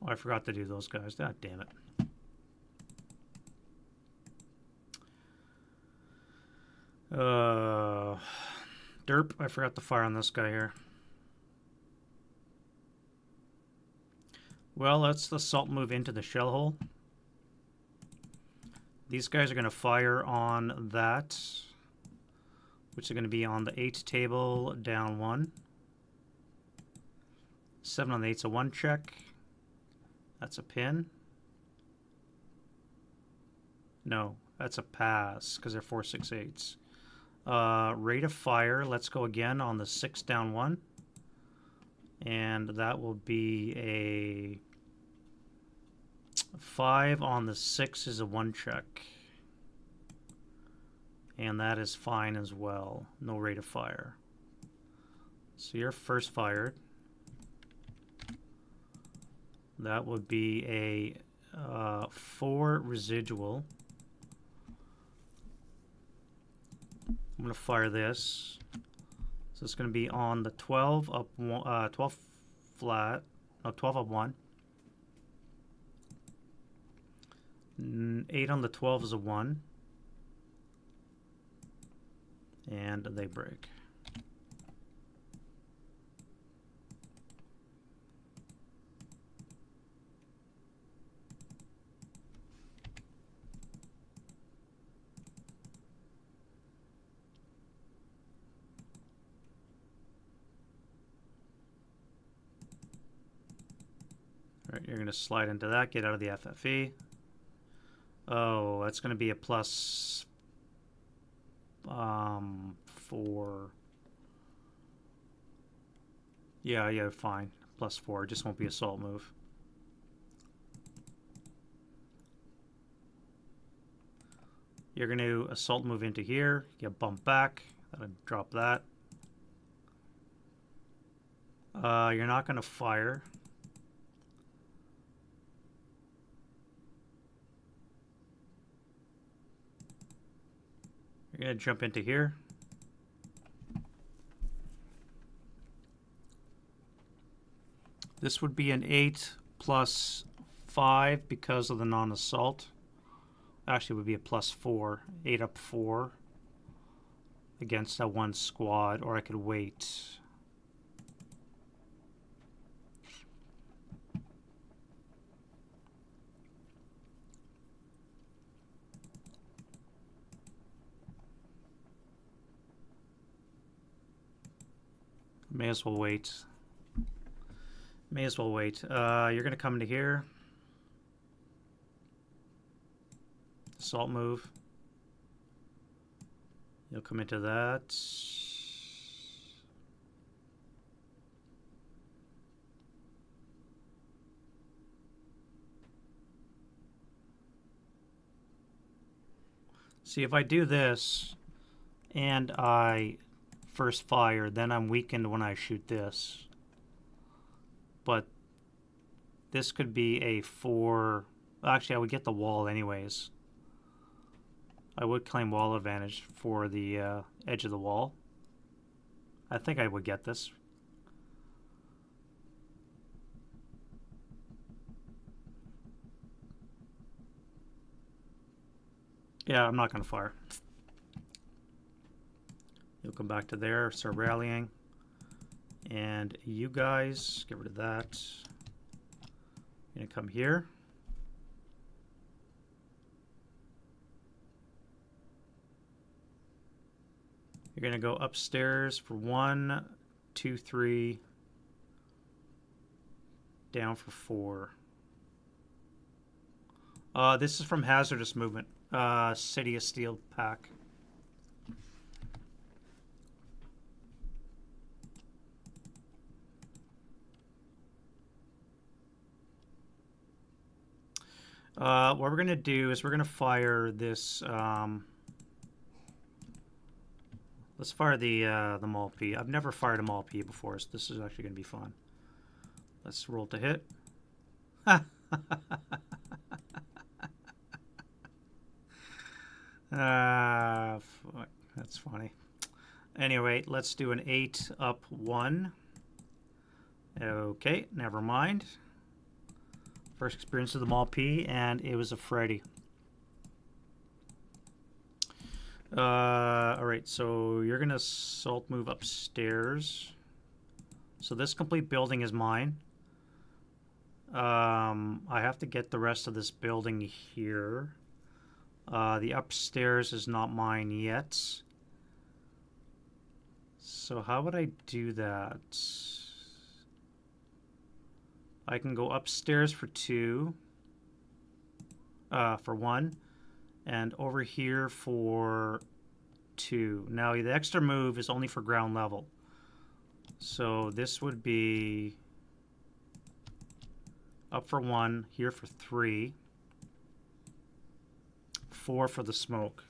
Oh, I forgot to do those guys. God damn it. Derp, I forgot to fire on this guy here. Well, let's assault move into the shell hole. These guys are going to fire on that, which is going to be on the 8 table, down 1. 7 on the 8's a 1 check. That's a pin. No, that's a pass because they're 4, 6, 8s. Rate of fire, let's go again on the 6 down 1. And that will be a 5 on the 6 is a 1 check. And that is fine as well. No rate of fire. So you're first fired. That would be a 4 residual. I'm going to fire this. So it's going to be on the 12 up 12 flat. No, 12 up 1. 8 on the 12 is a 1. And they break. Alright, you're going to slide into that, get out of the FFE. Oh, that's going to be a plus 4. Yeah, fine. Plus 4. Just won't be assault move. You're going to assault move into here. Get bumped back. That'll drop that. You're not going to fire. You're going to jump into here. This would be an 8 plus 5 because of the non-assault. Actually, it would be a plus 4. 8 up 4 against that 1 squad, or I could wait. May as well wait. May as well wait. You're going to come into here. Assault move. You'll come into that. See, if I do this and I first fire, then I'm weakened when I shoot this. But this could be a 4. Actually, I would get the wall anyways. I would claim wall advantage for the edge of the wall. I think I would get this. Yeah, I'm not going to fire. You'll come back to there, start rallying. And you guys, get rid of that. You're going to come here. You're going to go upstairs for 1, 2, 3, down for 4. This is from Hazardous Movement, City of Steel pack. What we're going to do is we're going to fire this. Let's fire the Maul-P. I've never fired a Maul-P before, so this is actually going to be fun. Let's roll to hit. Fuck, that's funny. Anyway, let's do an 8 up 1. Okay, never mind. First experience of the Maul-P, and it was a Freddy. Alright, so you're going to assault move upstairs. So this complete building is mine. I have to get the rest of this building here. The upstairs is not mine yet. So how would I do that? I can go upstairs for 2. For 1. And over here for 2. Now the extra move is only for ground level. So this would be up for 1, here for 3, 4 for the smoke.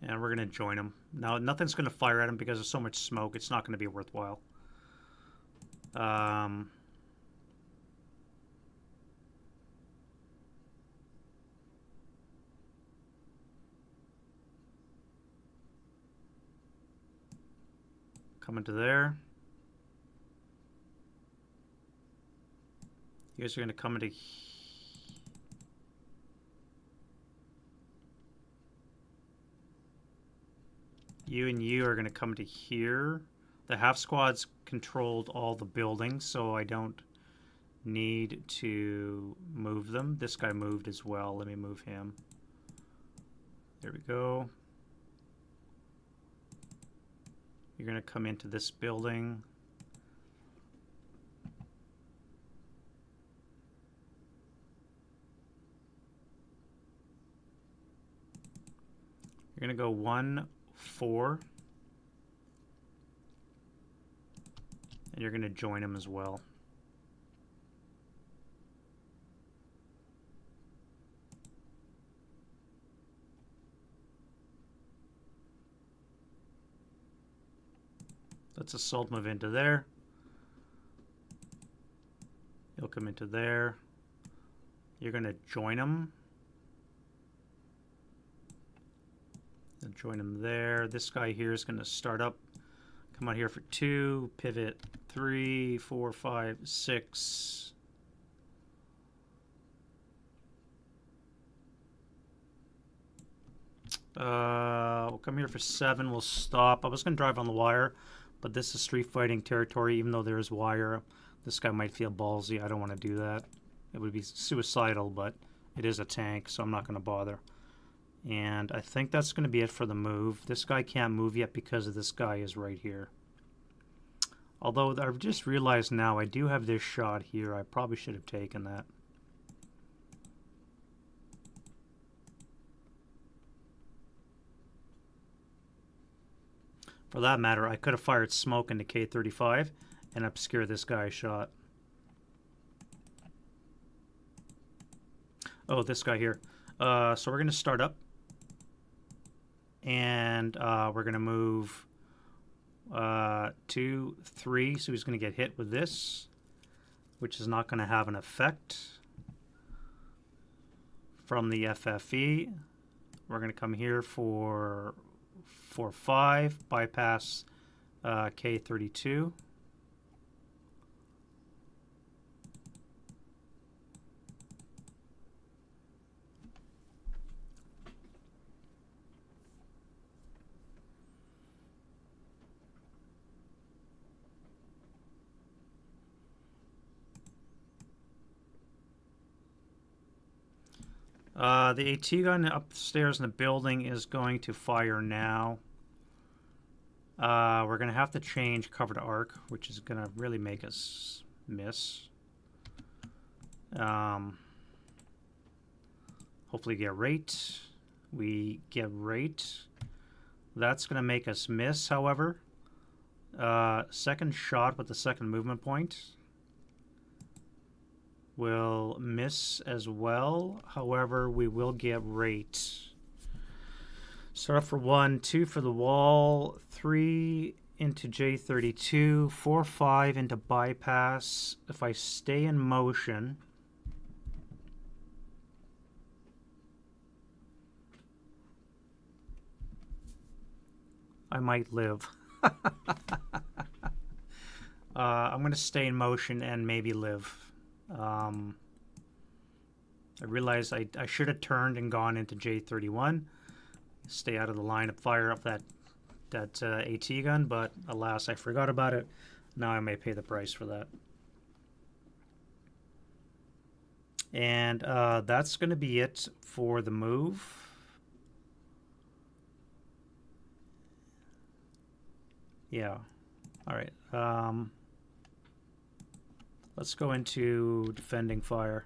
And we're going to join them. Now, nothing's going to fire at them because there's so much smoke. It's not going to be worthwhile. Coming to there. You guys are going to come into you and you are going to come to here. The half squads controlled all the buildings, so I don't need to move them. This guy moved as well. Let me move him. There we go. You're going to come into this building. You're going to go 1, 4. And you're going to join them as well. Let's assault move into there. You'll come into there. You're going to join them. And join them there. This guy here is going to start up. Come on here for 2. Pivot 3, 4, 5, 6. We'll come here for 7. We'll stop. I was going to drive on the wire, but this is street fighting territory. Even though there is wire, this guy might feel ballsy. I don't want to do that. It would be suicidal, but it is a tank, so I'm not going to bother. And I think that's going to be it for the move. This guy can't move yet because this guy is right here. Although I've just realized now I do have this shot here. I probably should have taken that. For that matter, I could have fired smoke into K35 and obscure this guy's shot. Oh, this guy here. So we're going to start up. And we're going to move 2, 3. So he's going to get hit with this, which is not going to have an effect from the FFE. We're going to come here for 5, bypass K32. The AT gun upstairs in the building is going to fire now. We're going to have to change cover to arc, which is going to really make us miss. Hopefully get rate. We get rate. That's going to make us miss, however. Second shot with the second movement point will miss as well. However, we will get rate. Start off for 1, 2 for the wall, 3 into J32, 4, 5 into bypass. If I stay in motion, I might live. I'm going to stay in motion and maybe live. I realized I should have turned and gone into J31. Stay out of the line of fire of that AT gun, but alas, I forgot about it. Now I may pay the price for that. And that's going to be it for the move. Yeah. All right. Let's go into defending fire.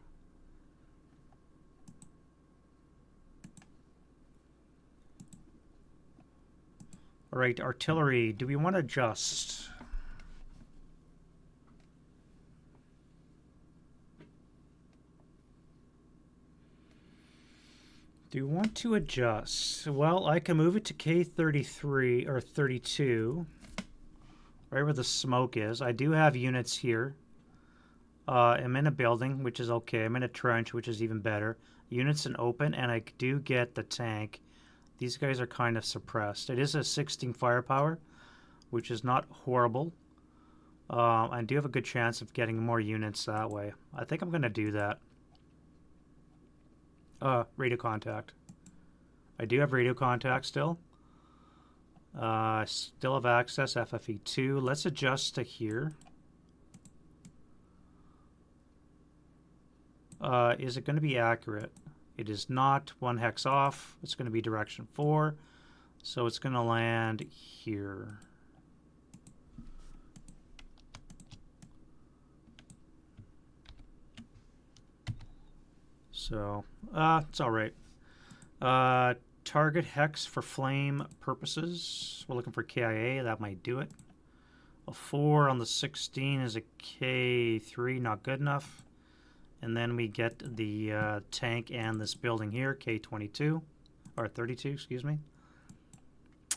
All right, artillery. Do we want to adjust? Do we want to adjust? Well, I can move it to K33 or 32, right where the smoke is. I do have units here. I'm in a building, which is okay. I'm in a trench, which is even better. Units in open, and I do get the tank. These guys are kind of suppressed. It is a 16 firepower, which is not horrible. I do have a good chance of getting more units that way. I think I'm going to do that. Radio contact. I do have radio contact still. Still have access, FFE2. Let's adjust to here. Is it going to be accurate? It is not. 1 hex off. It's going to be direction 4. So it's going to land here. So, it's alright. Target hex for flame purposes. We're looking for KIA. That might do it. A 4 on the 16 is a K3. Not good enough. And then we get the tank and this building here, K22, or 32, excuse me.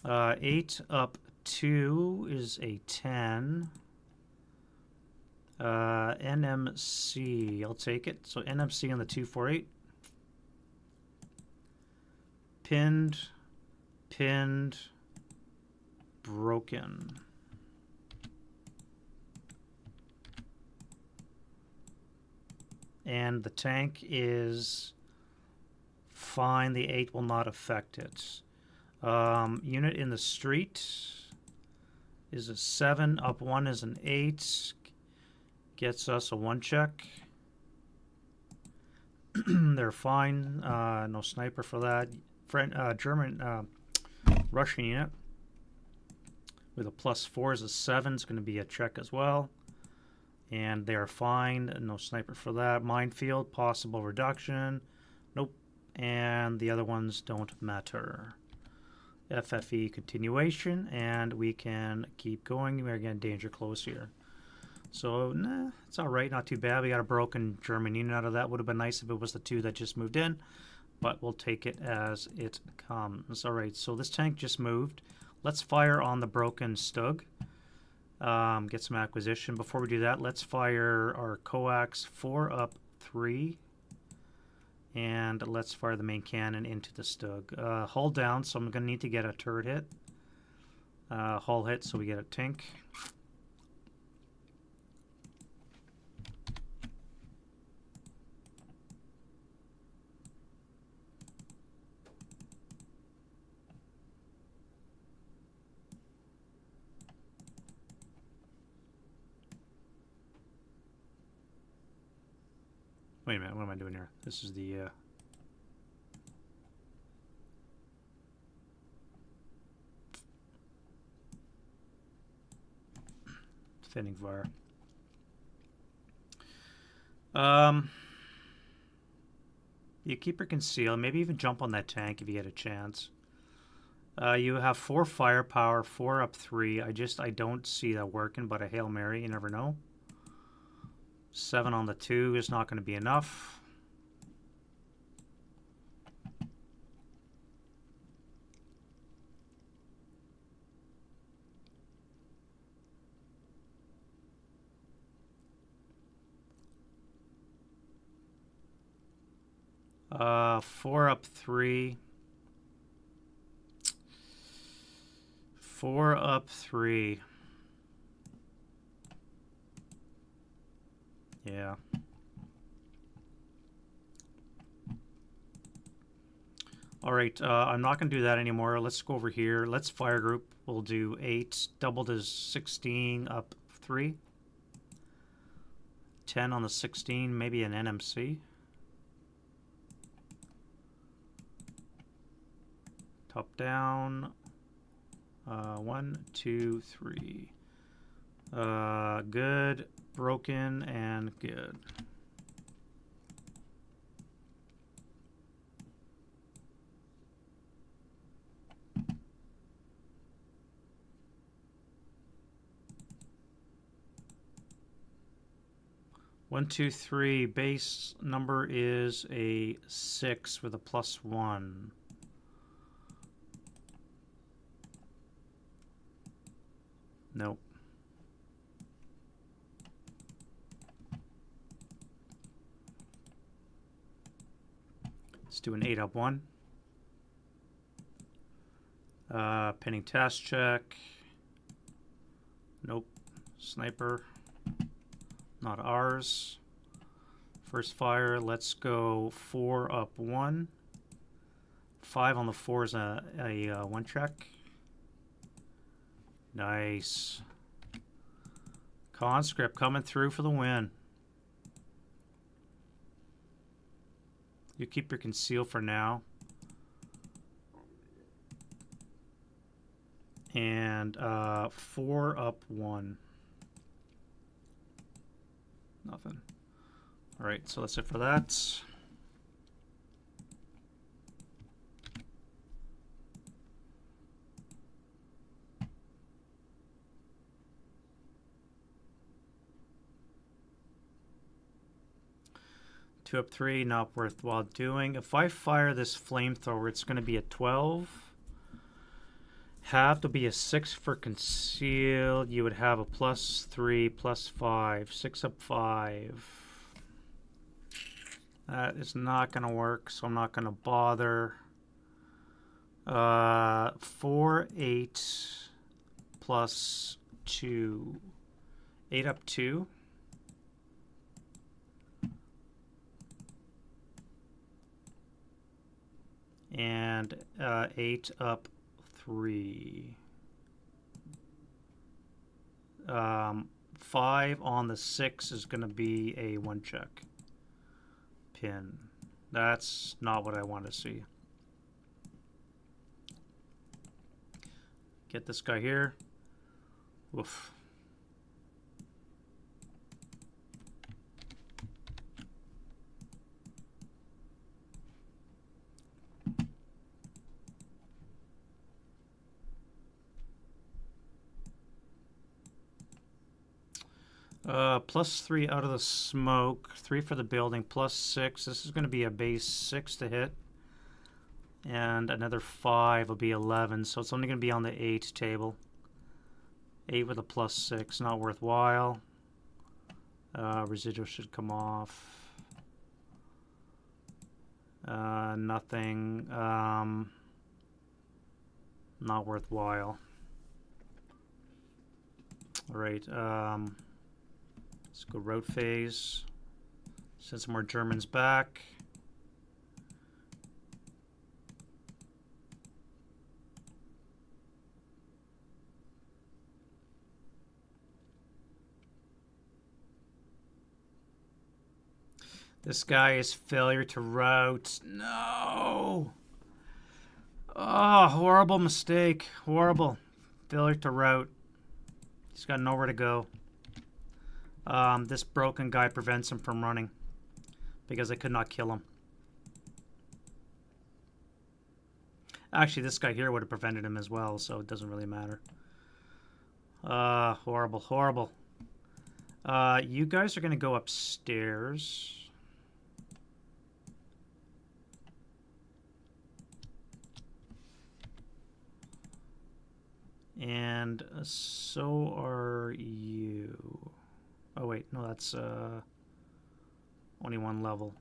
8 up 2 is a 10. NMC, I'll take it. So NMC on the 248. Pinned, broken. And the tank is fine. The 8 will not affect it. Unit in the street is a 7. Up 1 is an 8. Gets us a 1 check. They're fine. No sniper for that. German Russian unit. with a +4 is a 7. It's going to be a check as well. And they are fine. No sniper for that. Minefield, possible reduction. Nope. And the other ones don't matter. FFE continuation, and we can keep going. We're getting danger close here. So, nah, it's all right. Not too bad. We got a broken German unit out of that. Would have been nice if it was the 2 that just moved in, but we'll take it as it comes. All right, so this tank just moved. Let's fire on the broken Stug. Get some acquisition. Before we do that, let's fire our coax 4 up 3. And let's fire the main cannon into the Stug. Hull down, so I'm going to need to get a turret hit. Hull hit, so we get a tink. Wait a minute, what am I doing here? This is the... thinning fire. You keep or conceal. Maybe even jump on that tank if you get a chance. You have 4 firepower, 4 up 3. I don't see that working, but a Hail Mary, you never know. 7 on the 2 is not going to be enough. Four up 3. 4 up 3. Yeah. All right, I'm not going to do that anymore. Let's go over here. Let's fire group. We'll do 8, double to 16, up 3. 10 on the 16, maybe an NMC. Top down. 1, 2, 3. Good, broken, and good. One, two, three. Base number is a 6 with a +1. Nope. Let's do an 8 up 1. Pinning task check. Nope. Sniper. Not ours. First fire. Let's go 4 up 1. 5 on the 4 is a 1 check. Nice. Conscript coming through for the win. You keep your conceal for now. And 4 up 1. Nothing. All right, so that's it for that. Two up 3, not worthwhile doing. If I fire this flamethrower, it's going to be a 12. Have to be a 6 for concealed. You would have a +3, +5, 6 up 5. That is not going to work, so I'm not going to bother. 4, 8, +2. 8 up 2. And 8 up 3. 5 on the 6 is going to be a 1 check. Pin. That's not what I want to see. Get this guy here. Oof. +3 out of the smoke, 3 for the building, +6. This is going to be a base 6 to hit. And another 5 will be 11, so it's only going to be on the 8 table. 8 with a +6, not worthwhile. Residual should come off. Nothing. Not worthwhile. Alright, let's go route phase. Send some more Germans back. This guy is failure to route. No! Oh, horrible mistake. Horrible. Failure to route. He's got nowhere to go. This broken guy prevents him from running because I could not kill him. Actually, this guy here would have prevented him as well, so it doesn't really matter. Horrible, horrible. You guys are going to go upstairs. And so are you. Oh wait, no, that's only one level.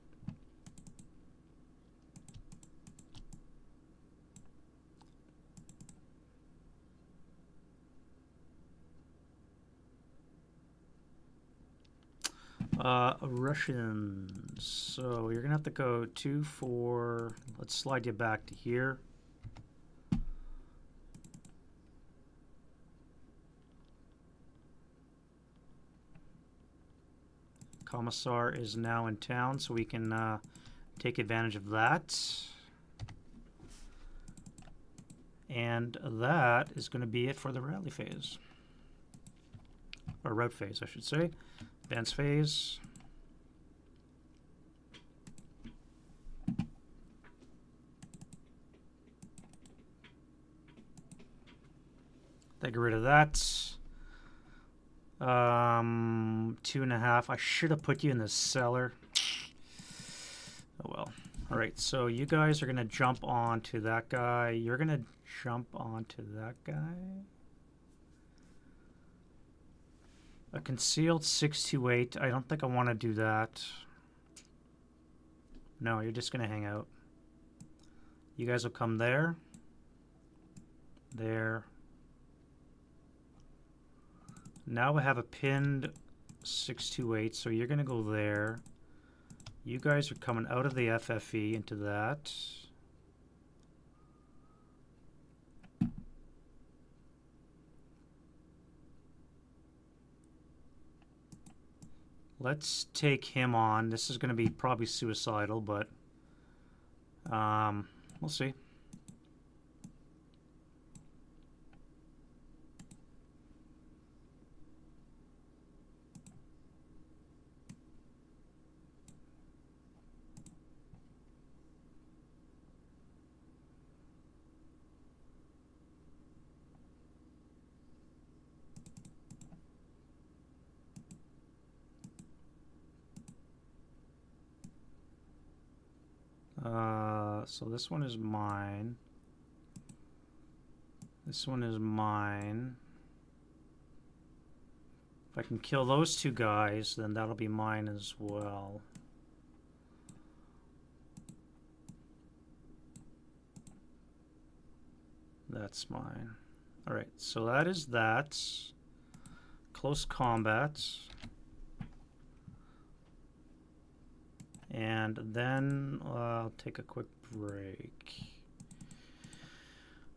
Russians. So you're gonna have to go 2, 4. Let's slide you back to here. Commissar is now in town, so we can take advantage of that. And that is going to be it for the rally phase. Or route phase, I should say. Advance phase. Get rid of that. 2.5. I should have put you in the cellar. Oh well. Alright, so you guys are going to jump onto that guy. You're going to jump onto that guy. A concealed 628. I don't think I want to do that. No, you're just going to hang out. You guys will come there. There. Now we have a pinned 628, so you're going to go there. You guys are coming out of the FFE into that. Let's take him on. This is going to be probably suicidal, but we'll see. So this one is mine. This one is mine. If I can kill those two guys, then that'll be mine as well. That's mine. Alright, so that is that. Close combat. And then I'll take a quick break.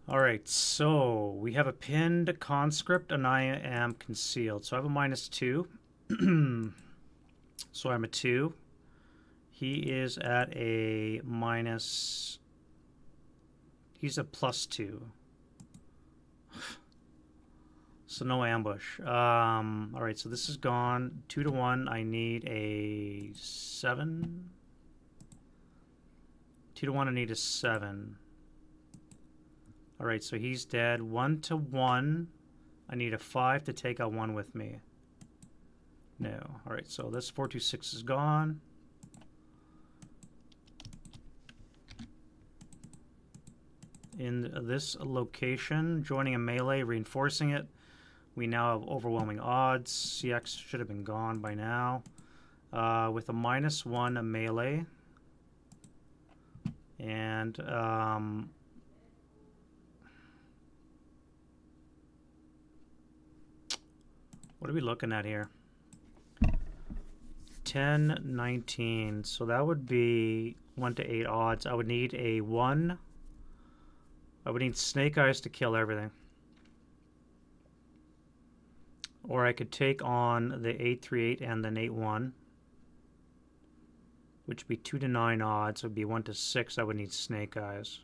Alright, so we have a pinned conscript and I am concealed. So I have a -2. So I'm a 2. He is at a minus... He's a +2. So no ambush. All right, so this is gone. 2 to 1. I need a 7. 2 to 1. I need a 7. All right, so he's dead. 1 to 1. I need a 5 to take out 1 with me. No. All right, so this 426 is gone. In this location, joining a melee, reinforcing it. We now have overwhelming odds. CX should have been gone by now. With a -1, a melee. And what are we looking at here? 10, 19. So that would be 1 to 8 odds. I would need a 1. I would need Snake Eyes to kill everything. Or I could take on the 838 and then 81, which would be 2 to 9 odds. It would be 1 to 6. I would need Snake Eyes.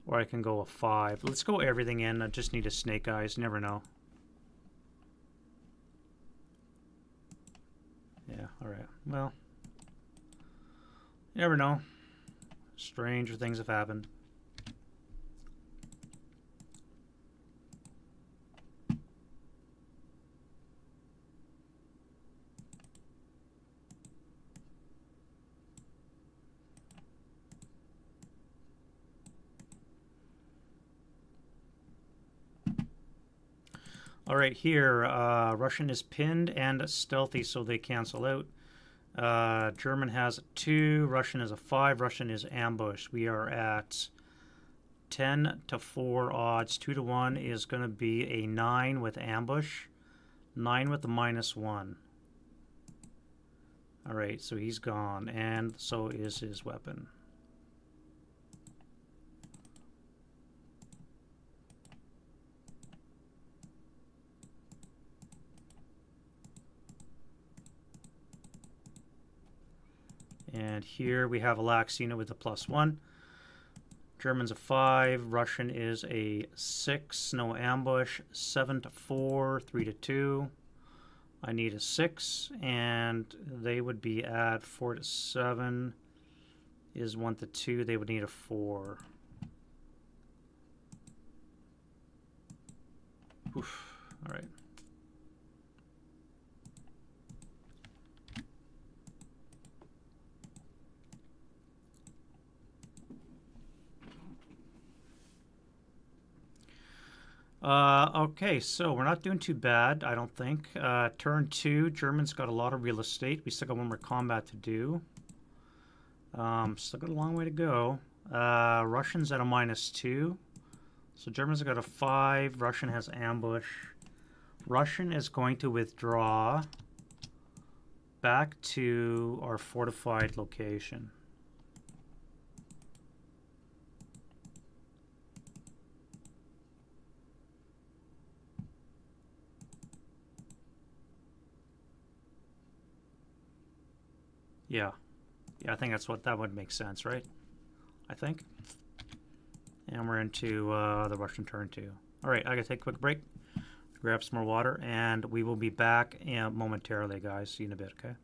Or I can go a 5. Let's go everything in. I just need a Snake Eyes. Never know. Yeah, alright. Well, you never know. Stranger things have happened. All right, here, Russian is pinned and stealthy, so they cancel out. German has a 2, Russian is a 5, Russian is ambush. We are at 10 to 4 odds. 2 to 1 is going to be a 9 with ambush, 9 with the -1. All right, so he's gone, and so is his weapon. And here we have a Laxina with a +1. German's a 5. Russian is a 6. No ambush. 7 to 4. 3 to 2. I need a 6. And they would be at 4 to 7. Is 1 to 2. They would need a 4. Oof. All right. Okay, so we're not doing too bad, I don't think. Turn 2, German's got a lot of real estate. We still got 1 more combat to do. Still got a long way to go. Russian's at a -2. So German's got a 5. Russian has ambush. Russian is going to withdraw back to our fortified location. Yeah, I think that would make sense, right? I think. And we're into the Russian turn 2. All right, I gotta take a quick break, grab some more water, and we will be back momentarily, guys. See you in a bit, okay?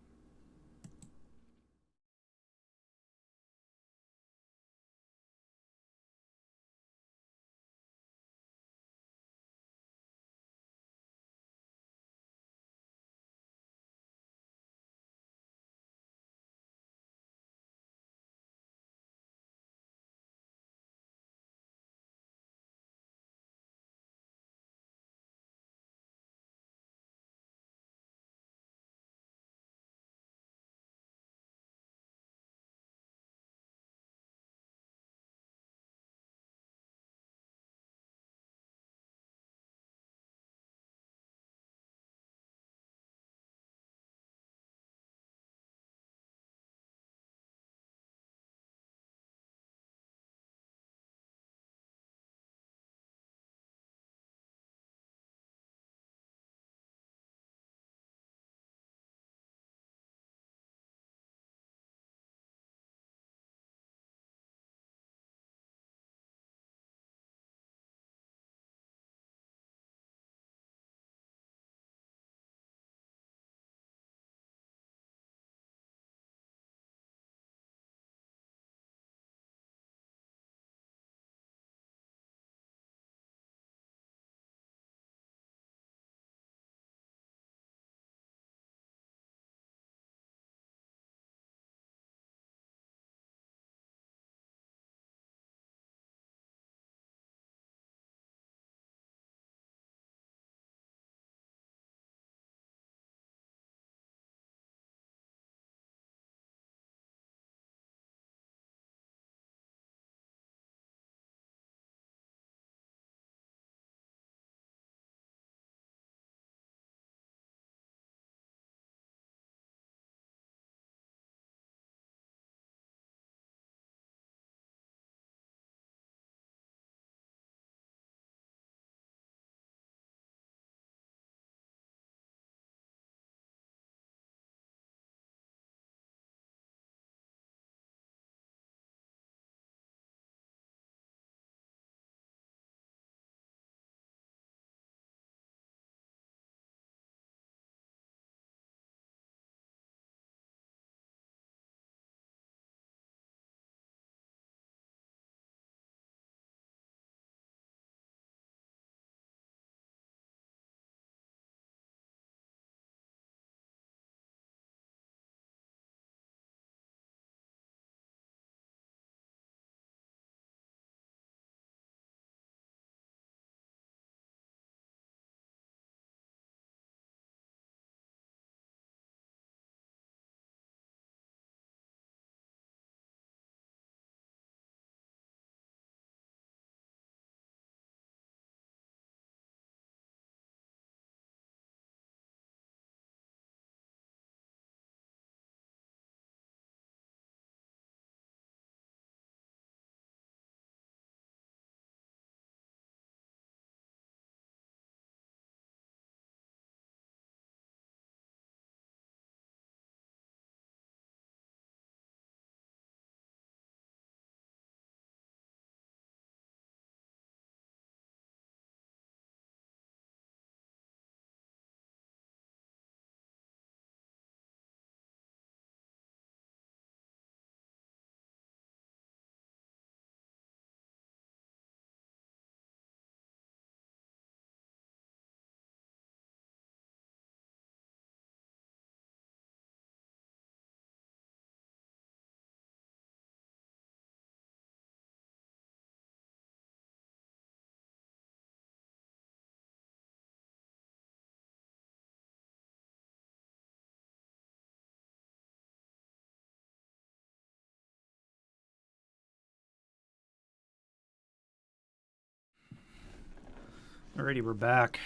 Alrighty, we're back.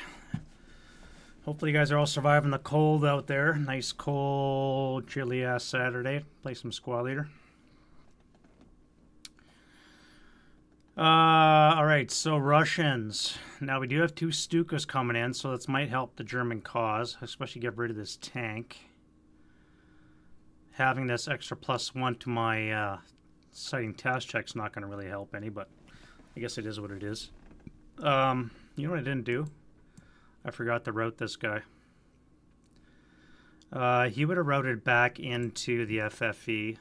Hopefully you guys are all surviving the cold out there. Nice cold, chilly ass Saturday. Play some Squad Leader. Alright, so Russians. Now we do have 2 Stukas coming in, so this might help the German cause, especially get rid of this tank. Having this extra +1 to my sighting task check's not going to really help any, but I guess it is what it is. You know what I didn't do? I forgot to route this guy. He would have routed back into the FFE.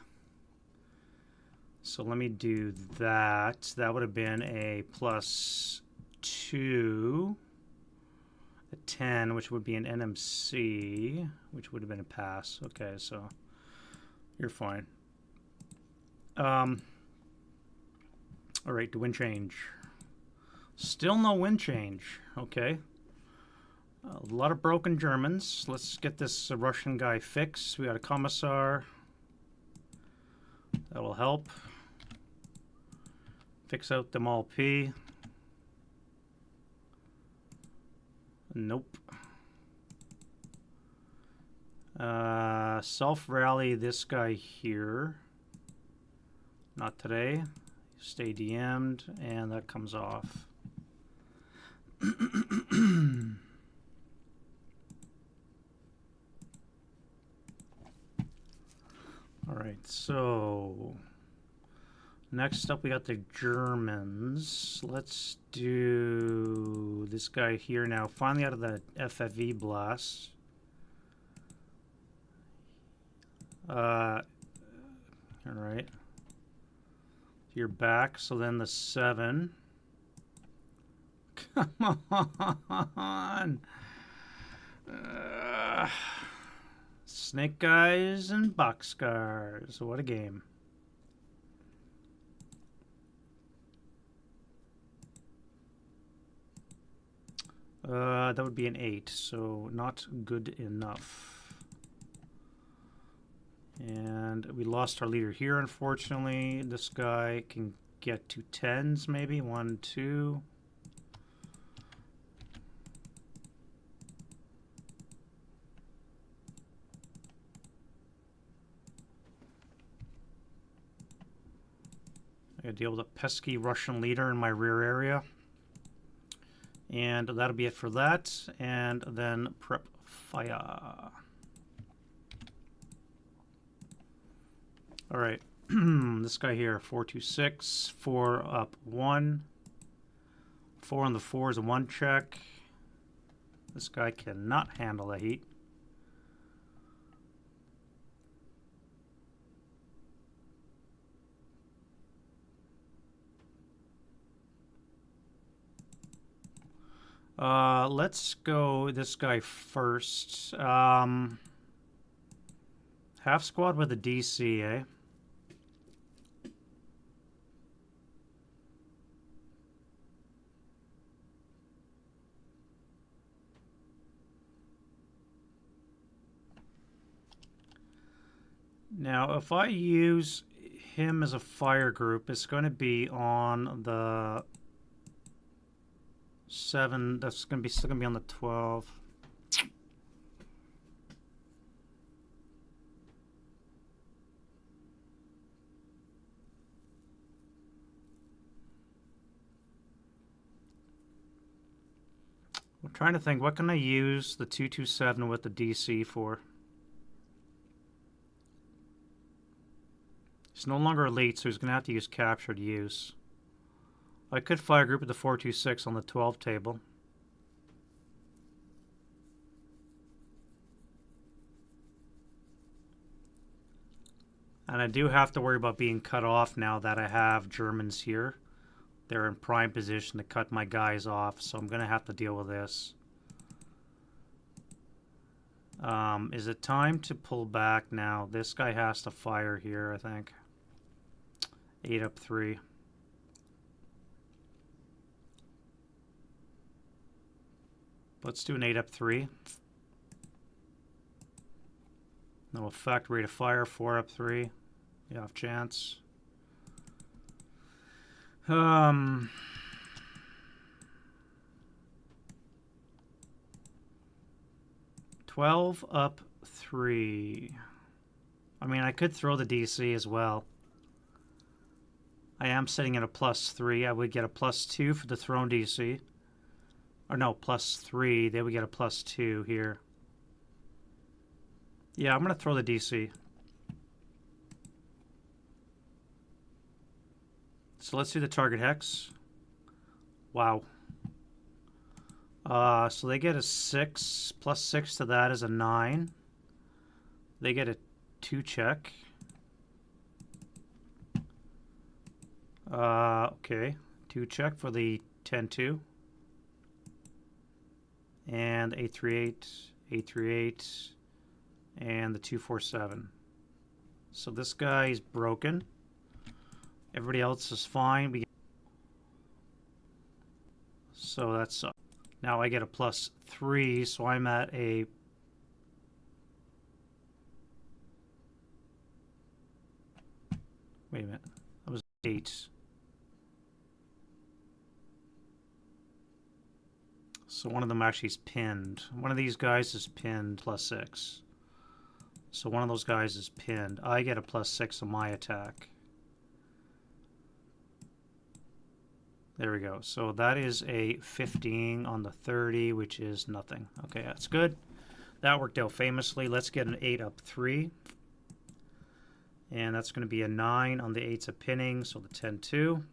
So let me do that. That would have been a +2, a 10, which would be an NMC, which would have been a pass. Okay, so you're fine. All right, the wind change. Still no wind change. Okay. A lot of broken Germans. Let's get this Russian guy fixed. We got a commissar. That will help. Fix out them all P. Nope. Self-rally this guy here. Not today. Stay DM'd, and that comes off. Alright, so next up we got the Germans. Let's do this guy here now. Finally out of the FFV blast. Alright. You're back, so then the 7. Come on! Snake guys and boxcars. What a game. That would be an 8, so not good enough. And we lost our leader here, unfortunately. This guy can get 2 10s, maybe. 1, 2. I gotta deal with a pesky Russian leader in my rear area. And that'll be it for that. And then prep fire. All right, this guy here, 426, 4 up 1. 4 on the 4 is a 1 check. This guy cannot handle the heat. Let's go this guy first. Half squad with a DC, eh? Now, if I use him as a fire group, it's going to be on the 7. That's going to be still going to be on the 12. I'm trying to think, what can I use the 227 with the DC for? He's no longer elite, so he's going to have to use captured use. I could fire group with the 426 on the 12 table. And I do have to worry about being cut off now that I have Germans here. They're in prime position to cut my guys off, so I'm going to have to deal with this. Is it time to pull back now? This guy has to fire here, I think. 8 up 3. Let's do an 8 up 3. No effect. Rate of fire. 4 up 3. Yeah, off chance. 12 up 3. I mean, I could throw the DC as well. I am sitting at a +3. I would get a +2 for the thrown DC. Or no, +3. They would get a +2 here. Yeah, I'm going to throw the DC. So let's do the target hex. Wow. So they get a 6. +6 to that is a 9. They get a 2 check. Okay. 2 check for the 10-2. And 838, 838, and the 247. So this guy is broken. Everybody else is fine. So that's now I get a +3, so I'm at a wait a minute. That was 8. So one of them actually is pinned. One of these guys is pinned +6. So one of those guys is pinned. I get a +6 on my attack. There we go. So that is a 15 on the 30, which is nothing. Okay, that's good. That worked out famously. Let's get an 8 up 3. And that's going to be a 9 on the 8's of pinning, so the 10-2.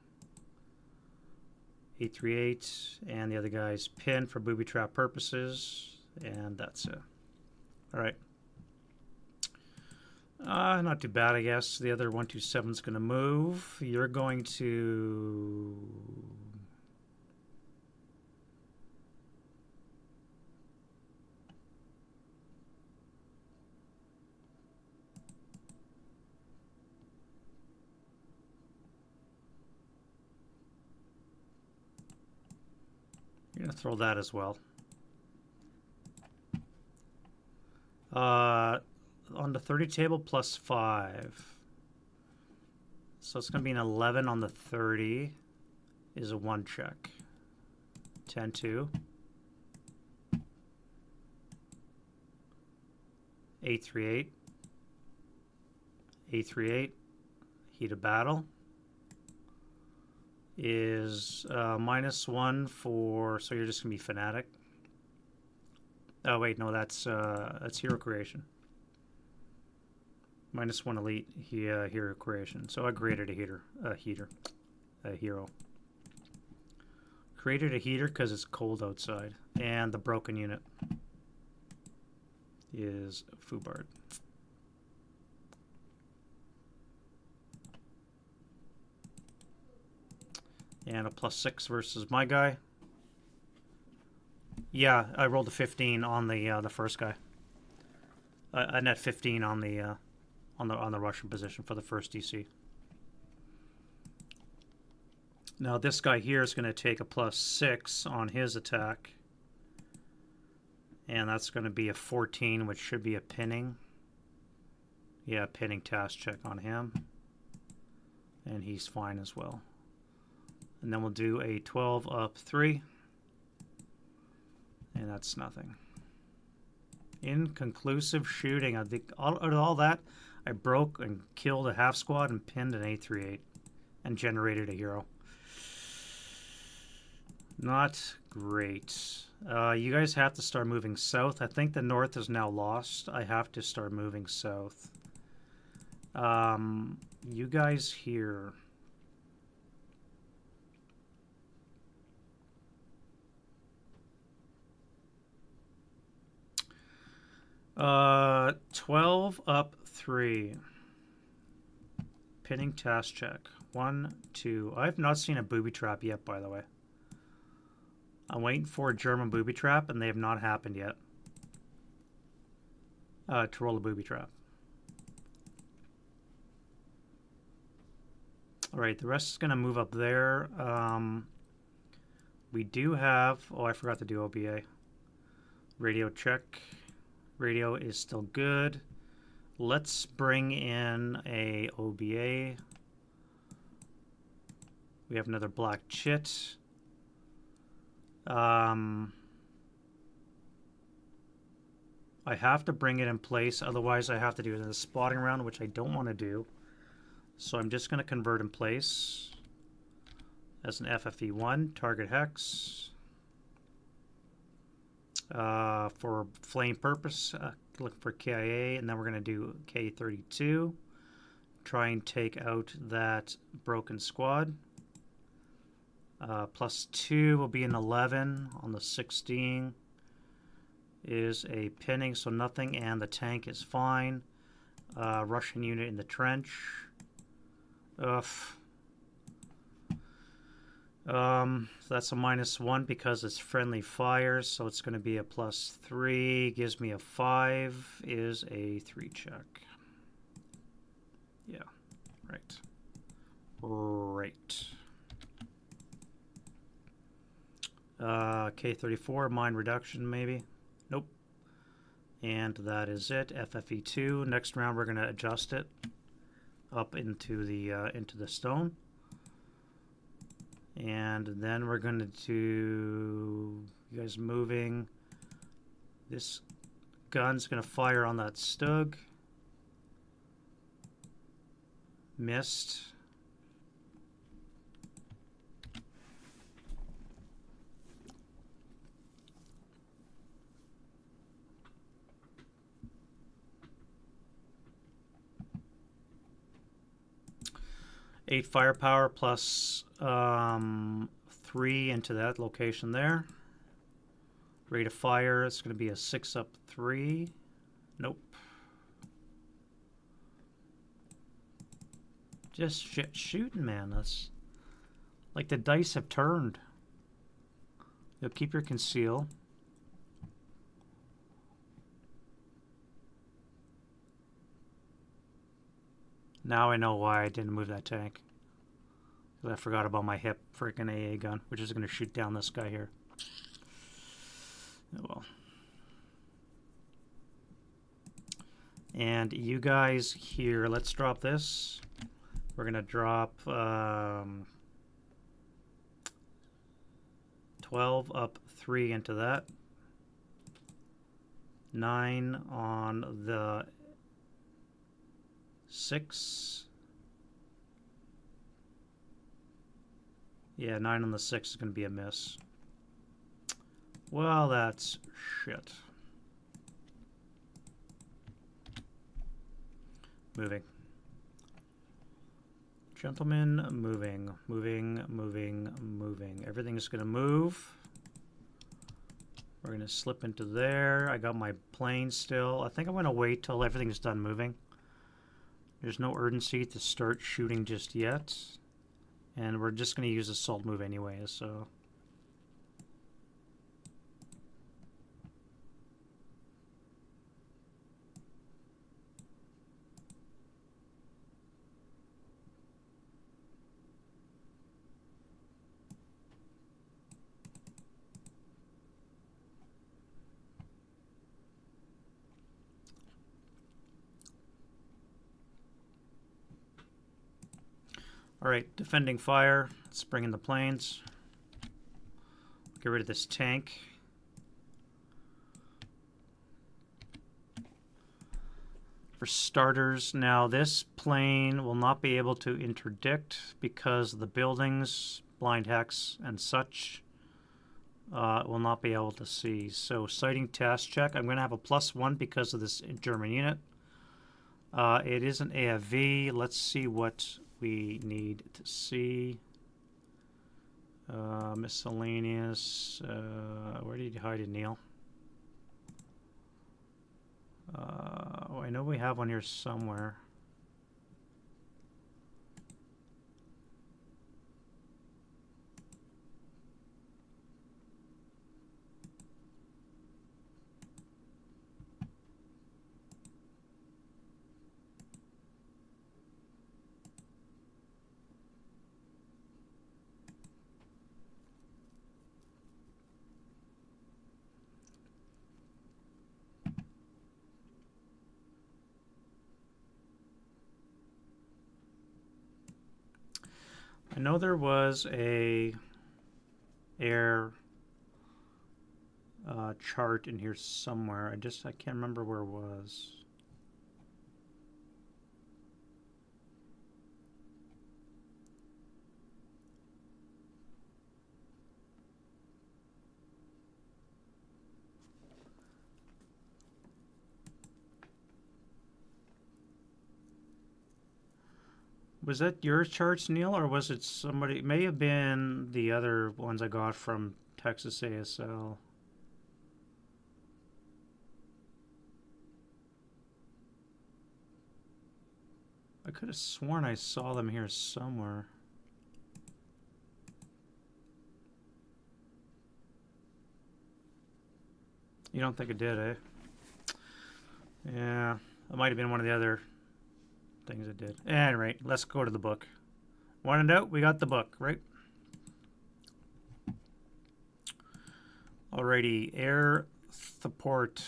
838, and the other guy's pinned for booby trap purposes, and that's it. All right. Not too bad, I guess. The other 127 is going to move. You're going to... You're going to throw that as well. On the 30 table, +5. So it's going to be an 11 on the 30 is a 1 check. 10-2. 838. 838. Heat of battle is -1 for, so you're just going to be fanatic. Oh wait, no, that's hero creation. -1 elite hero creation. So I created a hero. Created a heater because it's cold outside, and the broken unit is Fubard. And a +6 versus my guy. Yeah, I rolled a 15 on the first guy. A net 15 on the Russian position for the first DC. Now this guy here is going to take a +6 on his attack, and that's going to be a 14, which should be a pinning. Yeah, pinning task check on him, and he's fine as well. And then we'll do a 12 up 3. And that's nothing. Inconclusive shooting. I think out of all that, I broke and killed a half squad and pinned an 838 and generated a hero. Not great. You guys have to start moving south. I think the north is now lost. I have to start moving south. You guys here... 12 up 3. Pinning task check. 1, 2. I have not seen a booby trap yet, by the way. I'm waiting for a German booby trap, and they have not happened yet. To roll a booby trap. Alright, the rest is going to move up there. We do have... Oh, I forgot to do OBA. Radio check. Radio is still good. Let's bring in a OBA. We have another black chit. I have to bring it in place, otherwise I have to do it in a spotting round, which I don't want to do. So I'm just going to convert in place as an FFE1, target hex. For flame purpose, look for KIA, and then we're going to do K32. Try and take out that broken squad. +2 will be an 11 on the 16. Is a pinning, so nothing, and the tank is fine. Russian unit in the trench. So that's a -1 because it's friendly fire, so it's going to be a +3. Gives me a 5. Is a 3 check. Yeah, right. Right. K34, mine reduction maybe. Nope. And that is it. FFE2. Next round we're going to adjust it up into the stone. And then we're going to do, you guys moving. This gun's going to fire on that Stug. Missed. Eight firepower plus 3 into that location there. Rate of fire is going to be a 6 up 3. Nope. Just shit shooting, man. That's like the dice have turned. You'll keep your conceal. Now I know why I didn't move that tank. I forgot about my hip freaking AA gun, which is going to shoot down this guy here. Oh well. And you guys here, let's drop this. We're going to drop 12 up 3 into that. 9 on the 6. Yeah, 9 on the 6 is going to be a miss. Well, that's shit. Moving. Gentlemen, moving. Everything's going to move. We're going to slip into there. I got my plane still. I think I'm going to wait till everything's done moving. There's no urgency to start shooting just yet. And we're just going to use assault move anyways, so... Alright, defending fire. Let's bring in the planes. Get rid of this tank. For starters, now this plane will not be able to interdict because the buildings, blind hex, and such will not be able to see. So sighting task check. I'm going to have a +1 because of this German unit. It is an AFV. Let's see what we need to see. Miscellaneous. Where did you hide it, Neil? Oh, I know we have one here somewhere. I know there was a air chart in here somewhere. I can't remember where it was. Was that your charts, Neil, or was it somebody? It may have been the other ones I got from Texas ASL. I could have sworn I saw them here somewhere. You don't think it did, eh? Yeah, it might have been one of the other things it did. Anyway, let's go to the book. Want to know? We got the book, right? Alrighty, air support.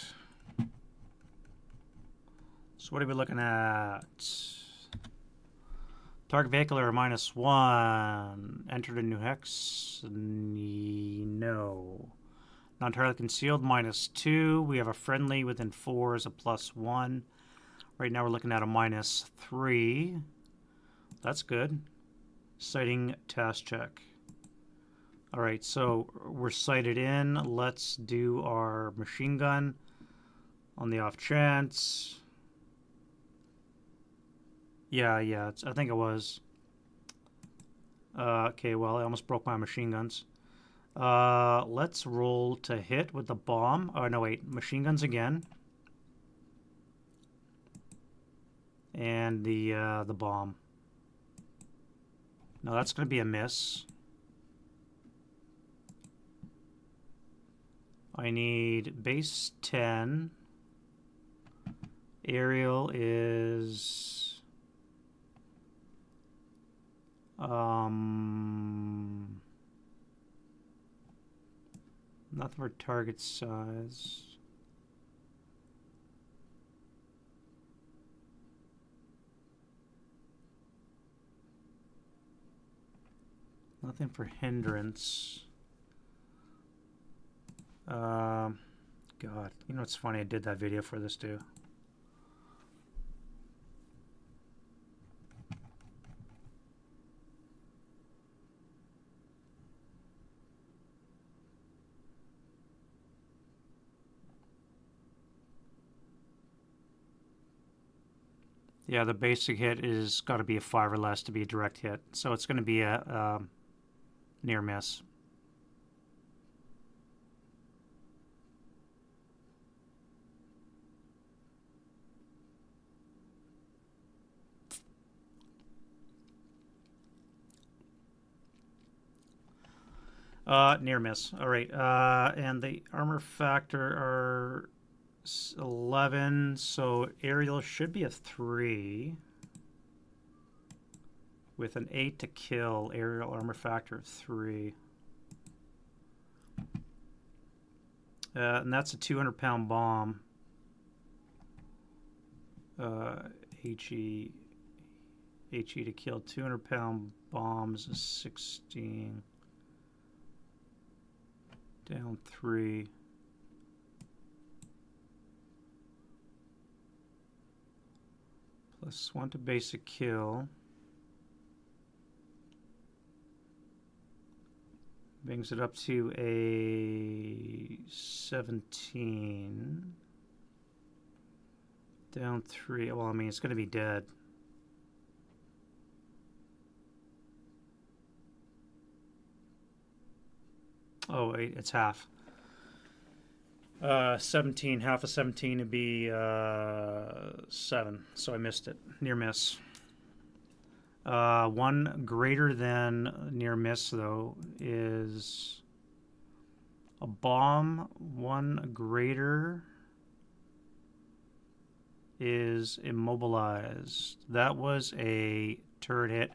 So what are we looking at? Target vehicle are -1. Entered a new hex? No. Not entirely concealed, -2. We have a friendly within 4 is a +1. Right now we're looking at a -3. That's good. Sighting task check. All right, so we're sighted in. Let's do our machine gun on the off chance. Yeah, I think it was. Okay, well, I almost broke my machine guns. Let's roll to hit with the bomb. Oh, no, wait. Machine guns again. And the bomb. No, that's going to be a miss. I need base 10. Aerial is... nothing for target size. Nothing for hindrance. God, you know it's funny, I did that video for this too. Yeah, the basic hit is got to be a 5 or less to be a direct hit. So it's going to be a near miss. Near miss. All right. And the armor factor are 11, so aerial should be a 3 with an 8 to kill. Aerial armor factor of 3, and that's a 200-pound bomb. HE to kill 200-pound bombs is 16. Down 3. +1 to basic kill. Brings it up to a 17. Down 3. Well, I mean, it's going to be dead. Oh, wait, it's half. 17, half of 17 would be 7, so I missed it. Near miss. 1 greater than near miss, though, is a bomb. 1 greater is immobilized. That was a turret hit,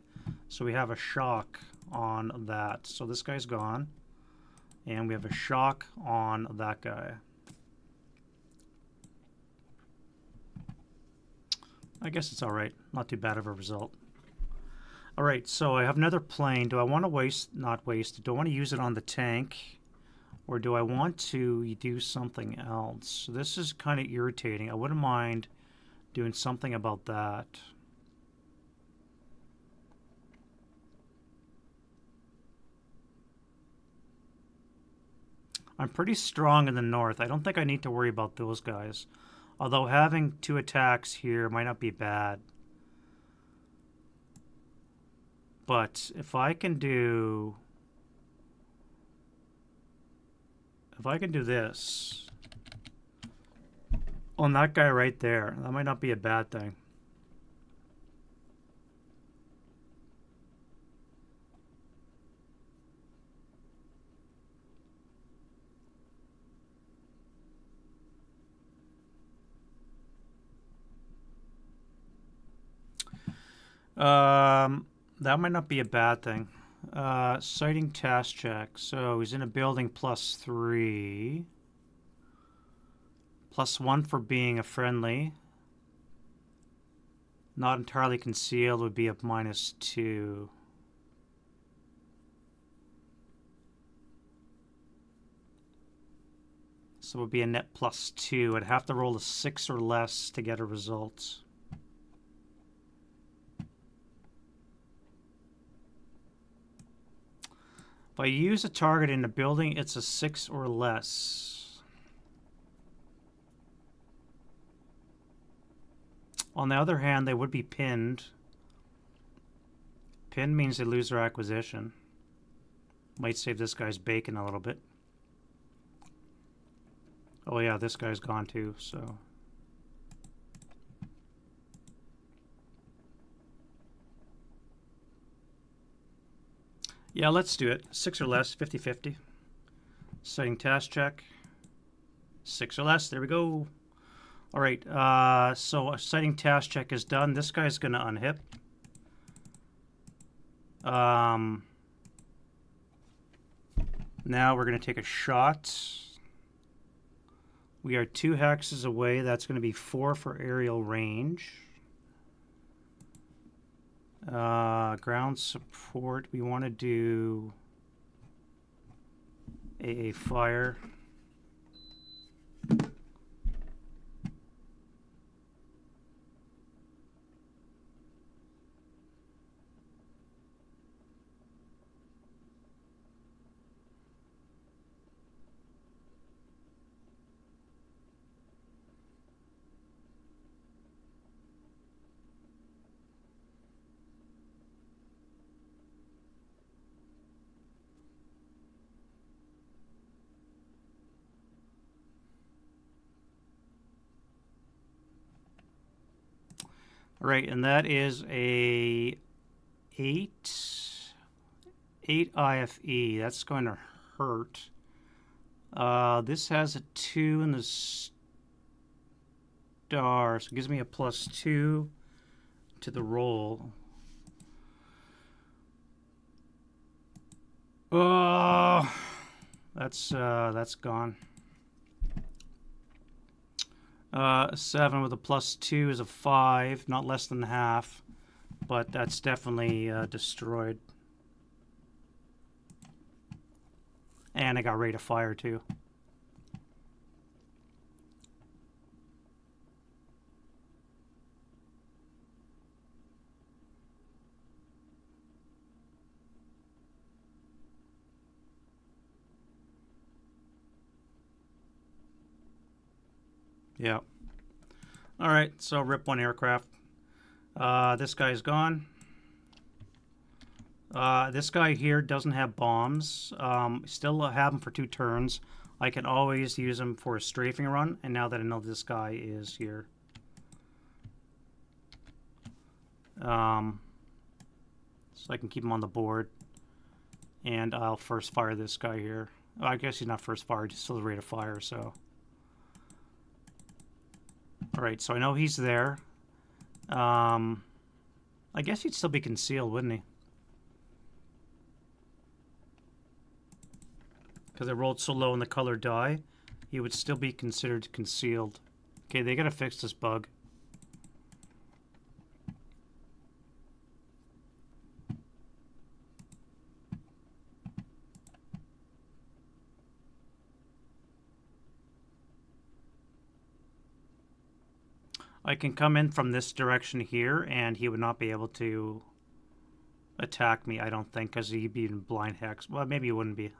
so we have a shock on that. So this guy's gone, and we have a shock on that guy. I guess it's all right. Not too bad of a result. All right, so I have another plane. Do I want to waste? Not waste. Do I want to use it on the tank, Or do I want to do something else? This is kind of irritating. I wouldn't mind doing something about that. I'm pretty strong in the north. I don't think I need to worry about those guys. Although having 2 attacks here might not be bad. But if I can do... If I can do this on that guy right there, that might not be a bad thing. That might not be a bad thing. Sighting task check. So he's in a building +3. +1 for being a friendly. Not entirely concealed would be a -2. So it would be a net +2. I'd have to roll a 6 or less to get a result. If I use a target in a building, it's a 6 or less. On the other hand, they would be pinned. Pinned means they lose their acquisition. Might save this guy's bacon a little bit. Oh yeah, this guy's gone too, so... Yeah, let's do it. 6 or less, 50-50. Sighting task check. 6 or less, there we go. All right, so a sighting task check is done. This guy's gonna unhip. Now we're gonna take a shot. We are 2 hexes away. That's gonna be 4 for aerial range. Ground support, we want to do a fire. Right, and that is a 8 IFE. That's going to hurt. This has a 2 in the star, so it gives me a +2 to the roll. Oh, that's gone. 7 with a +2 is a 5, not less than half, but that's definitely destroyed. And I got rate of fire too. Yeah. All right, so rip 1 aircraft. This guy's gone. This guy here doesn't have bombs. Still have him for 2 turns. I can always use him for a strafing run, and now that I know this guy is here. So I can keep him on the board. And I'll first fire this guy here. Oh, I guess he's not first fire, just still the rate of fire, so... Alright, so I know he's there. I guess he'd still be concealed, wouldn't he? Because I rolled so low in the color die, he would still be considered concealed. Okay, they gotta fix this bug. I can come in from this direction here, and he would not be able to attack me, I don't think, because he'd be in blind hex. Well, maybe he wouldn't be.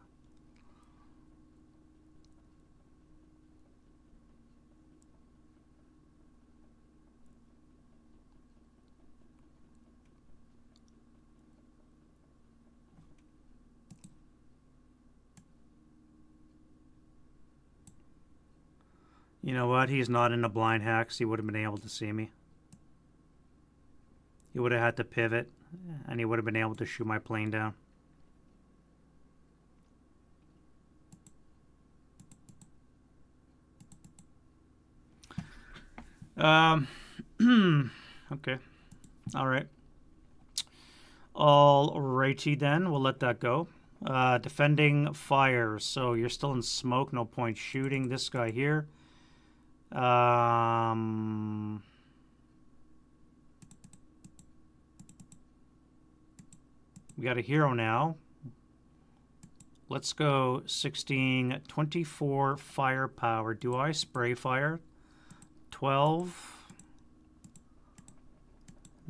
You know what? He's not in the blind hex. He would have been able to see me. He would have had to pivot, and he would have been able to shoot my plane down. Okay. All right. Alrighty then. We'll let that go. Defending fire. So you're still in smoke. No point shooting this guy here. We got a hero now. Let's go 16, 24 firepower. Do I spray fire? 12,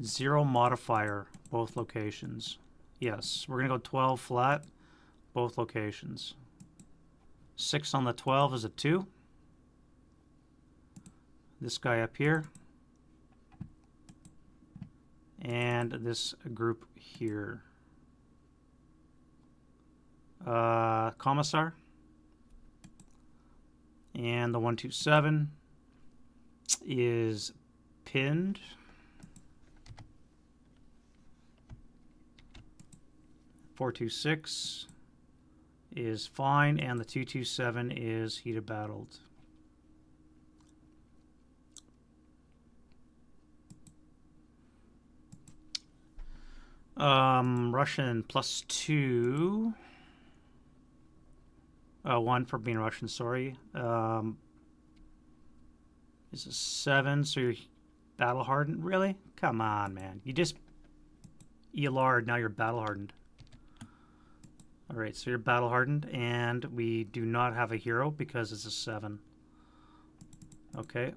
0 modifier, both locations. Yes, we're going to go 12 flat, both locations. 6 on the 12 is a 2. This guy up here. And this group here. Commissar. And the 127 is pinned. .426 is fine, and the 227 is heated battled. Russian +2. 1 for being Russian, sorry. Is a 7, so you're battle hardened? Really? Come on, man. You just ELR'd, now you're battle hardened. Alright, so you're battle hardened, and we do not have a hero because it's a 7. Okay.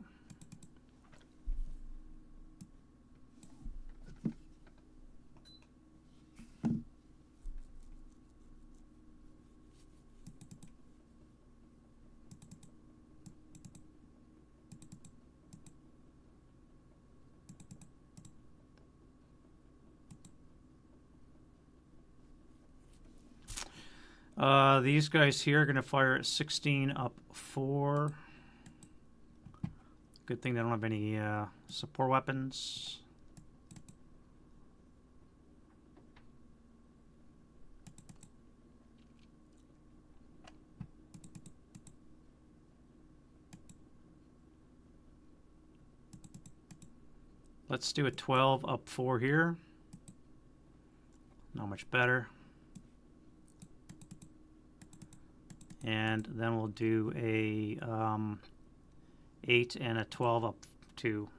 These guys here are going to fire at 16 up 4. Good thing they don't have any support weapons. Let's do a 12 up 4 here. Not much better. And then we'll do a 8 and a 12 up 2.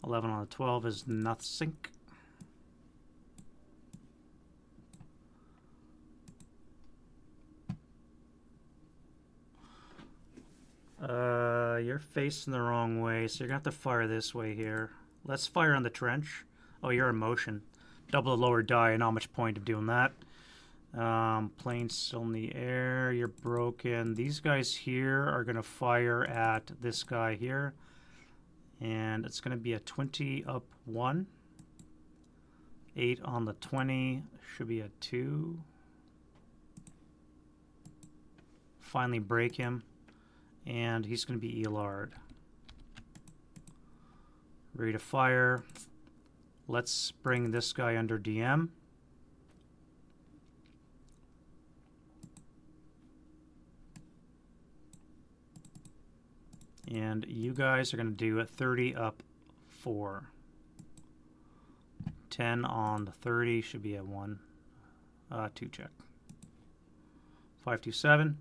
11 on the 12 is nothing. You're facing the wrong way, so you're going to have to fire this way here. Let's fire on the trench. Oh, you're in motion. Double the lower die, not much point of doing that. Plane's still in the air. You're broken. These guys here are going to fire at this guy here. And it's going to be a 20 up 1. 8 on the 20. Should be a 2. Finally break him. And he's going to be ELR'd. Ready to fire. Let's bring this guy under DM. And you guys are going to do a 30 up 4. 10 on the 30 should be a 1. 2 check. 527.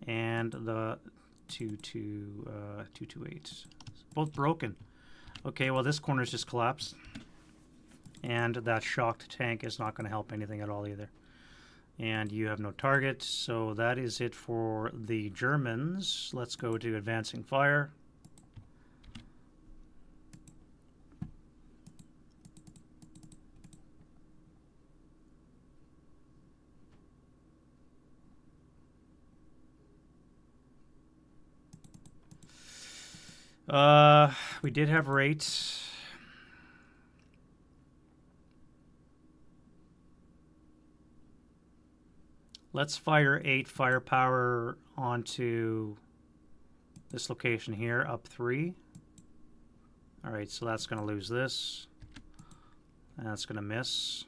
And the 228. Both broken. Okay, well this corner's just collapsed. And that shocked tank is not going to help anything at all either. And you have no target, so that is it for the Germans. Let's go to advancing fire. We did have rates. Let's fire 8 firepower onto this location here, up 3. Alright, so that's going to lose this. And that's going to miss.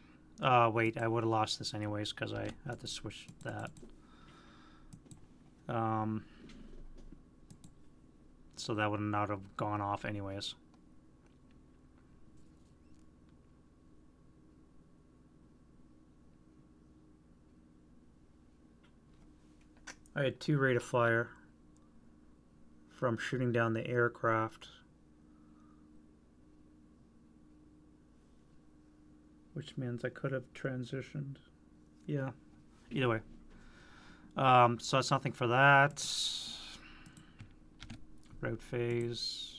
Wait, I would have lost this anyways because I had to switch that. So that would not have gone off anyways. I had 2 rate of fire from shooting down the aircraft, which means I could have transitioned. Yeah, either way. So that's nothing for that. Route phase.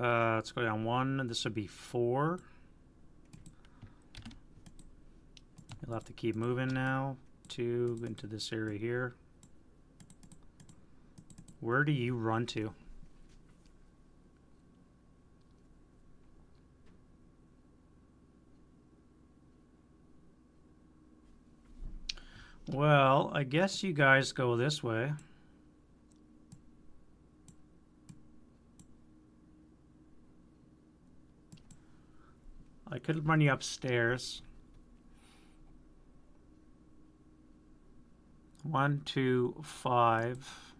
Let's go down 1. This would be 4. You'll have to keep moving now. 2 into this area here. Where do you run to? Well, I guess you guys go this way. I could run you upstairs. 1, 2, 5.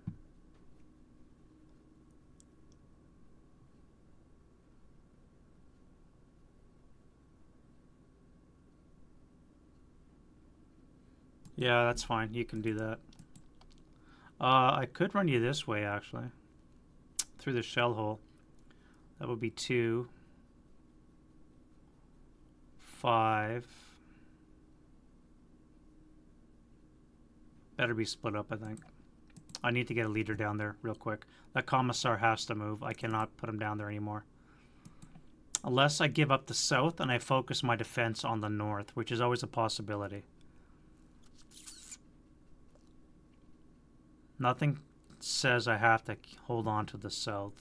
Yeah, that's fine. You can do that. I could run you this way, actually. Through the shell hole. That would be 2. 5. Better be split up, I think. I need to get a leader down there real quick. That commissar has to move. I cannot put him down there anymore. Unless I give up the south and I focus my defense on the north, which is always a possibility. Nothing says I have to hold on to the south.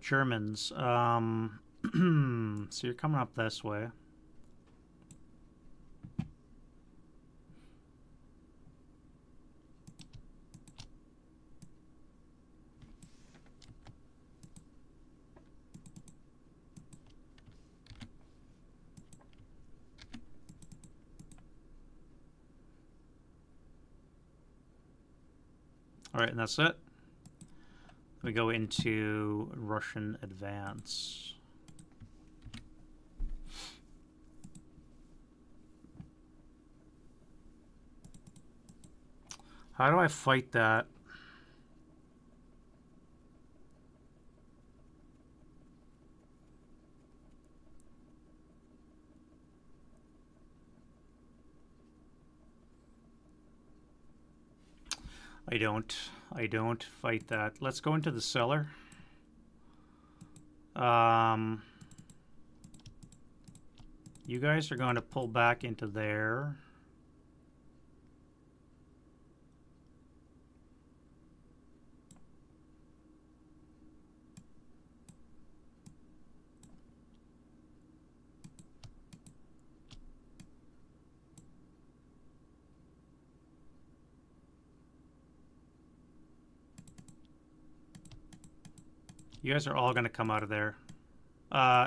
Germans. So you're coming up this way. All right, and that's it. We go into Russian advance. How do I fight that? I don't fight that. Let's go into the cellar. You guys are going to pull back into there. You guys are all going to come out of there.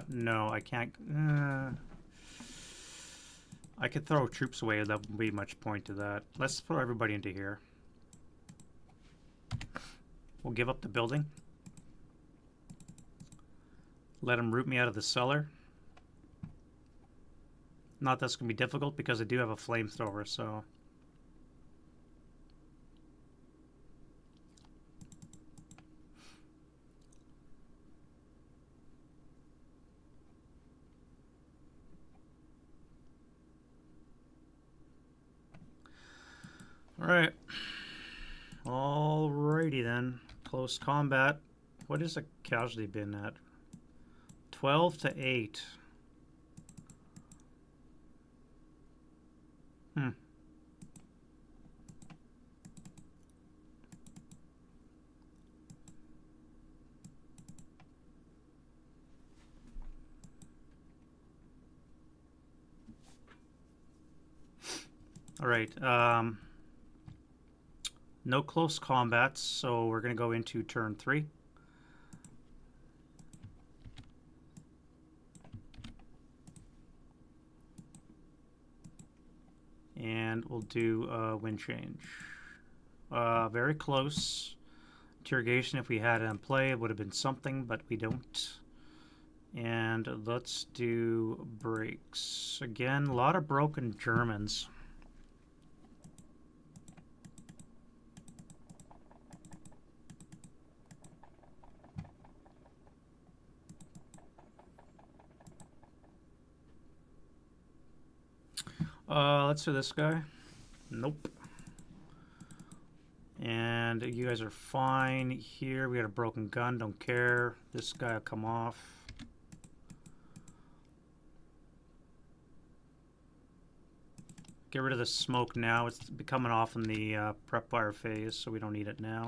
No, I can't. I could throw troops away. That wouldn't be much point to that. Let's throw everybody into here. We'll give up the building. Let them root me out of the cellar. Not that's going to be difficult because I do have a flamethrower, so... Alright. Alrighty then. Close combat. What is the casualty been at? 12 to 8. Alright, no close combats, so we're going to go into turn 3. And we'll do wind change. Very close. Interrogation, if we had it in play, it would have been something, but we don't. And let's do brakes. Again, a lot of broken Germans. Let's do this guy. Nope. And you guys are fine here. We got a broken gun, don't care. This guy will come off. Get rid of the smoke now. It's coming off in the prep fire phase, so we don't need it now.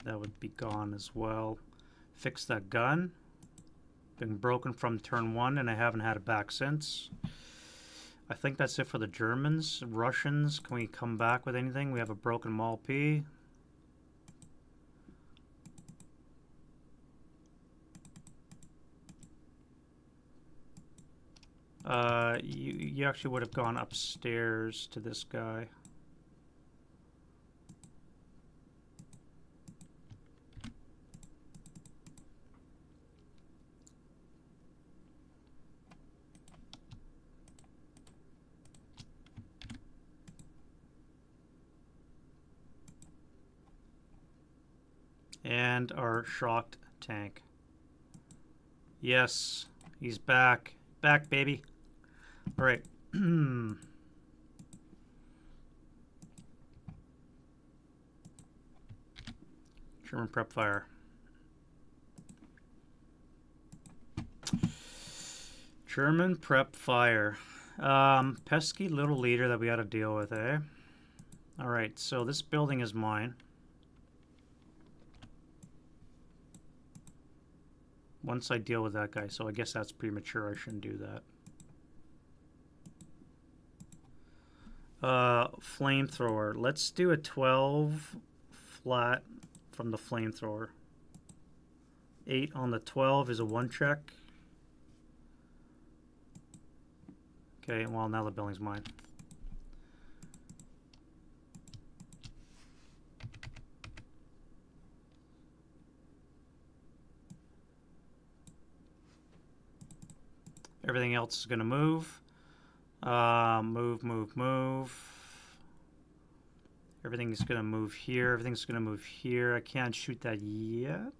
That would be gone as well. Fix that gun. Been broken from turn 1, and I haven't had it back since. I think that's it for the Germans. Russians, can we come back with anything? We have a broken Mall P. You actually would have gone upstairs to this guy. And our shocked tank. Yes, he's back. Back, baby. All right. German prep fire. German prep fire. Pesky little leader that we got to deal with, eh? All right, so this building is mine. Once I deal with that guy, so I guess that's premature. I shouldn't do that. Flamethrower. Let's do a 12 flat from the flamethrower. 8 on the 12 is a 1 check. Okay, well, now the building's mine. Everything else is going to move. Move. Everything's going to move here. Everything's going to move here. I can't shoot that yet.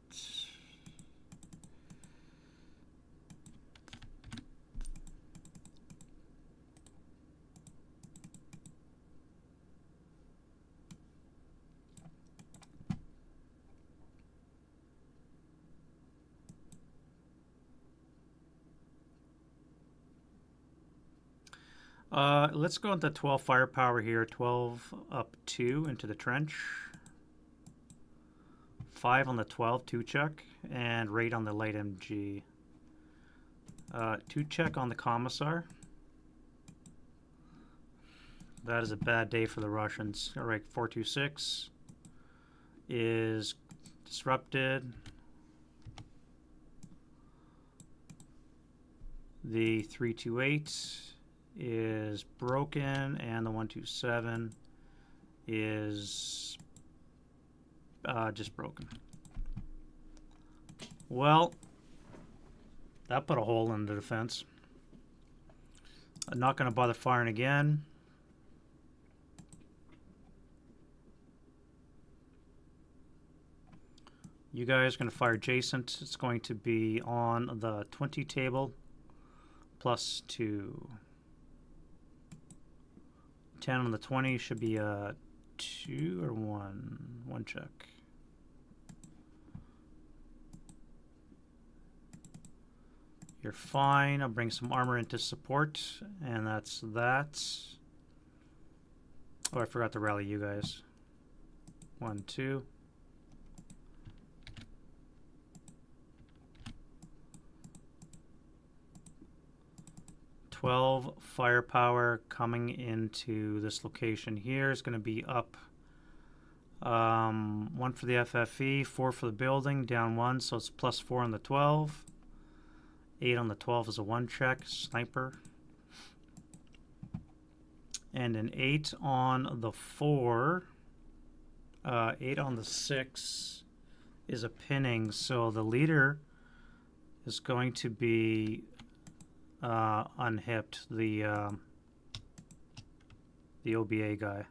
Let's go into 12 firepower here. 12 up 2 into the trench. 5 on the 12, 2 check. And rate on the light MG. 2 check on the commissar. That is a bad day for the Russians. All right, 426 is disrupted. The 328 is broken, and the 127 is just broken. Well, that put a hole in the defense. I'm not going to bother firing again. You guys are going to fire adjacent. It's going to be on the 20 table, +2. 10 on the 20 should be a 2 or 1. 1 check. You're fine. I'll bring some armor into support, and that's that. Oh, I forgot to rally you guys. 1, 2. $12 firepower coming into this location here is going to be up 1 for the FFE, 4 for the building, down 1, so it's +4 on the 12. 8 on the 12 is a 1 check, sniper. And an 8 on the 4. 8 on the 6 is a pinning, so the leader is going to be unhipped, the OBA guy.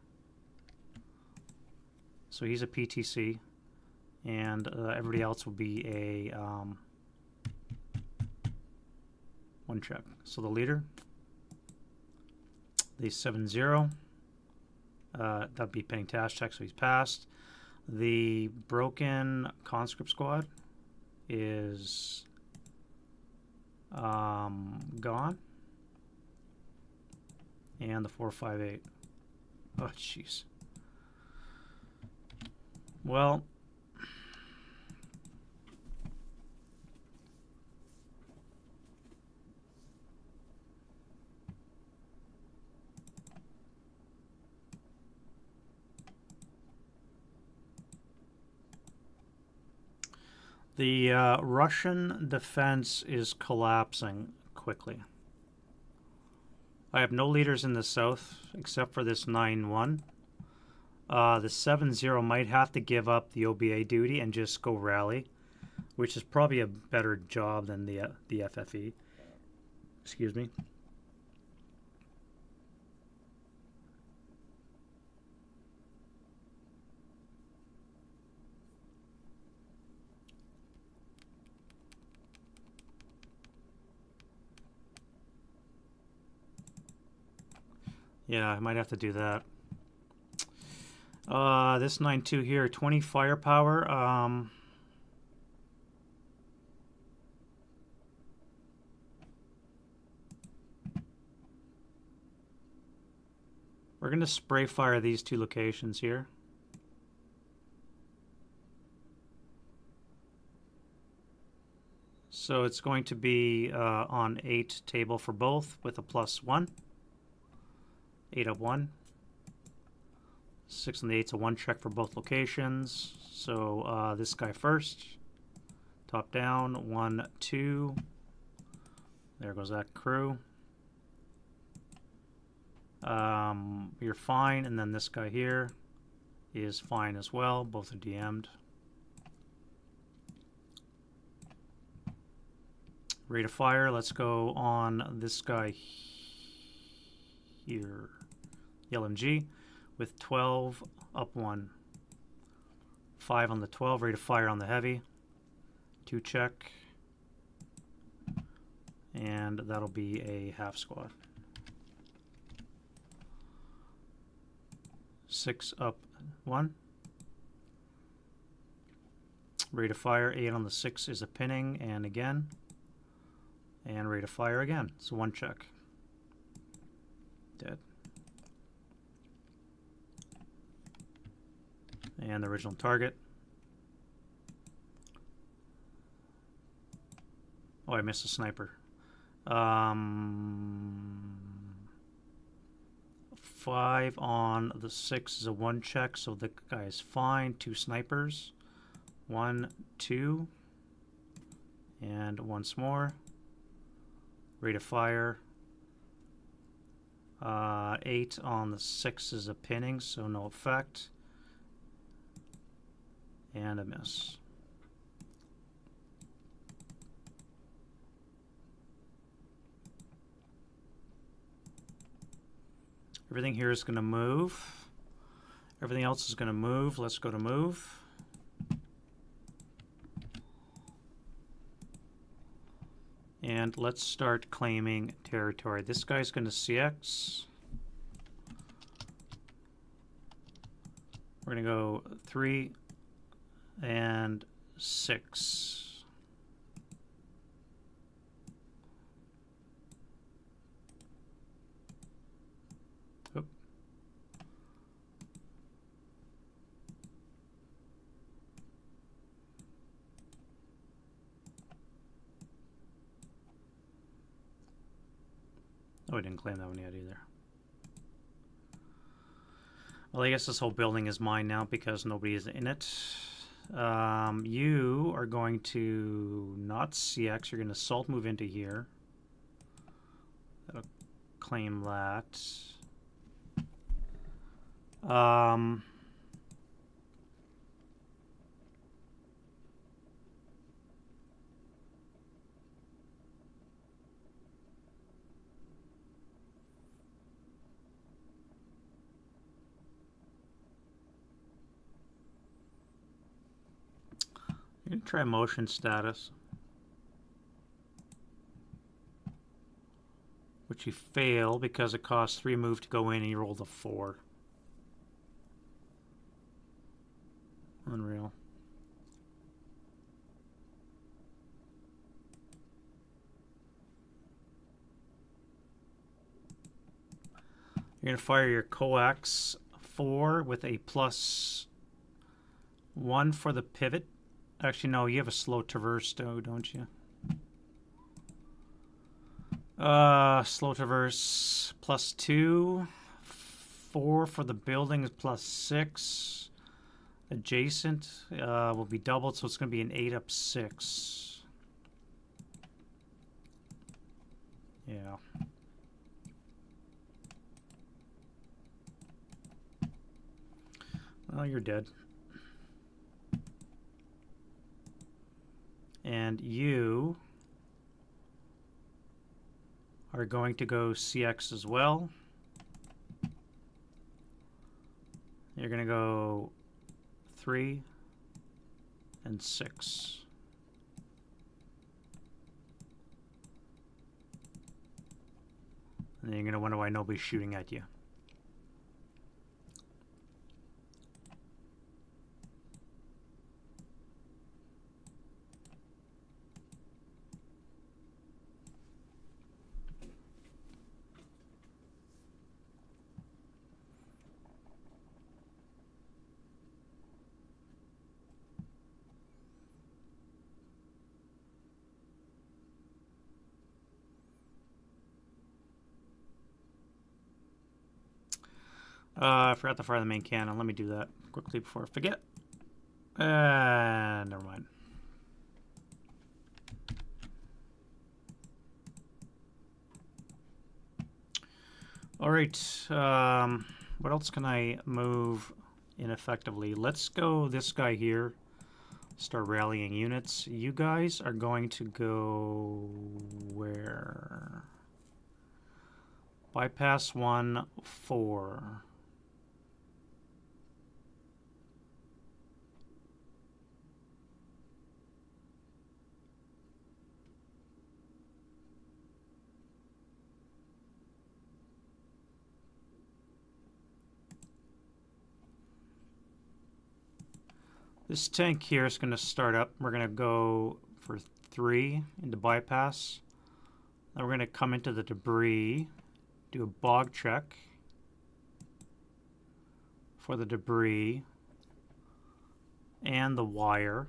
So he's a PTC, and everybody else will be a 1 check. So the leader, the 7-0, that'd be pinning task check, so he's passed. The broken conscript squad is gone, and the 458. Oh jeez. Well, the Russian defense is collapsing quickly. I have no leaders in the south except for this 9-1. The 7-0 might have to give up the OBA duty and just go rally, which is probably a better job than the FFE. Excuse me. Yeah, I might have to do that. This 9-2 here, 20 firepower. We're going to spray fire these 2 locations here. So it's going to be on 8 table for both with a +1. 8 up 1. 6 on the 8's a 1 check for both locations. So this guy first. Top down. 1, 2. There goes that crew. You're fine. And then this guy here is fine as well. Both are DM'd. Rate of fire. Let's go on this guy here. LMG with 12 up 1. 5 on the 12. Rate of fire on the heavy. 2 check. And that'll be a half squad. 6 up 1. Rate of fire 8 on the 6 is a pinning, and again. And rate of fire again. So 1 check. Dead. And the original target. Oh, I missed a sniper. 5 on the 6 is a 1 check, so the guy is fine. 2 snipers. 1, 2. And once more. Rate of fire. 8 on the 6 is a pinning, so no effect. And a miss. Everything here is going to move. Everything else is going to move. Let's go to move. And let's start claiming territory. This guy's going to CX. We're going to go 3 and 6. Oop. Oh, I didn't claim that one yet either. Well, I guess this whole building is mine now because nobody is in it. You are going to not CX. You're going to salt move into here. That'll claim that. You can try motion status, which you fail because it costs 3 move to go in and you rolled a 4. Unreal. You're going to fire your coax 4 with a +1 for the pivot. Actually, no, you have a slow traverse, though, don't you? Slow traverse +2. 4 for the building is +6. Adjacent will be doubled, so it's going to be an 8 up 6. Yeah. Well, you're dead. And you are going to go CX as well. You're going to go 3 and 6. And then you're going to wonder why nobody's shooting at you. I forgot to fire the main cannon. Let me do that quickly before I forget. Never mind. All right. What else can I move ineffectively? Let's go this guy here. Start rallying units. You guys are going to go where? Bypass 1, 4. This tank here is going to start up. We're going to go for 3 into bypass. Then we're going to come into the debris, do a bog check for the debris and the wire.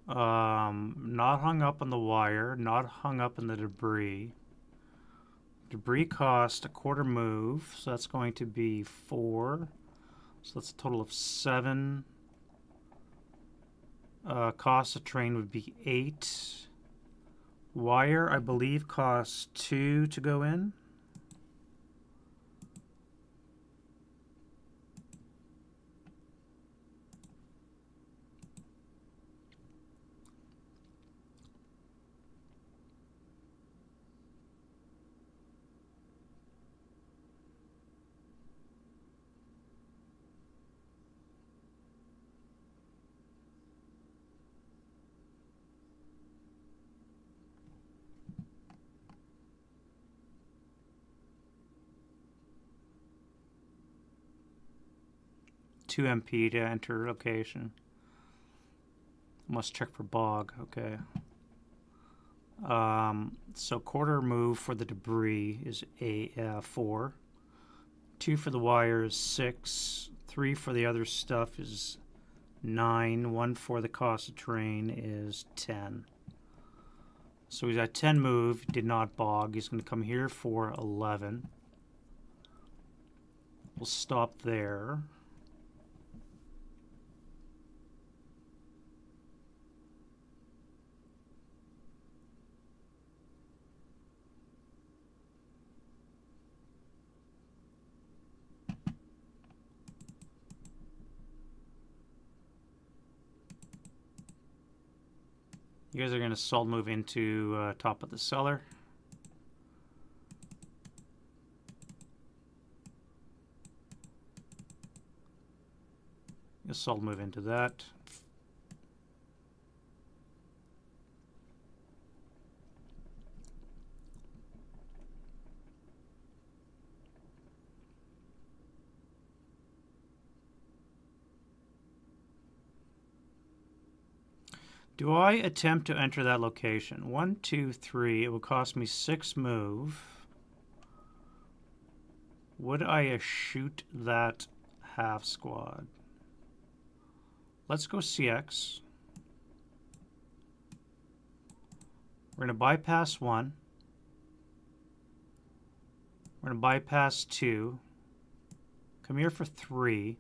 Not hung up on the wire, not hung up in the debris. Debris cost a quarter move, so that's going to be 4. So that's a total of 7. Cost of train would be 8. Wire, I believe, costs 2 to go in. 2 MP to enter location. Must check for bog. Okay. So quarter move for the debris is 4. 2 for the wires, 6. 3 for the other stuff is 9. 1 for the cost of terrain is 10. So he's at 10 move, did not bog. He's going to come here for 11. We'll stop there. You guys are going to salt move into top of the cellar. You'll salt move into that. Do I attempt to enter that location? 1, 2, 3. It will cost me 6 move. Would I shoot that half squad? Let's go CX. We're going to bypass 1. We're going to bypass 2. Come here for 3.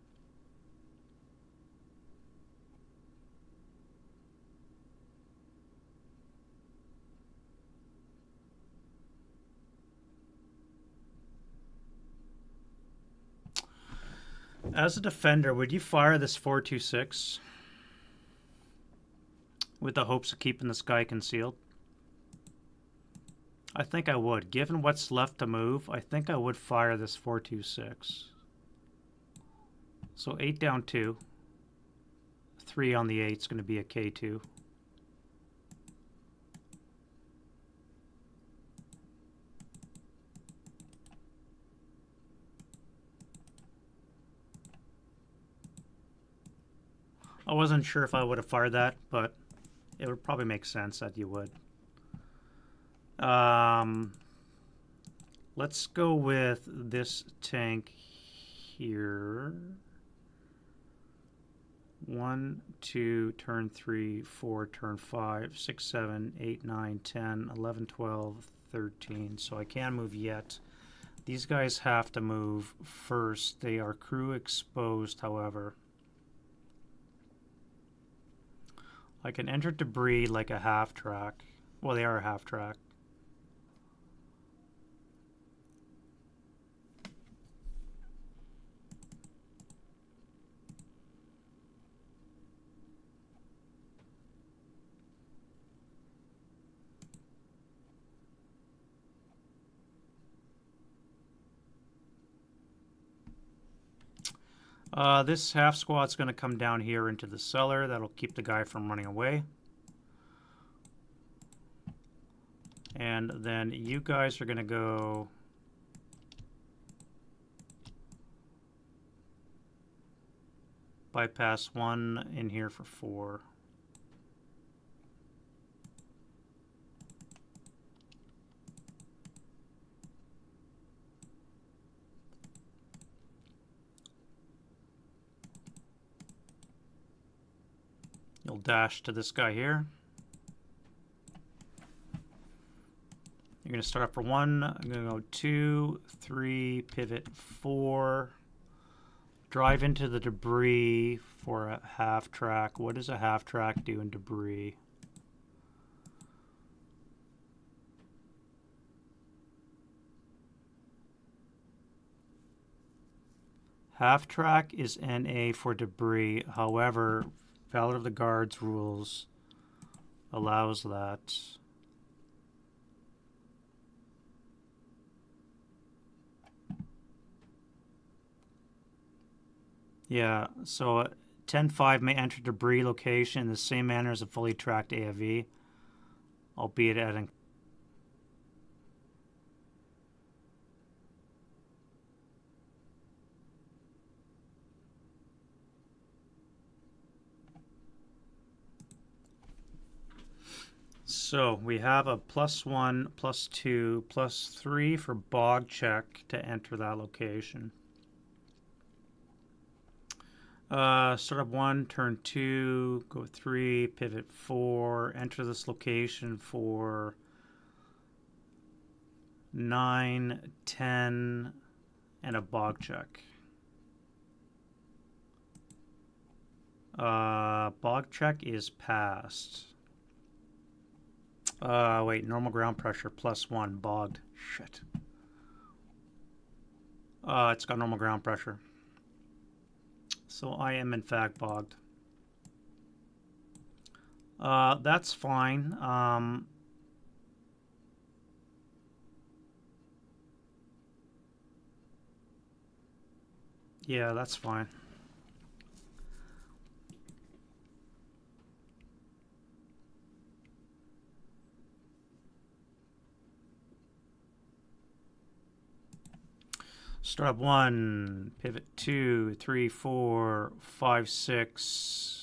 As a defender, would you fire this 426 with the hopes of keeping this guy concealed? I think I would. Given what's left to move, I think I would fire this 426. So 8 down 2. 3 on the 8 is going to be a K2. I wasn't sure if I would have fired that, but it would probably make sense that you would. Let's go with this tank here. 1, 2, turn 3, 4, turn 5, 6, 7, 8, 9, 10, 11, 12, 13. So I can't move yet. These guys have to move first. They are crew exposed, however. I can enter debris like a half track. Well, they are a half track. This half squad's going to come down here into the cellar. That'll keep the guy from running away. And then you guys are going to go bypass 1 in here for 4. You'll dash to this guy here. You're going to start up for 1. I'm going to go 2, 3, pivot 4. Drive into the debris for a half track. What does a half track do in debris? Half track is NA for debris. However, Valor of the Guards rules allows that. Yeah, so 10-5 may enter debris location in the same manner as a fully tracked AFV, albeit at an So we have a +1, +2, +3 for bog check to enter that location. Start up 1, turn 2, go 3, pivot 4, enter this location for 9, 10, and a bog check. Bog check is passed. Wait, normal ground pressure +1, bogged. Shit. It's got normal ground pressure. So I am in fact bogged. That's fine. Yeah, that's fine. Start up 1, pivot 2, 3, 4, 5, 6.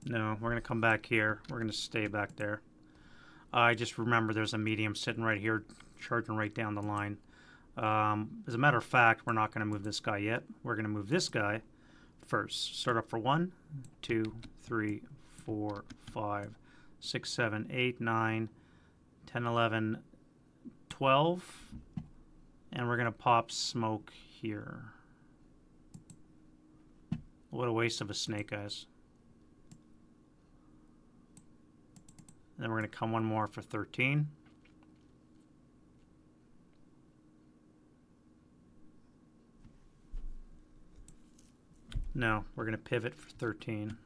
No, we're going to come back here. We're going to stay back there. I just remember there's a medium sitting right here, charging right down the line. As a matter of fact, we're not going to move this guy yet. We're going to move this guy first. Start up for 1, 2, 3, 4, 5, 6, 7, 8, 9, 10, 11, 12. And we're going to pop smoke here. What a waste of a snake, guys. Then we're going to come one more for 13. No, we're going to pivot for 13.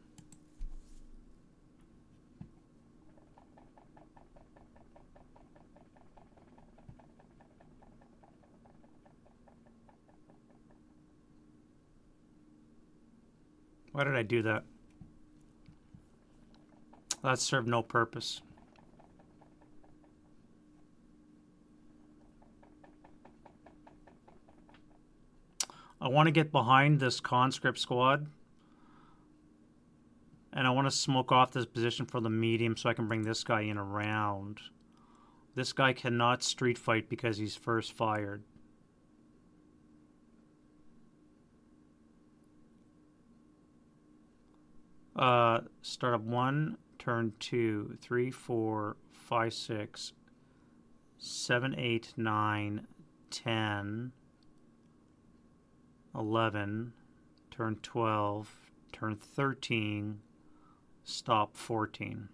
Why did I do that? That served no purpose. I want to get behind this conscript squad. And I want to smoke off this position for the medium so I can bring this guy in around. This guy cannot street fight because he's first fired. Start up 1, turn 2, 3, 4, 5, 6, 7, 8, 9, 10, 11, turn 12, turn 13, stop 14.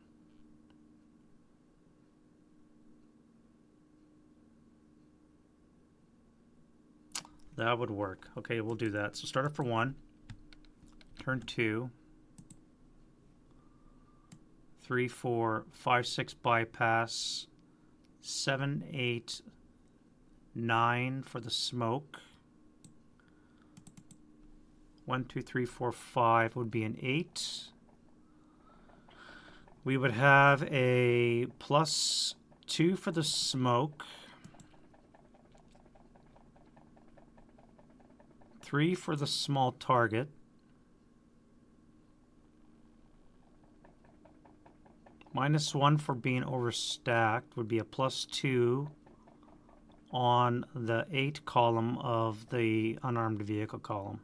That would work. Okay, we'll do that. So start up for 1, turn 2, 3, 4, 5, 6 bypass, 7, 8, 9 for the smoke. 1, 2, 3, 4, 5 would be an 8. We would have a +2 for the smoke. 3 for the small target. -1 for being overstacked would be a +2 on the 8 column of the unarmed vehicle column.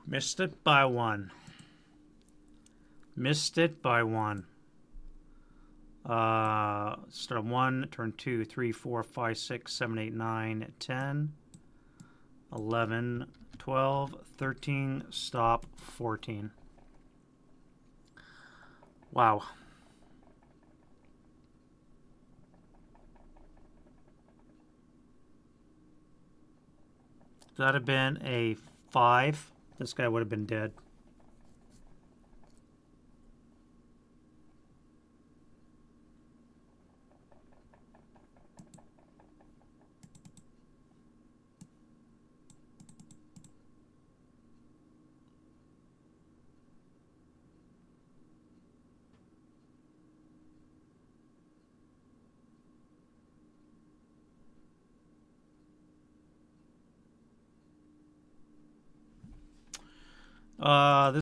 Missed it by 1. Missed it by 1. Start 1, turn 2, 3, 4, 5, 6, 7, 8, 9, 10, 11, 12, 13, stop 14. Wow. That'd have been a 5. This guy would have been dead. This